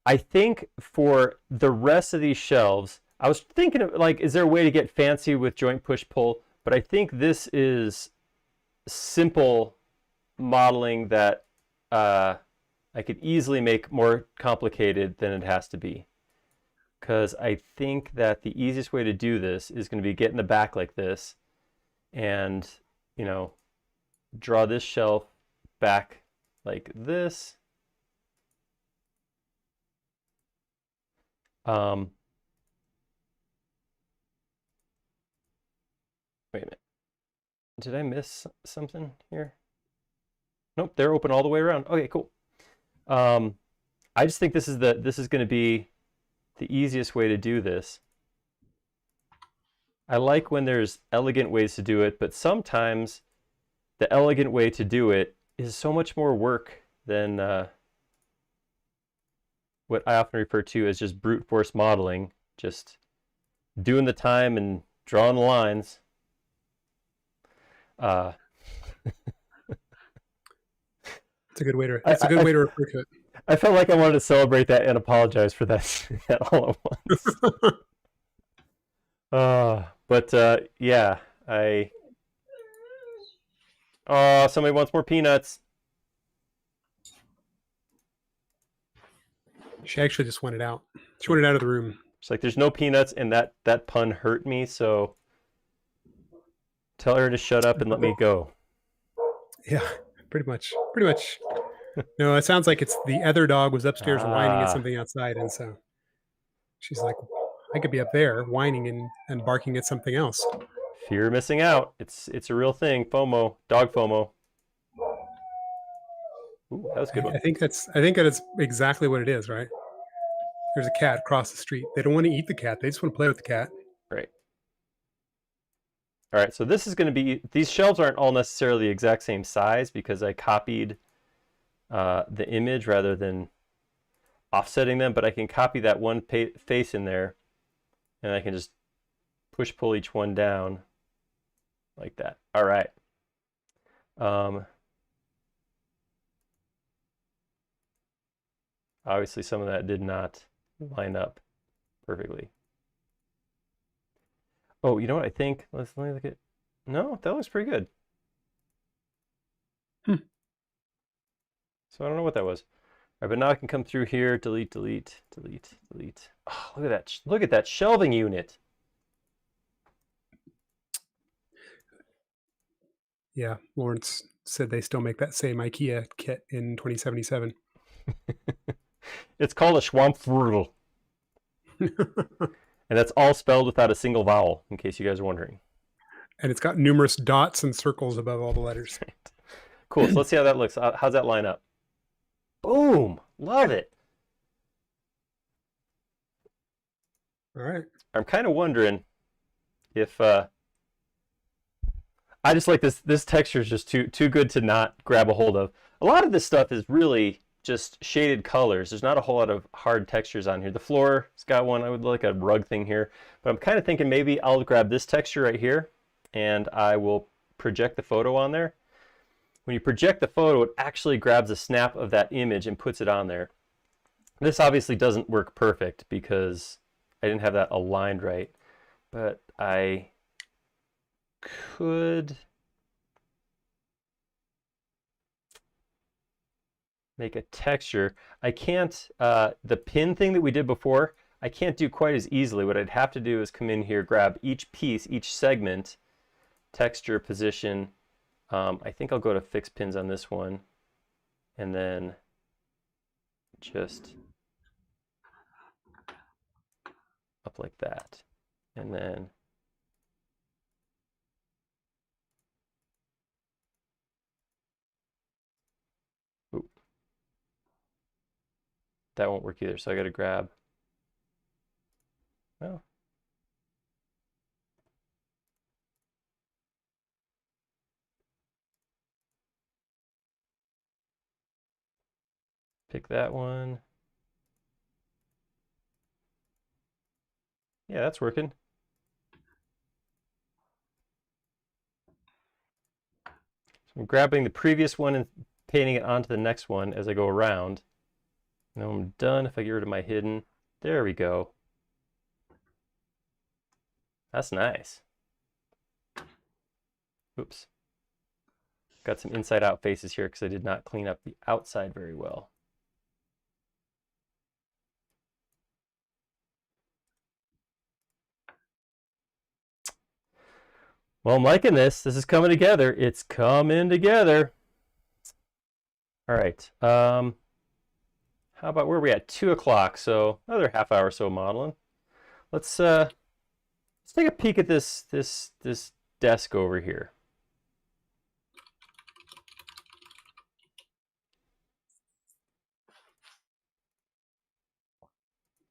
Speaker 1: I think for the rest of these shelves, I was thinking of like, is there a way to get fancy with joint push pull? But I think this is simple modeling that I could easily make more complicated than it has to be. Because I think that the easiest way to do this is going to be get in the back like this and, you know, draw this shelf back like this. Wait a minute. Did I miss something here? Nope, they're open all the way around. Okay, cool. I just think this is going to be the easiest way to do this. I like when there's elegant ways to do it, but sometimes the elegant way to do it is so much more work than what I often refer to as just brute force modeling, just doing the time and drawing the lines.
Speaker 2: It's a good way to. It's a good way to refer to it.
Speaker 1: I felt like I wanted to celebrate that and apologize for that, that all at once. But yeah, oh, somebody wants more peanuts.
Speaker 2: She actually just wanted out. She wanted out of the room.
Speaker 1: She's like, "There's no peanuts," and that pun hurt me. So tell her to shut up and let me go.
Speaker 2: Yeah, pretty much. Pretty much. No, it sounds like it's the other dog was upstairs whining at something outside, and so she's like, "I could be up there whining and barking at something else."
Speaker 1: Fear of missing out. It's a real thing. FOMO, dog FOMO. Ooh, that was a good one.
Speaker 2: I think that is exactly what it is, right? There's a cat across the street. They don't want to eat the cat. They just want to play with the cat.
Speaker 1: Right. All right, so this is going to be, these shelves aren't all necessarily the exact same size because I copied the image rather than offsetting them, but I can copy that one face in there and I can just push pull each one down like that. All right. Obviously some of that did not line up perfectly. Oh, you know what I think? Let me look at. No, that looks pretty good. So I don't know what that was. All right, but now I can come through here, delete, delete, delete, delete. Oh, look at that! Look at that shelving unit.
Speaker 2: Yeah, Lawrence said they still make that same IKEA kit in 2077.
Speaker 1: It's called a Schwammfrudel. And that's all spelled without a single vowel, in case you guys are wondering.
Speaker 2: And it's got numerous dots and circles above all the letters.
Speaker 1: Cool. So let's see how that looks. How's that line up? Boom. Love it.
Speaker 2: All right.
Speaker 1: I'm kind of wondering if I just like this texture is just too good to not grab a hold of. A lot of this stuff is really just shaded colors. There's not a whole lot of hard textures on here. The floor's got one. I would like a rug thing here, but I'm kind of thinking maybe I'll grab this texture right here and I will project the photo on there. when you project the photo, it actually grabs a snap of that image and puts it on there. This obviously doesn't work perfect because I didn't have that aligned right, but I could make a texture. I can't, the pin thing that we did before, I can't do quite as easily. What I'd have to do is come in here, grab each piece, each segment, texture, position. I think I'll go to fix pins on this one, and then just up like that. And then oop, that won't work either. So I got to grab, oh, pick that one. Yeah, that's working. So I'm grabbing the previous one and painting it onto the next one as I go around. And when I'm done, if I get rid of my hidden, there we go. That's nice. Oops. Got some inside out faces here because I did not clean up the outside very well. Well, I'm liking this. This is coming together. It's coming together. All right. How about where are we at? 2 o'clock. So another half hour or so modeling. Let's take a peek at this desk over here.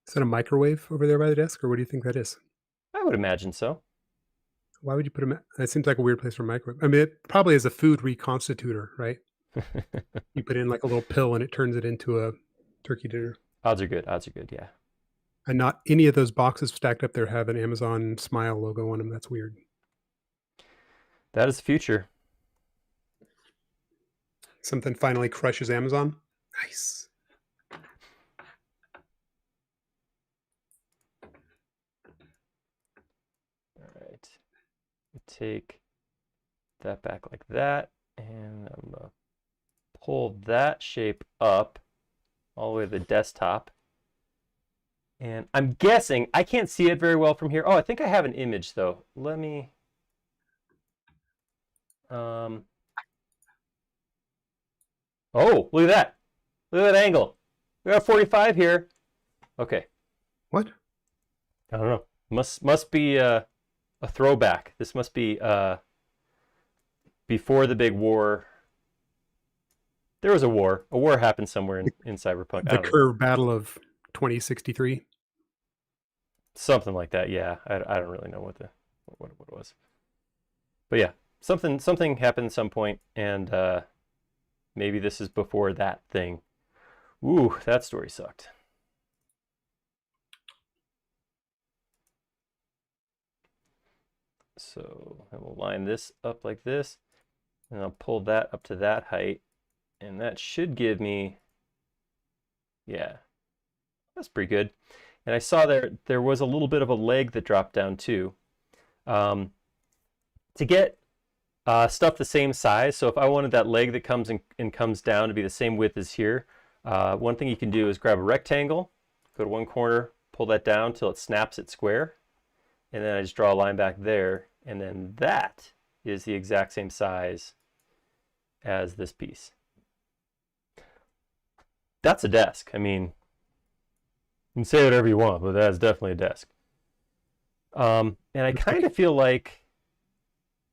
Speaker 2: Is that a microwave over there by the desk, or what do you think that is?
Speaker 1: I would imagine so.
Speaker 2: Why would you put them? It seems like a weird place for a microwave. I mean, it probably is a food reconstitutor, right? You put in like a little pill and it turns it into a turkey dinner.
Speaker 1: Odds are good. Odds are good. Yeah.
Speaker 2: And not any of those boxes stacked up there have an Amazon Smile logo on them. That's weird.
Speaker 1: That is the future.
Speaker 2: Something finally crushes Amazon. Nice.
Speaker 1: All right. Take that back like that, and I'm gonna pull that shape up all the way to the desktop. And I'm guessing, I can't see it very well from here. Oh, I think I have an image though. Let me, oh, look at that. Look at that angle. We got 45 here. Okay.
Speaker 2: What?
Speaker 1: I don't know. Must be a throwback. This must be before the big war. There was a war. A war happened somewhere in Cyberpunk.
Speaker 2: The curve battle of 2063.
Speaker 1: Something like that. Yeah, I don't really know what it was. But yeah, something happened at some point, and maybe this is before that thing. Ooh, that story sucked. So I will line this up like this, and I'll pull that up to that height, and that should give me, yeah, that's pretty good. And I saw there was a little bit of a leg that dropped down too. To get stuff the same size, so if I wanted that leg that comes and comes down to be the same width as here, one thing you can do is grab a rectangle, go to one corner, pull that down till it snaps it square, and then I just draw a line back there, and then that is the exact same size as this piece. That's a desk. I mean, you can say whatever you want, but that's definitely a desk. And I kind of feel like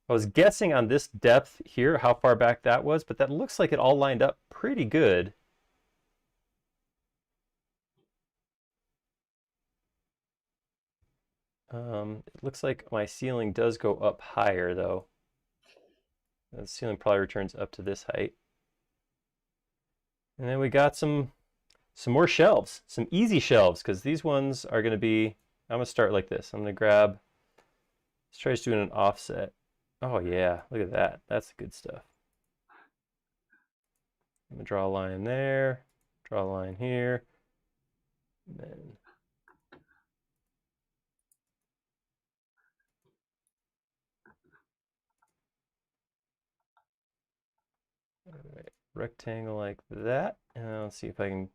Speaker 1: I was guessing on this depth here how far back that was, but that looks like it all lined up pretty good. It looks like my ceiling does go up higher though. The ceiling probably returns up to this height. And then we got some more shelves, some easy shelves, because these ones are going to be, I'm going to start like this. I'm going to grab, let's try just doing an offset. Oh yeah, look at that. That's the good stuff. I'm gonna draw a line there, draw a line here, and then rectangle like that. And let's see if I can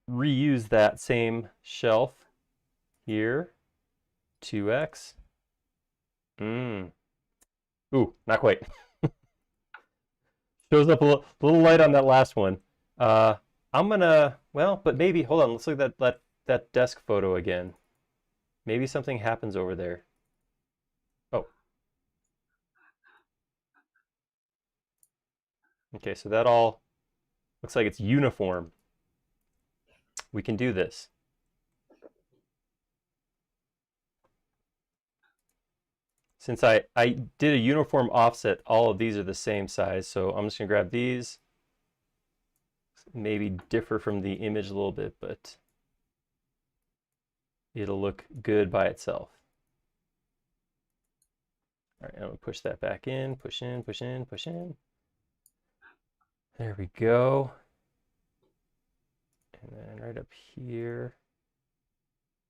Speaker 1: reuse that same shelf here. 2x. Ooh, not quite. Shows up a little light on that last one. I'm gonna, well, but maybe, hold on, let's look at that desk photo again. Maybe something happens over there. Oh. Okay, so that all looks like it's uniform. We can do this. Since I did a uniform offset, all of these are the same size, so I'm just gonna grab these. Maybe differ from the image a little bit, but it'll look good by itself. All right, I'm gonna push that back in, push in, push in, push in. There we go. And then right up here,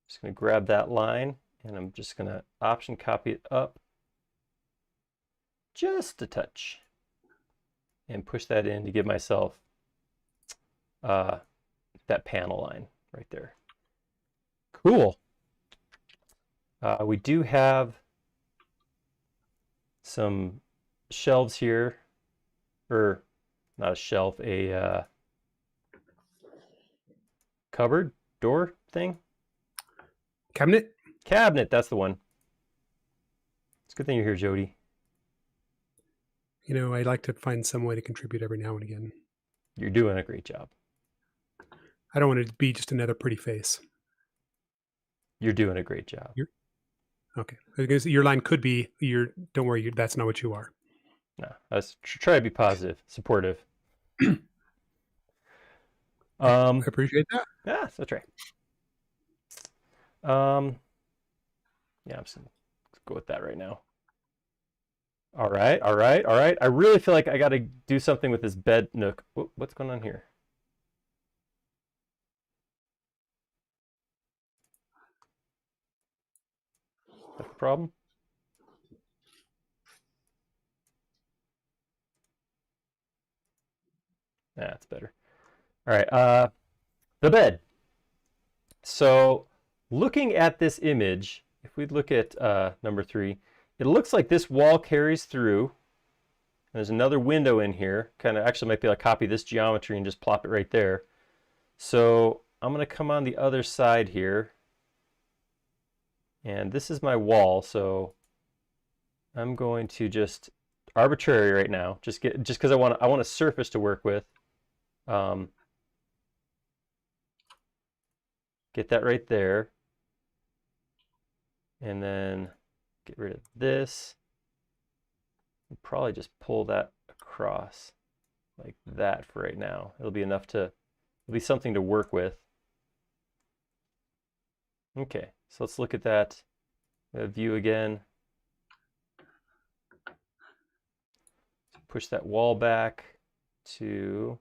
Speaker 1: just gonna grab that line and I'm just gonna option copy it up just a touch and push that in to give myself that panel line right there. Cool. We do have some shelves here, or not a shelf, a cupboard door thing.
Speaker 2: Cabinet?
Speaker 1: Cabinet, that's the one. It's a good thing you're here, Jody.
Speaker 2: You know, I like to find some way to contribute every now and again.
Speaker 1: You're doing a great job.
Speaker 2: I don't want to be just another pretty face.
Speaker 1: You're doing a great job.
Speaker 2: Okay. Because your line could be, don't worry, that's not what you are.
Speaker 1: No, I was try to be positive, supportive.
Speaker 2: I appreciate that.
Speaker 1: Yeah, that's right. Yeah, I'm just gonna go with that right now. All right, all right, all right. I really feel like I got to do something with this bed nook. What's going on here? That's the problem? That's better. All right, the bed. So looking at this image, if we look at number 3, it looks like this wall carries through. There's another window in here. Kind of actually might be able to copy this geometry and just plop it right there. So I'm going to come on the other side here. And this is my wall, so I'm going to just arbitrary right now, just because I want a surface to work with. Get that right there. And then get rid of this. And probably just pull that across like that for right now. It'll be enough to, it'll be something to work with. Okay, so let's look at that view again. Push that wall back to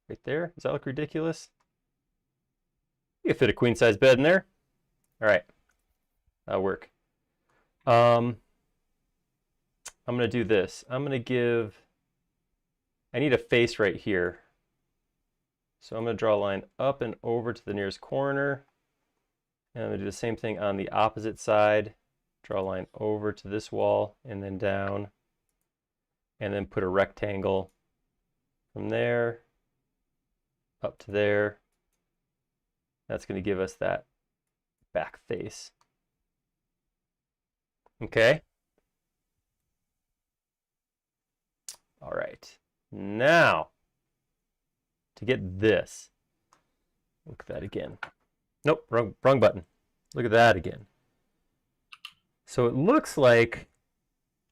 Speaker 1: right there. Does that look ridiculous? You can fit a queen size bed in there. All right, that'll work. I'm gonna do this. I'm gonna give, I need a face right here. So I'm gonna draw a line up and over to the nearest corner. And I'm gonna do the same thing on the opposite side. Draw a line over to this wall and then down. And then put a rectangle from there up to there. That's gonna give us that back face. Okay. All right. Now, to get this, look at that again. Nope, wrong button. Look at that again. So it looks like,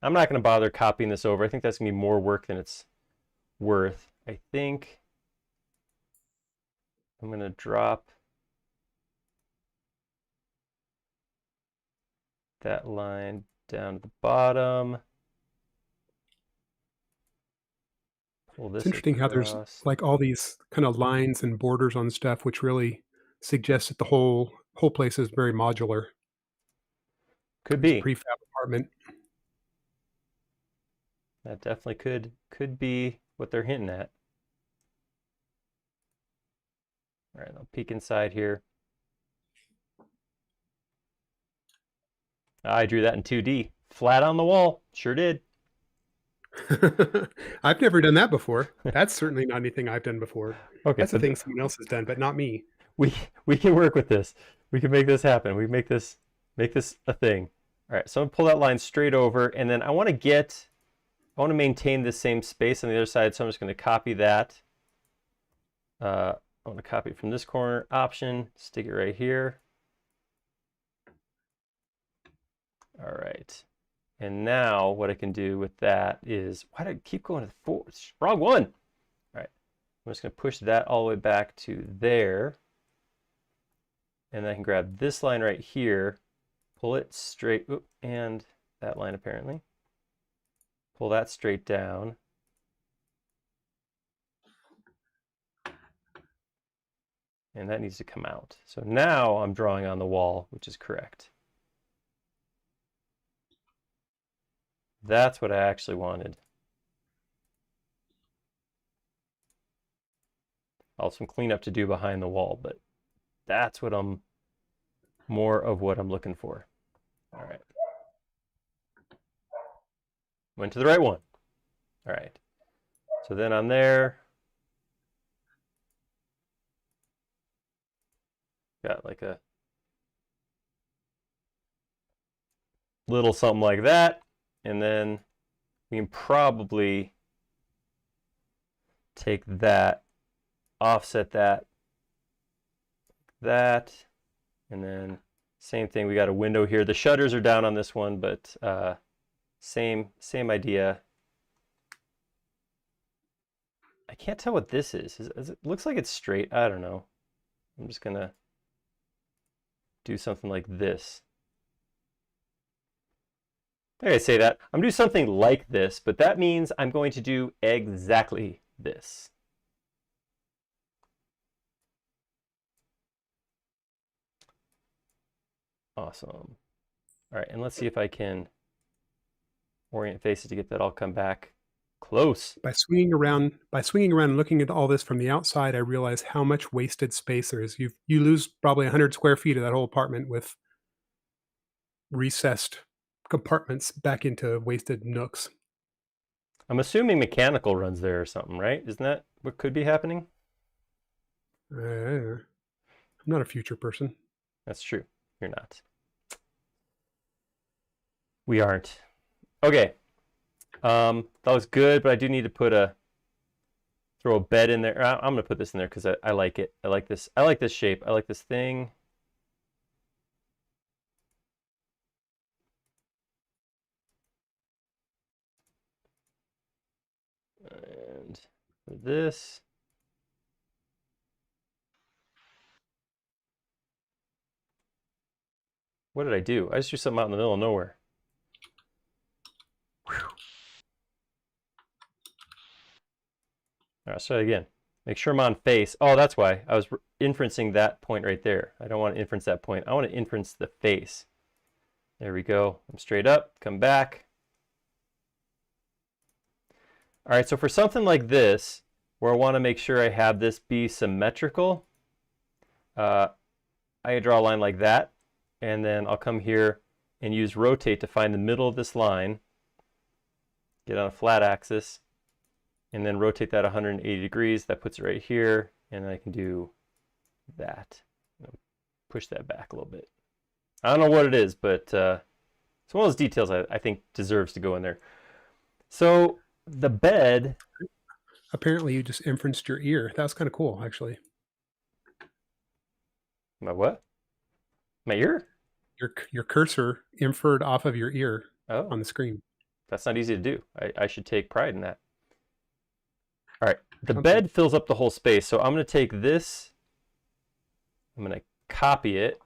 Speaker 1: I'm not going to bother copying this over. I think that's going to be more work than it's worth. I think I'm going to drop that line down to the bottom. pull
Speaker 2: It's
Speaker 1: this
Speaker 2: interesting how there's
Speaker 1: across.
Speaker 2: like all these kind of lines and borders on stuff, which really suggests that the whole place is very modular.
Speaker 1: Could
Speaker 2: It's a
Speaker 1: be.
Speaker 2: prefab apartment.
Speaker 1: That definitely could be what they're hinting at. All right, I'll peek inside here. I drew that in 2D. Flat on the wall. Sure did.
Speaker 2: I've never done that before. That's certainly not anything I've done before.
Speaker 1: Okay,
Speaker 2: That's a
Speaker 1: so
Speaker 2: thing someone else has done, but not me.
Speaker 1: we we can work with this. We can make this happen. We make this a thing. All right, so I'm gonna pull that line straight over, and then I want to maintain the same space on the other side, so I'm just going to copy that. I want to copy it from this corner, Option, stick it right here. All right, and now what I can do with that is, why do I keep going to the four? Wrong one. All right, I'm just going to push that all the way back to there. And then I can grab this line right here, pull it straight, and that line apparently. Pull that straight down. And that needs to come out. So now I'm drawing on the wall, which is correct. That's what I actually wanted. I'll have some cleanup to do behind the wall, but that's what more of what I'm looking for. All right. Went to the right one. All right. So then on there, got like a little something like that. And then we can probably take that, offset that, and then same thing. We got a window here. The shutters are down on this one, but same idea. I can't tell what this is. It looks like it's straight. I don't know. I'm just gonna do something like this. I say that. I'm gonna do something like this, but that means I'm going to do exactly this. Awesome. All right, and let's see if I can orient faces to get that all come back close.
Speaker 2: By swinging around and looking at all this from the outside, I realize how much wasted space there is. You lose probably 100 square feet of that whole apartment with recessed compartments back into wasted nooks.
Speaker 1: I'm assuming mechanical runs there or something, right? Isn't that what could be happening?
Speaker 2: I'm not a future person.
Speaker 1: That's true. You're not. We aren't. Okay. That looks good, but I do need to throw a bed in there. I'm gonna put this in there because I like it. I like this. I like this shape. I like this thing. And for this. What did I do? I just threw something out in the middle of nowhere. Whew. All right, let's try it again. Make sure I'm on face. Oh, that's why. I was inferencing that point right there. I don't want to inference that point. I want to inference the face. There we go. I'm straight up, come back. All right, so for something like this, where I want to make sure I have this be symmetrical, I draw a line like that, and then I'll come here and use rotate to find the middle of this line, get on a flat axis, and then rotate that 180 degrees. That puts it right here, and I can do that. Push that back a little bit. I don't know what it is, but it's one of those details I think deserves to go in there. So the bed.
Speaker 2: Apparently, you just inferenced your ear. That was kind of cool, actually.
Speaker 1: My what? My ear?
Speaker 2: Your cursor inferred off of your ear
Speaker 1: Oh,
Speaker 2: on the screen.
Speaker 1: that's not easy to do. I should take pride in that. All right, the bed fills up the whole space. So I'm going to take this, I'm going to copy it.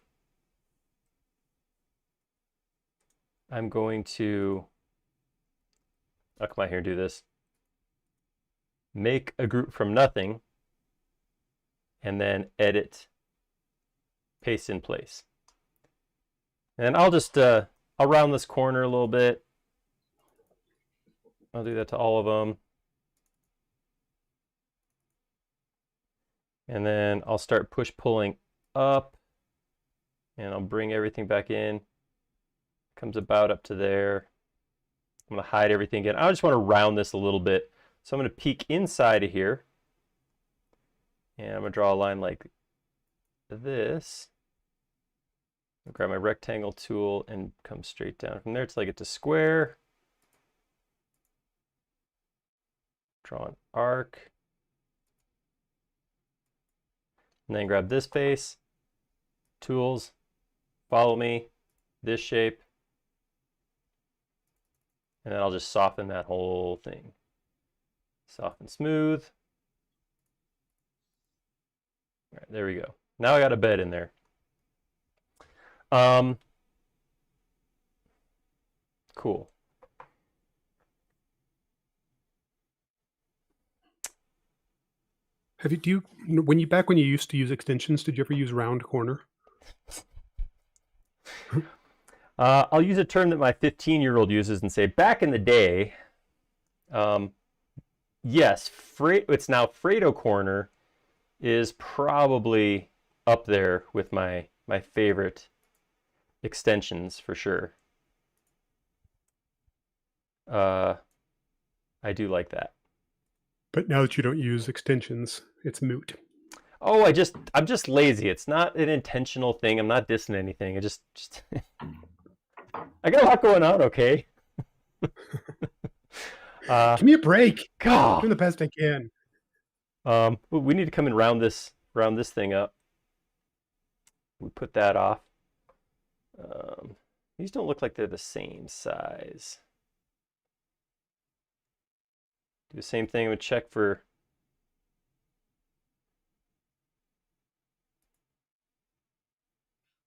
Speaker 1: I'm going to, I'll come out here and do this. make a group from nothing, and then edit, paste in place. And I'll just, I'll round this corner a little bit. I'll do that to all of them. And then I'll start push-pulling up, and I'll bring everything back in. Comes about up to there. I'm going to hide everything again. I just want to round this a little bit. So I'm going to peek inside of here. And I'm going to draw a line like this. I'll grab my rectangle tool and come straight down from there until I get to square. Draw an arc. And then grab this face, tools, follow me, this shape, and then I'll just soften that whole thing. Soften smooth. All right, there we go. Now I got a bed in there. Cool.
Speaker 2: When you used to use extensions, did you ever use round corner?
Speaker 1: I'll use a term that my 15-year-old uses and say, back in the day, yes, it's now Fredo corner is probably up there with my favorite extensions for sure. I do like that.
Speaker 2: But now that you don't use extensions, it's moot.
Speaker 1: Oh, I'm just lazy. It's not an intentional thing. I'm not dissing anything. I just I got a lot going on, okay?
Speaker 2: Give me a break.
Speaker 1: God.
Speaker 2: I'm doing the best I can.
Speaker 1: We need to come and round this thing up. We put that off. These don't look like they're the same size. Do the same thing. I'm gonna check for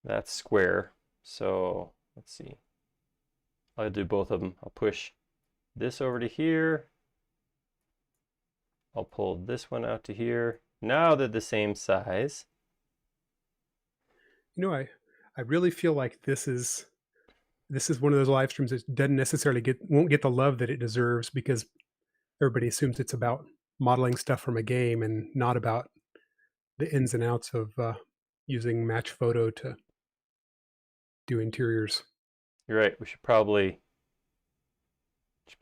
Speaker 1: that's square. So let's see. I'll do both of them. I'll push this over to here. I'll pull this one out to here. Now they're the same size.
Speaker 2: You know, I really feel like this is one of those live streams that doesn't necessarily won't get the love that it deserves because everybody assumes it's about modeling stuff from a game and not about the ins and outs of using Match Photo to do interiors.
Speaker 1: You're right. We should probably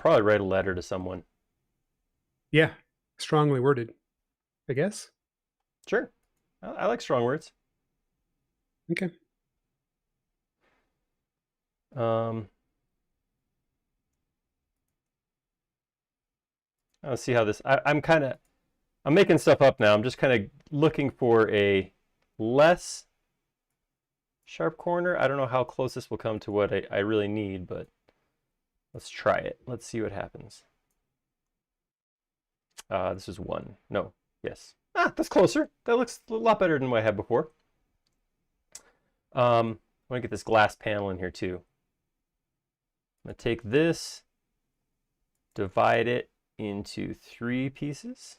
Speaker 1: write a letter to someone.
Speaker 2: Yeah, strongly worded, I guess.
Speaker 1: Sure. I like strong words.
Speaker 2: Okay.
Speaker 1: Let's see how this. I'm making stuff up now. I'm just kind of looking for a less sharp corner. I don't know how close this will come to what I really need, but let's try it. Let's see what happens. This is 1. No. Yes. That's closer. That looks a lot better than what I had before. I want to get this glass panel in here too. I'm going to take this, divide it into 3 pieces.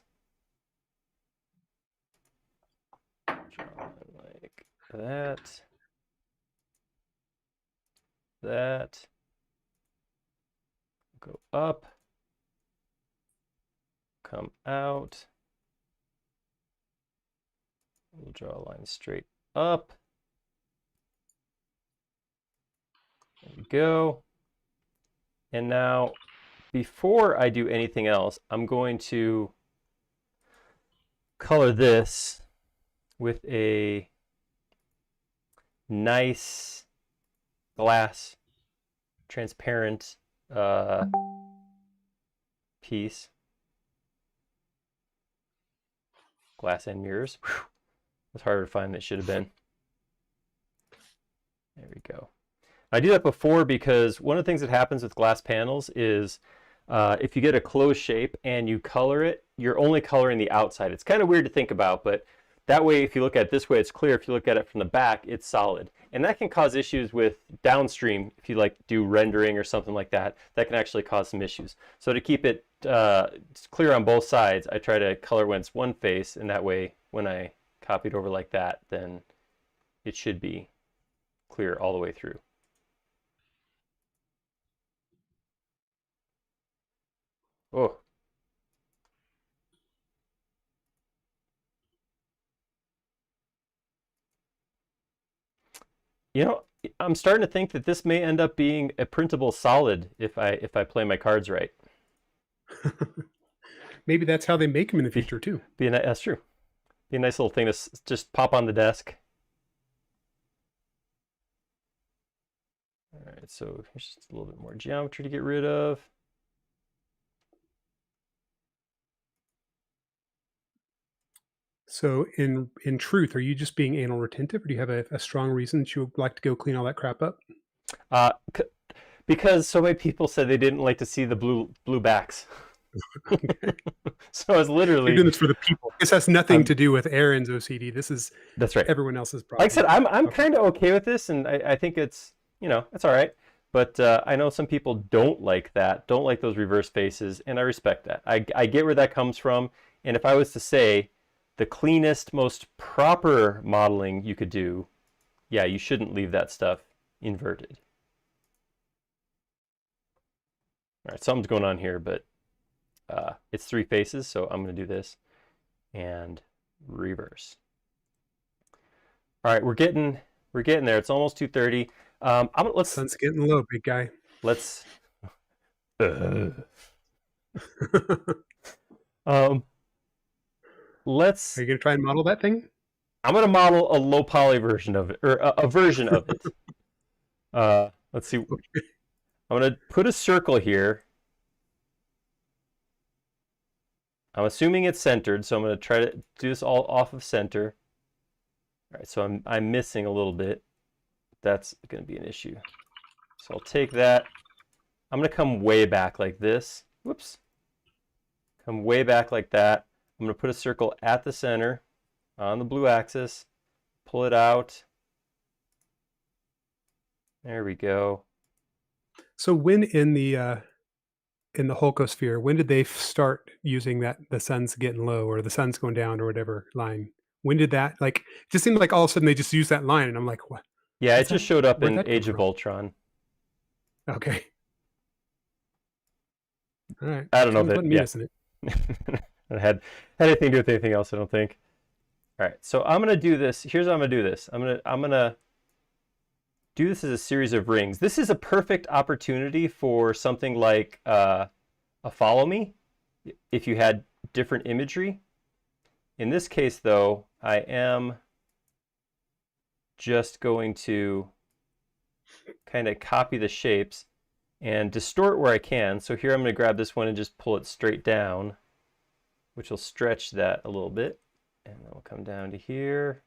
Speaker 1: Draw like that. That. Go up. Come out. We'll draw a line straight up. There we go. And now, before I do anything else, I'm going to color this with a nice glass transparent piece. Glass and mirrors. Whew. It's harder to find than it should have been. There we go. I do that before because one of the things that happens with glass panels is if you get a closed shape and you color it, you're only coloring the outside. It's kind of weird to think about, but That way, if you look at it this way, it's clear. If you look at it from the back, it's solid. And that can cause issues with downstream. If you like do rendering or something like that, that can actually cause some issues. So to keep it clear on both sides, I try to color when it's one face, and that way, when I copy it over like that, then it should be clear all the way through. Oh, you know, I'm starting to think that this may end up being a printable solid if I play my cards right.
Speaker 2: Maybe that's how they make them in the
Speaker 1: Be,
Speaker 2: future too.
Speaker 1: that's true. Be a nice little thing to just pop on the desk. All right, so here's just a little bit more geometry to get rid of.
Speaker 2: So in truth, are you just being anal retentive, or do you have a strong reason that you would like to go clean all that crap up?
Speaker 1: Uh, because so many people said they didn't like to see the blue backs. So I was literally
Speaker 2: You're doing this for the people. This has nothing to do with Aaron's OCD. This is
Speaker 1: that's right.
Speaker 2: Everyone else's problem.
Speaker 1: Like I said, I'm kind of okay with this, and I think it's it's all right. But I know some people don't like that, don't like those reverse faces, and I respect that. I get where that comes from, and if I was to say the cleanest, most proper modeling you could do, yeah, you shouldn't leave that stuff inverted. All right, something's going on here, but it's three faces, so I'm going to do this and reverse. All right, we're getting there. It's almost 2:30. Let's.
Speaker 2: Sun's getting low, big guy.
Speaker 1: Let's. Let's.
Speaker 2: Are you gonna try and model that thing?
Speaker 1: I'm gonna model a low poly version of it, or a version of it. Let's see. Okay. I'm gonna put a circle here. I'm assuming it's centered, so I'm going to try to do this all off of center. All right, so I'm missing a little bit. That's going to be an issue. So I'll take that. I'm going to come way back like this. Whoops. Come way back like that. I'm going to put a circle at the center on the blue axis. Pull it out. There we go.
Speaker 2: So when in the Holcosphere, when did they start using that the sun's getting low or the sun's going down or whatever line? When did that, like, it just seemed like all of a sudden they just used that line, and I'm like, what?
Speaker 1: Yeah, it just showed up in Age of Ultron.
Speaker 2: Okay. All right.
Speaker 1: I don't know that. Yeah.
Speaker 2: Missing it.
Speaker 1: It had anything to do with anything else, I don't think. All right, so I'm gonna do this. Here's how I'm gonna do this. I'm gonna do this as a series of rings. This is a perfect opportunity for something like a follow me, if you had different imagery. In this case, though, I am just going to kind of copy the shapes and distort where I can. So here I'm going to grab this one and just pull it straight down, which will stretch that a little bit. And then we'll come down to here.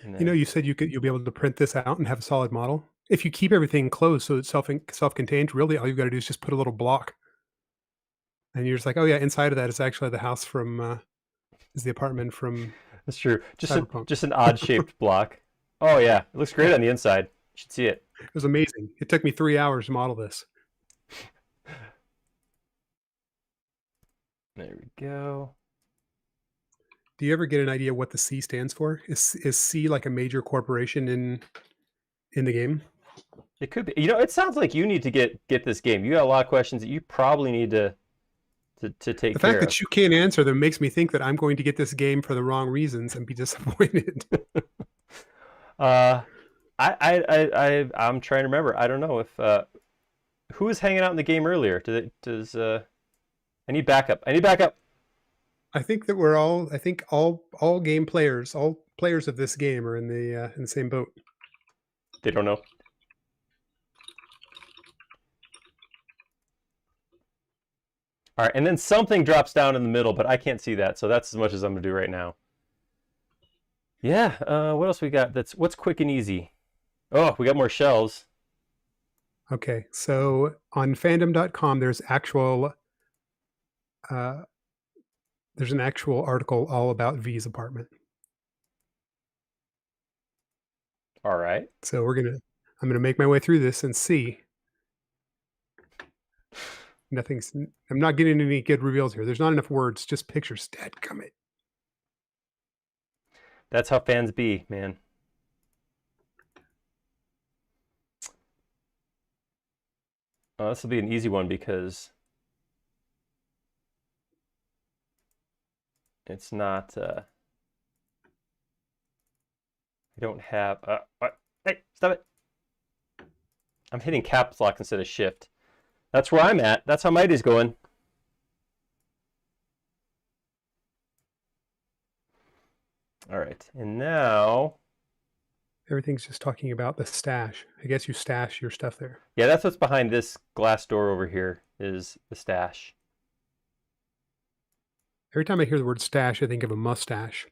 Speaker 2: You know, you said you'll be able to print this out and have a solid model. If you keep everything closed so it's self-contained, really all you've got to do is just put a little block. And you're just like, oh yeah, inside of that is actually the house from, is the apartment from
Speaker 1: That's true.
Speaker 2: Cyberpunk.
Speaker 1: Just an odd-shaped block. Oh yeah, it looks great on the inside. You should see it.
Speaker 2: It was amazing. It took me 3 hours to model this.
Speaker 1: There we go.
Speaker 2: Do you ever get an idea what the C stands for? Is C like a major corporation in the game?
Speaker 1: It could be. You know, it sounds like you need to get this game. You got a lot of questions that you probably need to take care of.
Speaker 2: The fact that you can't answer them makes me think that I'm going to get this game for the wrong reasons and be disappointed.
Speaker 1: I'm trying to remember. I don't know if who was hanging out in the game earlier. I need backup. I need backup.
Speaker 2: I think that all game players, all players of this game are in the same boat.
Speaker 1: They don't know. All right, and then something drops down in the middle, but I can't see that, so that's as much as I'm gonna do right now. Yeah, what else we got? What's quick and easy? Oh, we got more shelves.
Speaker 2: Okay, so on fandom.com, there's actual There's an actual article all about V's apartment.
Speaker 1: All right.
Speaker 2: So I'm gonna make my way through this and see. I'm not getting any good reveals here. There's not enough words, just pictures. Dadgummit.
Speaker 1: That's how fans be, man. Oh, this will be an easy one because it's not. I don't have. Hey, stop it! I'm hitting caps lock instead of shift. That's where I'm at. That's how Mighty's going. All right, and now.
Speaker 2: Everything's just talking about the stash. I guess you stash your stuff there.
Speaker 1: Yeah, that's what's behind this glass door over here is the stash.
Speaker 2: Every time I hear the word stash, I think of a mustache.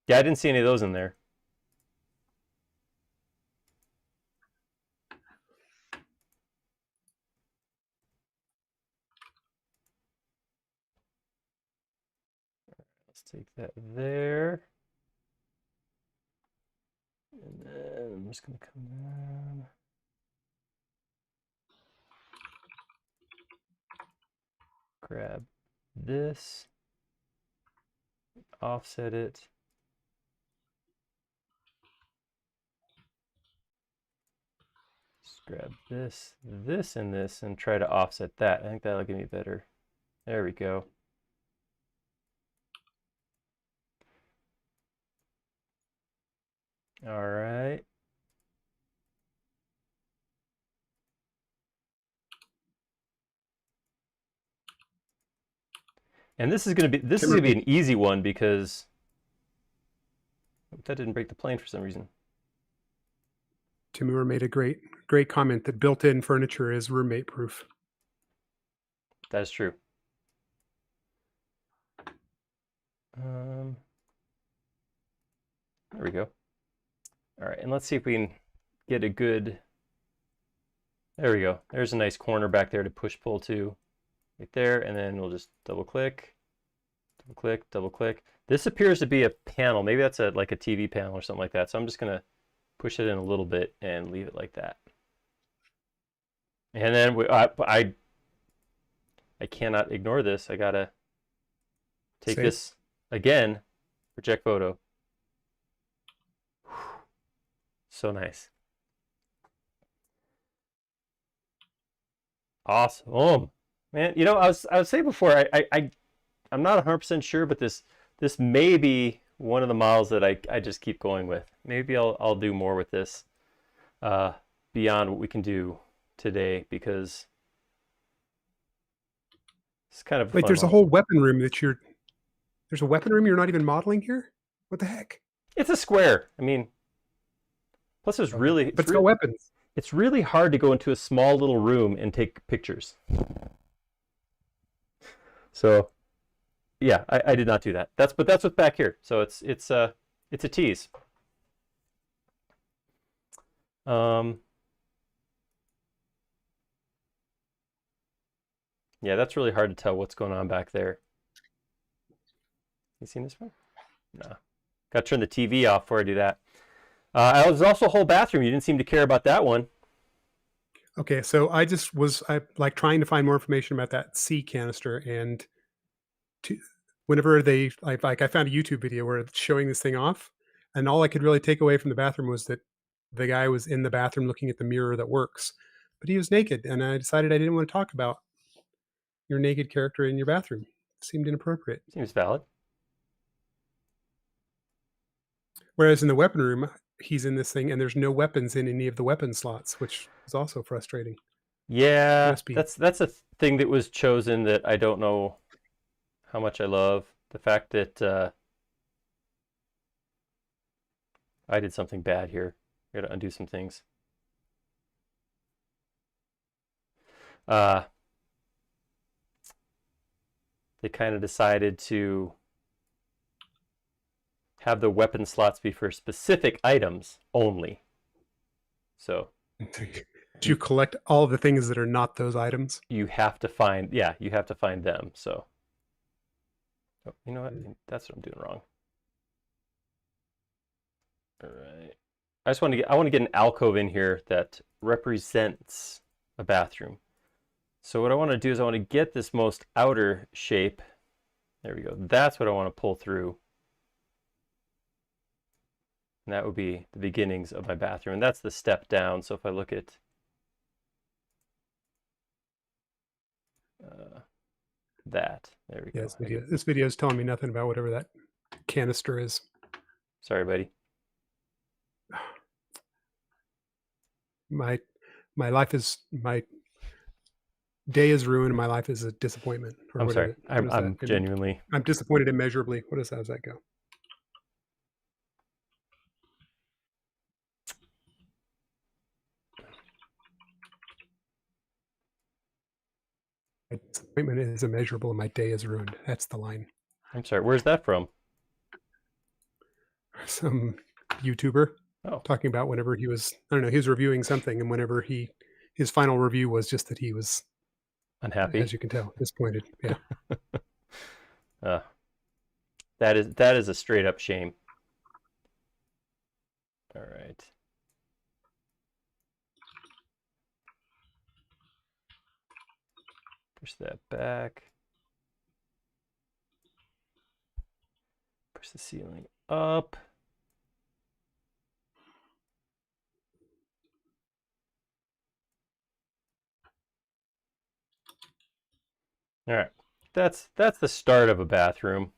Speaker 1: Yeah, I didn't see any of those in there. Let's take that there. And then I'm just going to come down. Grab this. Offset it. Just grab this, this, and this, and try to offset that. I think that'll give me better. There we go. All right. And this is gonna be an easy one because that didn't break the plane for some reason.
Speaker 2: Timur made a great comment that built-in furniture is roommate proof.
Speaker 1: That is true. There we go. All right, and let's see if we can get a good. There we go. There's a nice corner back there to push pull to, right there, and then we'll just double click, double click, double click. This appears to be a panel. Maybe that's like a TV panel or something like that. So I'm just gonna push it in a little bit and leave it like that. And then I cannot ignore this. I gotta take this again, project photo. So nice. Awesome. Oh, man, you know, I was saying before, I'm not 100% sure, but this may be one of the models that I just keep going with. Maybe I'll do more with this beyond what we can do today, because it's kind of
Speaker 2: wait. There's a whole weapon room there's a weapon room you're not even modeling here. What the heck?
Speaker 1: It's a square. I mean, plus it's really,
Speaker 2: but it's got weapons.
Speaker 1: It's really hard to go into a small little room and take pictures. So, yeah, I did not do that. That's what's back here. So it's a tease. Yeah, that's really hard to tell what's going on back there. You seen this one? No. Got to turn the TV off before I do that. There's also a whole bathroom. You didn't seem to care about that one.
Speaker 2: Okay, so I like trying to find more information about that C canister, and whenever I found a YouTube video where it's showing this thing off, and all I could really take away from the bathroom was that the guy was in the bathroom looking at the mirror that works, but he was naked, and I decided I didn't want to talk about your naked character in your bathroom. It seemed inappropriate.
Speaker 1: Seems valid.
Speaker 2: Whereas in the weapon room, he's in this thing and there's no weapons in any of the weapon slots, which is also frustrating.
Speaker 1: Yeah, that's a thing that was chosen that I don't know how much I love. The fact that I did something bad here. I gotta undo some things. They kind of decided to have the weapon slots be for specific items only. So
Speaker 2: you collect all of the things that are not those items?
Speaker 1: You have to find, yeah, you have to find them. So, oh, you know what? That's what I'm doing wrong. All right. I want to get an alcove in here that represents a bathroom. So what I want to do is I want to get this most outer shape. There we go. That's what I want to pull through. And that would be the beginnings of my bathroom. And that's the step down. So if I look at that, there we
Speaker 2: Yeah,
Speaker 1: go.
Speaker 2: this video is telling me nothing about whatever that canister is.
Speaker 1: Sorry, buddy.
Speaker 2: My day is ruined. My life is a disappointment. Or
Speaker 1: I'm
Speaker 2: what
Speaker 1: sorry.
Speaker 2: is it? What is
Speaker 1: I'm
Speaker 2: that?
Speaker 1: genuinely.
Speaker 2: I'm disappointed immeasurably. How does that go? My disappointment is immeasurable and my day is ruined. That's the line.
Speaker 1: I'm sorry. Where's that from?
Speaker 2: Some YouTuber talking about whenever he was, I don't know, he was reviewing something, and whenever his final review was just that he was
Speaker 1: unhappy,
Speaker 2: as you can tell, disappointed. Yeah.
Speaker 1: That is a straight up shame. All right. Push that back. Push the ceiling up. All right. That's the start of a bathroom.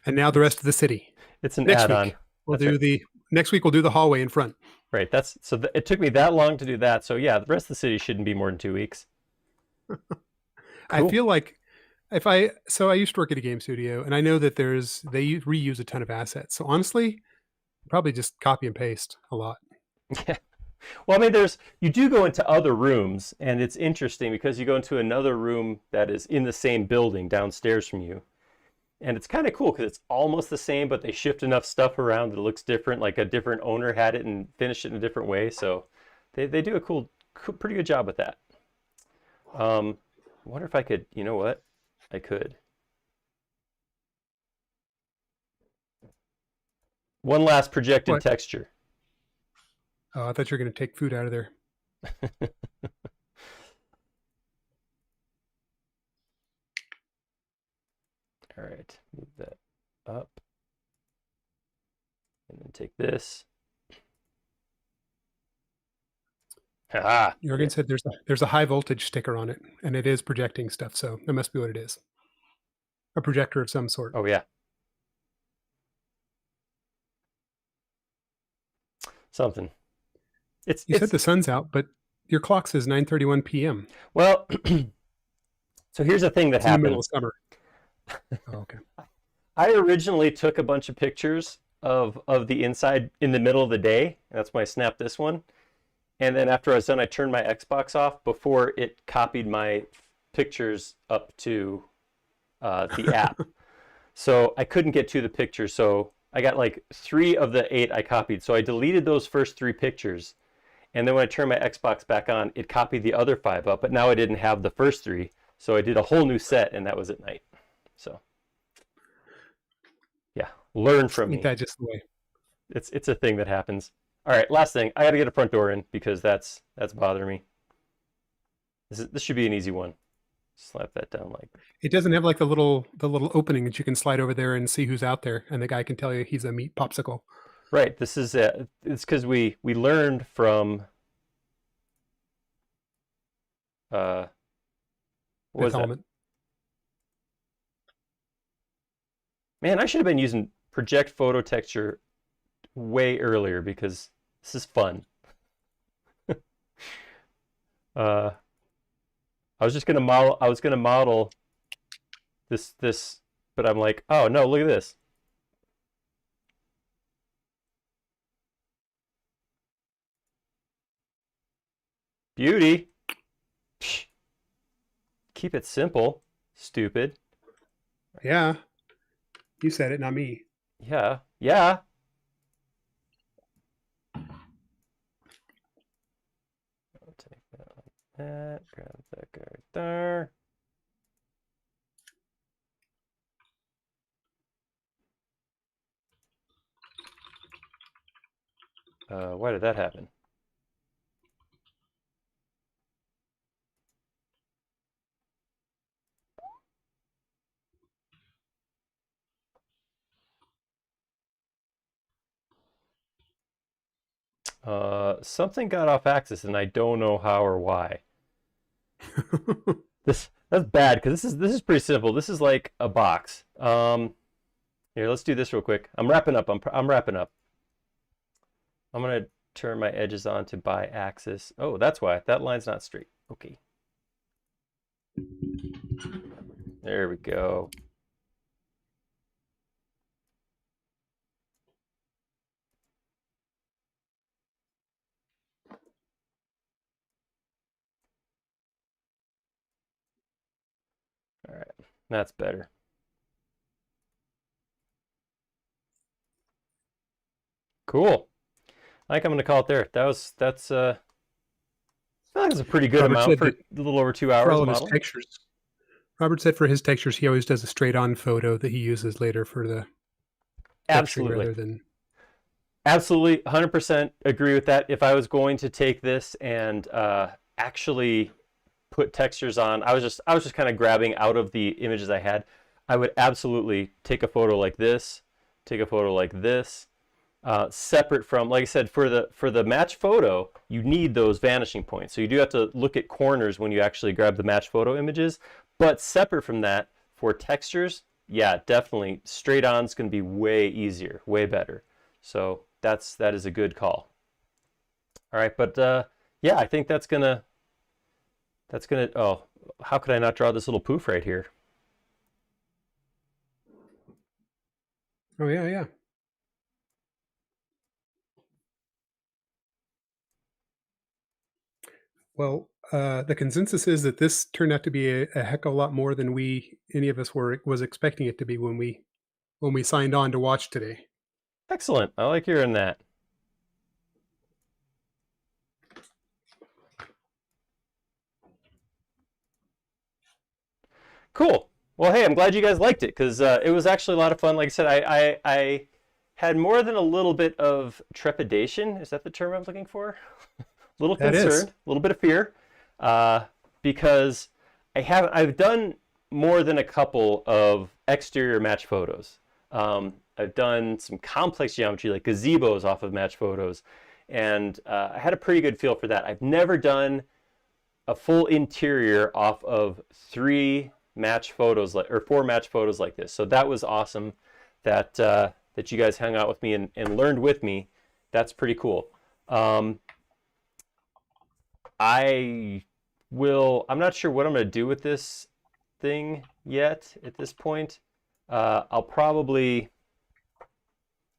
Speaker 2: And now the rest of the city.
Speaker 1: It's an add-on.
Speaker 2: Next week we'll do the hallway in front.
Speaker 1: Right. It took me that long to do that. So yeah, the rest of the city shouldn't be more than 2 weeks.
Speaker 2: Cool. I feel like I used to work at a game studio, and I know that they reuse a ton of assets. So honestly, probably just copy and paste a lot.
Speaker 1: Yeah. Well, I mean, you do go into other rooms, and it's interesting because you go into another room that is in the same building downstairs from you. And it's kind of cool because it's almost the same, but they shift enough stuff around that it looks different, like a different owner had it and finished it in a different way. So they do a pretty good job with that. I wonder if I could, you know what? I could. One last projected texture.
Speaker 2: Oh, I thought you were going to take food out of there.
Speaker 1: All right, move that up. And then take this. Haha.
Speaker 2: Jorgen said there's a high voltage sticker on it, and it is projecting stuff, so that must be what it is. A projector of some sort.
Speaker 1: Oh yeah. Something.
Speaker 2: You said the sun's out, but your clock says 9:31 p.m.
Speaker 1: Well, so here's the thing that happened.
Speaker 2: In the middle of summer. Oh, okay.
Speaker 1: I originally took a bunch of pictures of the inside in the middle of the day. That's why I snapped this one. And then after I was done, I turned my Xbox off before it copied my pictures up to the app. So I couldn't get to the pictures. So I got like 3 of the 8 I copied. So I deleted those first 3 pictures. And then when I turned my Xbox back on, it copied the other 5 up. But now I didn't have the first 3. So I did a whole new set, and that was at night. So yeah, learn from me.
Speaker 2: That just the way.
Speaker 1: It's a thing that happens. All right, last thing. I got to get a front door in because that's bothering me. This should be an easy one. Slap that down like.
Speaker 2: It doesn't have like the little opening that you can slide over there and see who's out there, and the guy can tell you he's a meat popsicle.
Speaker 1: Right. This is it's because we learned from. What was that? Man, I should have been using project photo texture way earlier because this is fun. I was gonna model this, but I'm like, oh no, look at this. Beauty. Keep it simple, stupid.
Speaker 2: Yeah. You said it, not me.
Speaker 1: Yeah, yeah. I'll take that like that. Grab that guy right there. Why did that happen? Something got off axis and I don't know how or why. That's bad because this is pretty simple. This is like a box. Here, let's do this real quick. I'm wrapping up. I'm wrapping up. I'm gonna turn my edges on to bi-axis. Oh, that's why that line's not straight. Okay. There we go. All right, that's better. Cool. I think I'm gonna call it there. That's I feel like it's a pretty good
Speaker 2: Robert
Speaker 1: amount
Speaker 2: said
Speaker 1: for a
Speaker 2: that
Speaker 1: little over 2
Speaker 2: for
Speaker 1: hours
Speaker 2: all of his
Speaker 1: modeling.
Speaker 2: textures, Robert said for his textures, he always does a straight-on photo that he uses later for the texturing
Speaker 1: Absolutely.
Speaker 2: rather than.
Speaker 1: Absolutely, 100% agree with that. If I was going to take this and actually put textures on, I was just kind of grabbing out of the images I had. I would absolutely take a photo like this, take a photo like this, separate from, like I said, for the match photo, you need those vanishing points. So you do have to look at corners when you actually grab the match photo images. But separate from that, for textures, yeah, definitely straight on is going to be way easier, way better. So that is a good call. All right, but yeah, I think that's gonna. Oh, how could I not draw this little poof right here?
Speaker 2: Oh yeah, yeah. Well, the consensus is that this turned out to be a heck of a lot more than any of us was expecting it to be when we signed on to watch today.
Speaker 1: Excellent. I like hearing that. Cool. Well, hey, I'm glad you guys liked it because it was actually a lot of fun. Like I said, I had more than a little bit of trepidation. Is that the term I'm looking for? A little
Speaker 2: That is.
Speaker 1: concerned, a little bit of fear, because I've done more than a couple of exterior match photos. I've done some complex geometry like gazebos off of match photos, and I had a pretty good feel for that. I've never done a full interior off of 4 match photos like this. So that was awesome that you guys hung out with me and learned with me. That's pretty cool. I'm not sure what I'm going to do with this thing yet at this point. I'll probably,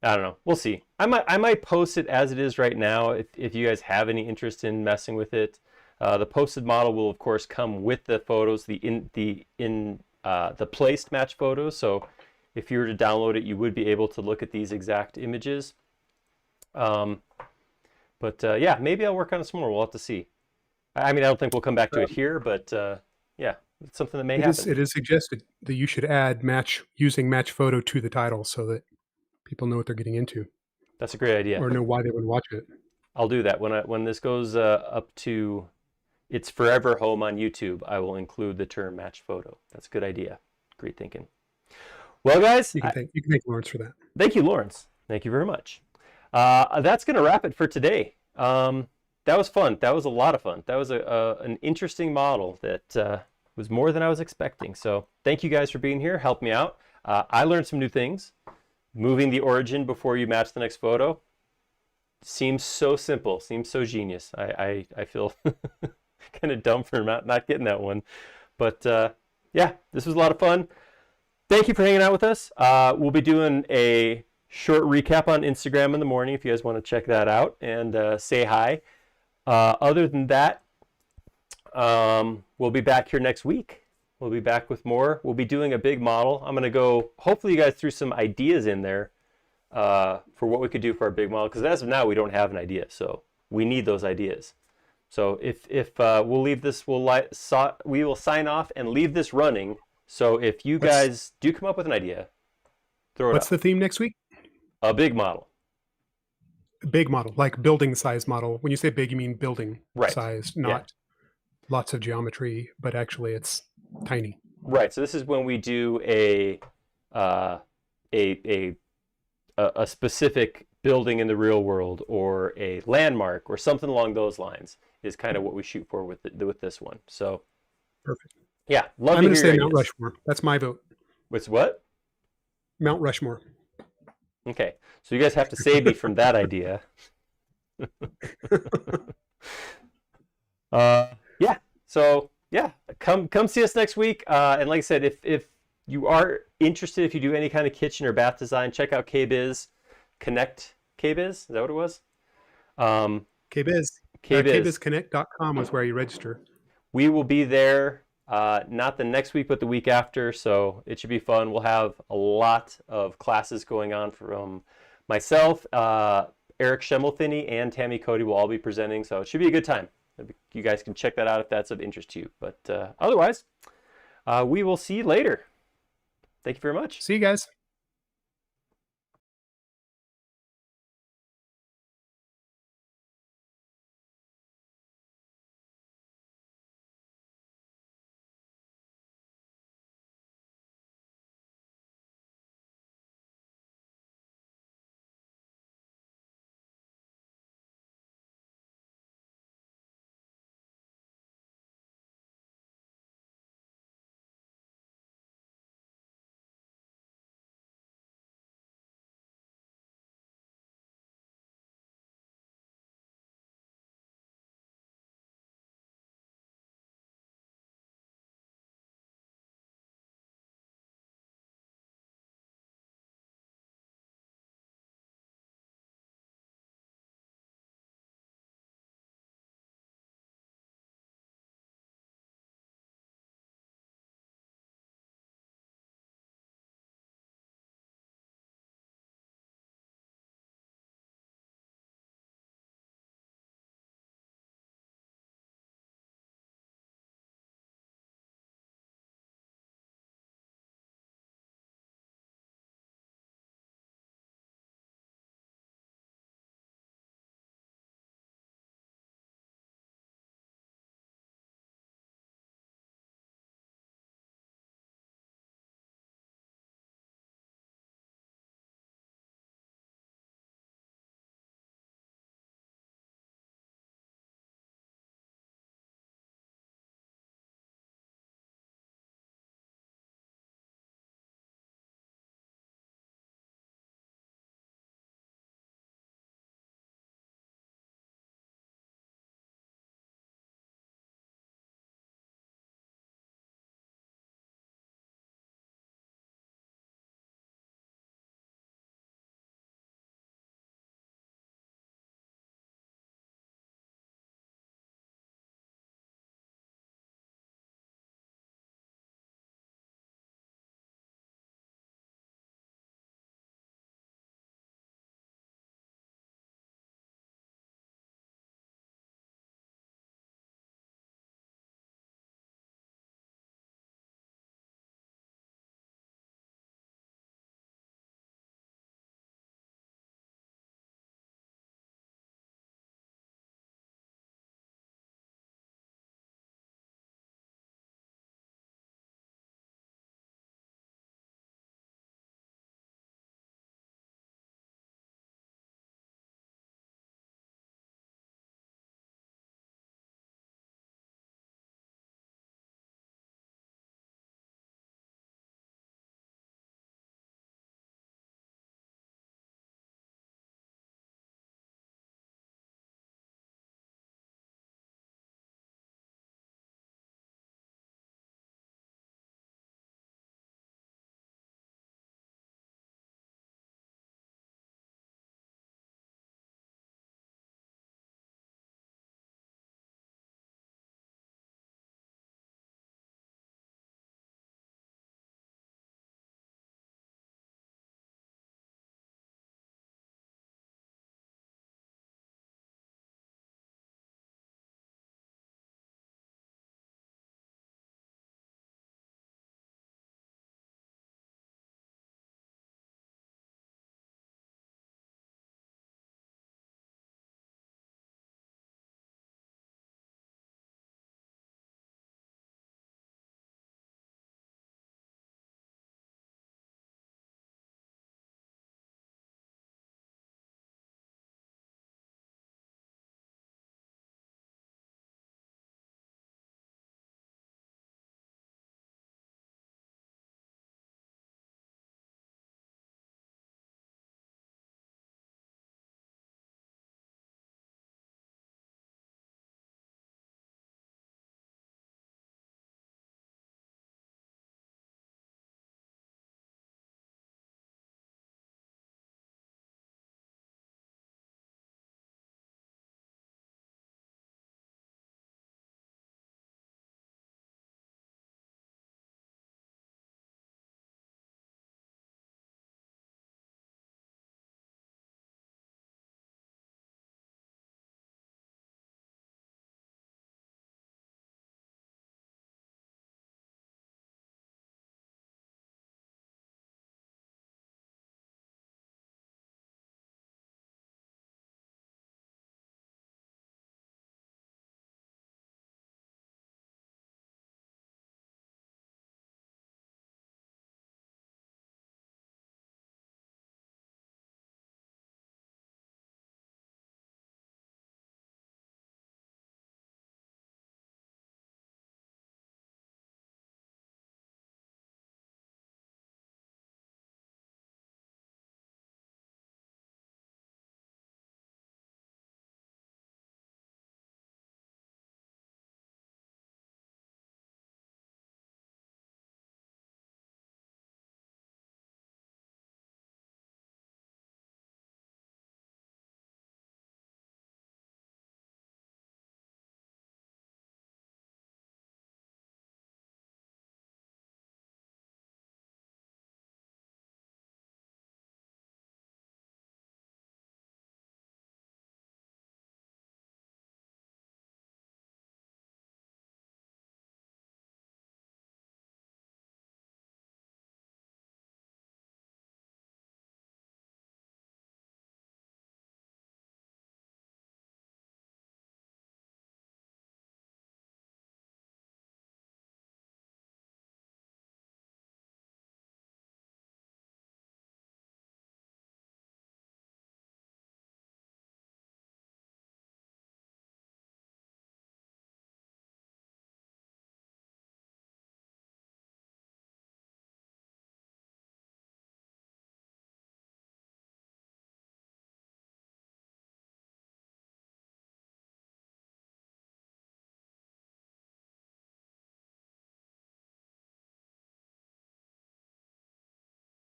Speaker 1: I don't know. We'll see. I might post it as it is right now if you guys have any interest in messing with it. The posted model will of course come with the photos, the placed match photos. So if you were to download it, you would be able to look at these exact images. But yeah, maybe I'll work on it some more. We'll have to see. I mean, I don't think we'll come back to it here, but yeah, it's something that may happen.
Speaker 2: It is suggested that you should add using match photo to the title so that people know what they're getting into
Speaker 1: That's a great idea.
Speaker 2: or know why they would watch it.
Speaker 1: I'll do that when this goes up to its forever home on YouTube. I will include the term match photo. That's a good idea. Great thinking. Well, guys,
Speaker 2: You can thank Lawrence for that.
Speaker 1: thank you, Lawrence. Thank you very much. That's going to wrap it for today. That was fun. That was a lot of fun. That was an interesting model that was more than I was expecting. So thank you guys for being here. Help me out. I learned some new things. Moving the origin before you match the next photo seems so simple. Seems so genius. I feel kind of dumb for not getting that one. But yeah, this was a lot of fun. Thank you for hanging out with us. We'll be doing a short recap on Instagram in the morning if you guys want to check that out and say hi. Other than that, we'll be back here next week We'll be back with more. We'll be doing a big model. I'm going to go, hopefully you guys threw some ideas in there for what we could do for our big model, because as of now, we don't have an idea. So we need those ideas. So if we'll leave this, we will sign off and leave this running. So if you guys do come up with an idea, throw it
Speaker 2: What's
Speaker 1: up.
Speaker 2: the theme next week?
Speaker 1: A big model.
Speaker 2: Big model, like building size model. When you say big, you mean building
Speaker 1: Right.
Speaker 2: size, not lots of geometry, but actually it's tiny.
Speaker 1: Right. So this is when we do a specific building in the real world, or a landmark, or something along those lines, is kind of what we shoot for with this one. So
Speaker 2: Perfect.
Speaker 1: yeah, love
Speaker 2: I'm
Speaker 1: to
Speaker 2: going to
Speaker 1: hear
Speaker 2: say
Speaker 1: your
Speaker 2: Mount
Speaker 1: ideas.
Speaker 2: Rushmore. That's my vote.
Speaker 1: What's what?
Speaker 2: Mount Rushmore.
Speaker 1: Okay, so you guys have to save me from that idea. Yeah. So yeah, come see us next week. And like I said, if you are interested, if you do any kind of kitchen or bath design, check out KBiz. Connect KBiz. Is that what it was?
Speaker 2: KBiz. KBizConnect.com was where you register.
Speaker 1: We will be there, not the next week, but the week after. So it should be fun. We'll have a lot of classes going on from myself, Eric Schemmelthinny, and Tammy Cody will all be presenting. So it should be a good time. You guys can check that out if that's of interest to you. But otherwise, we will see you later. Thank you very much.
Speaker 2: See you guys.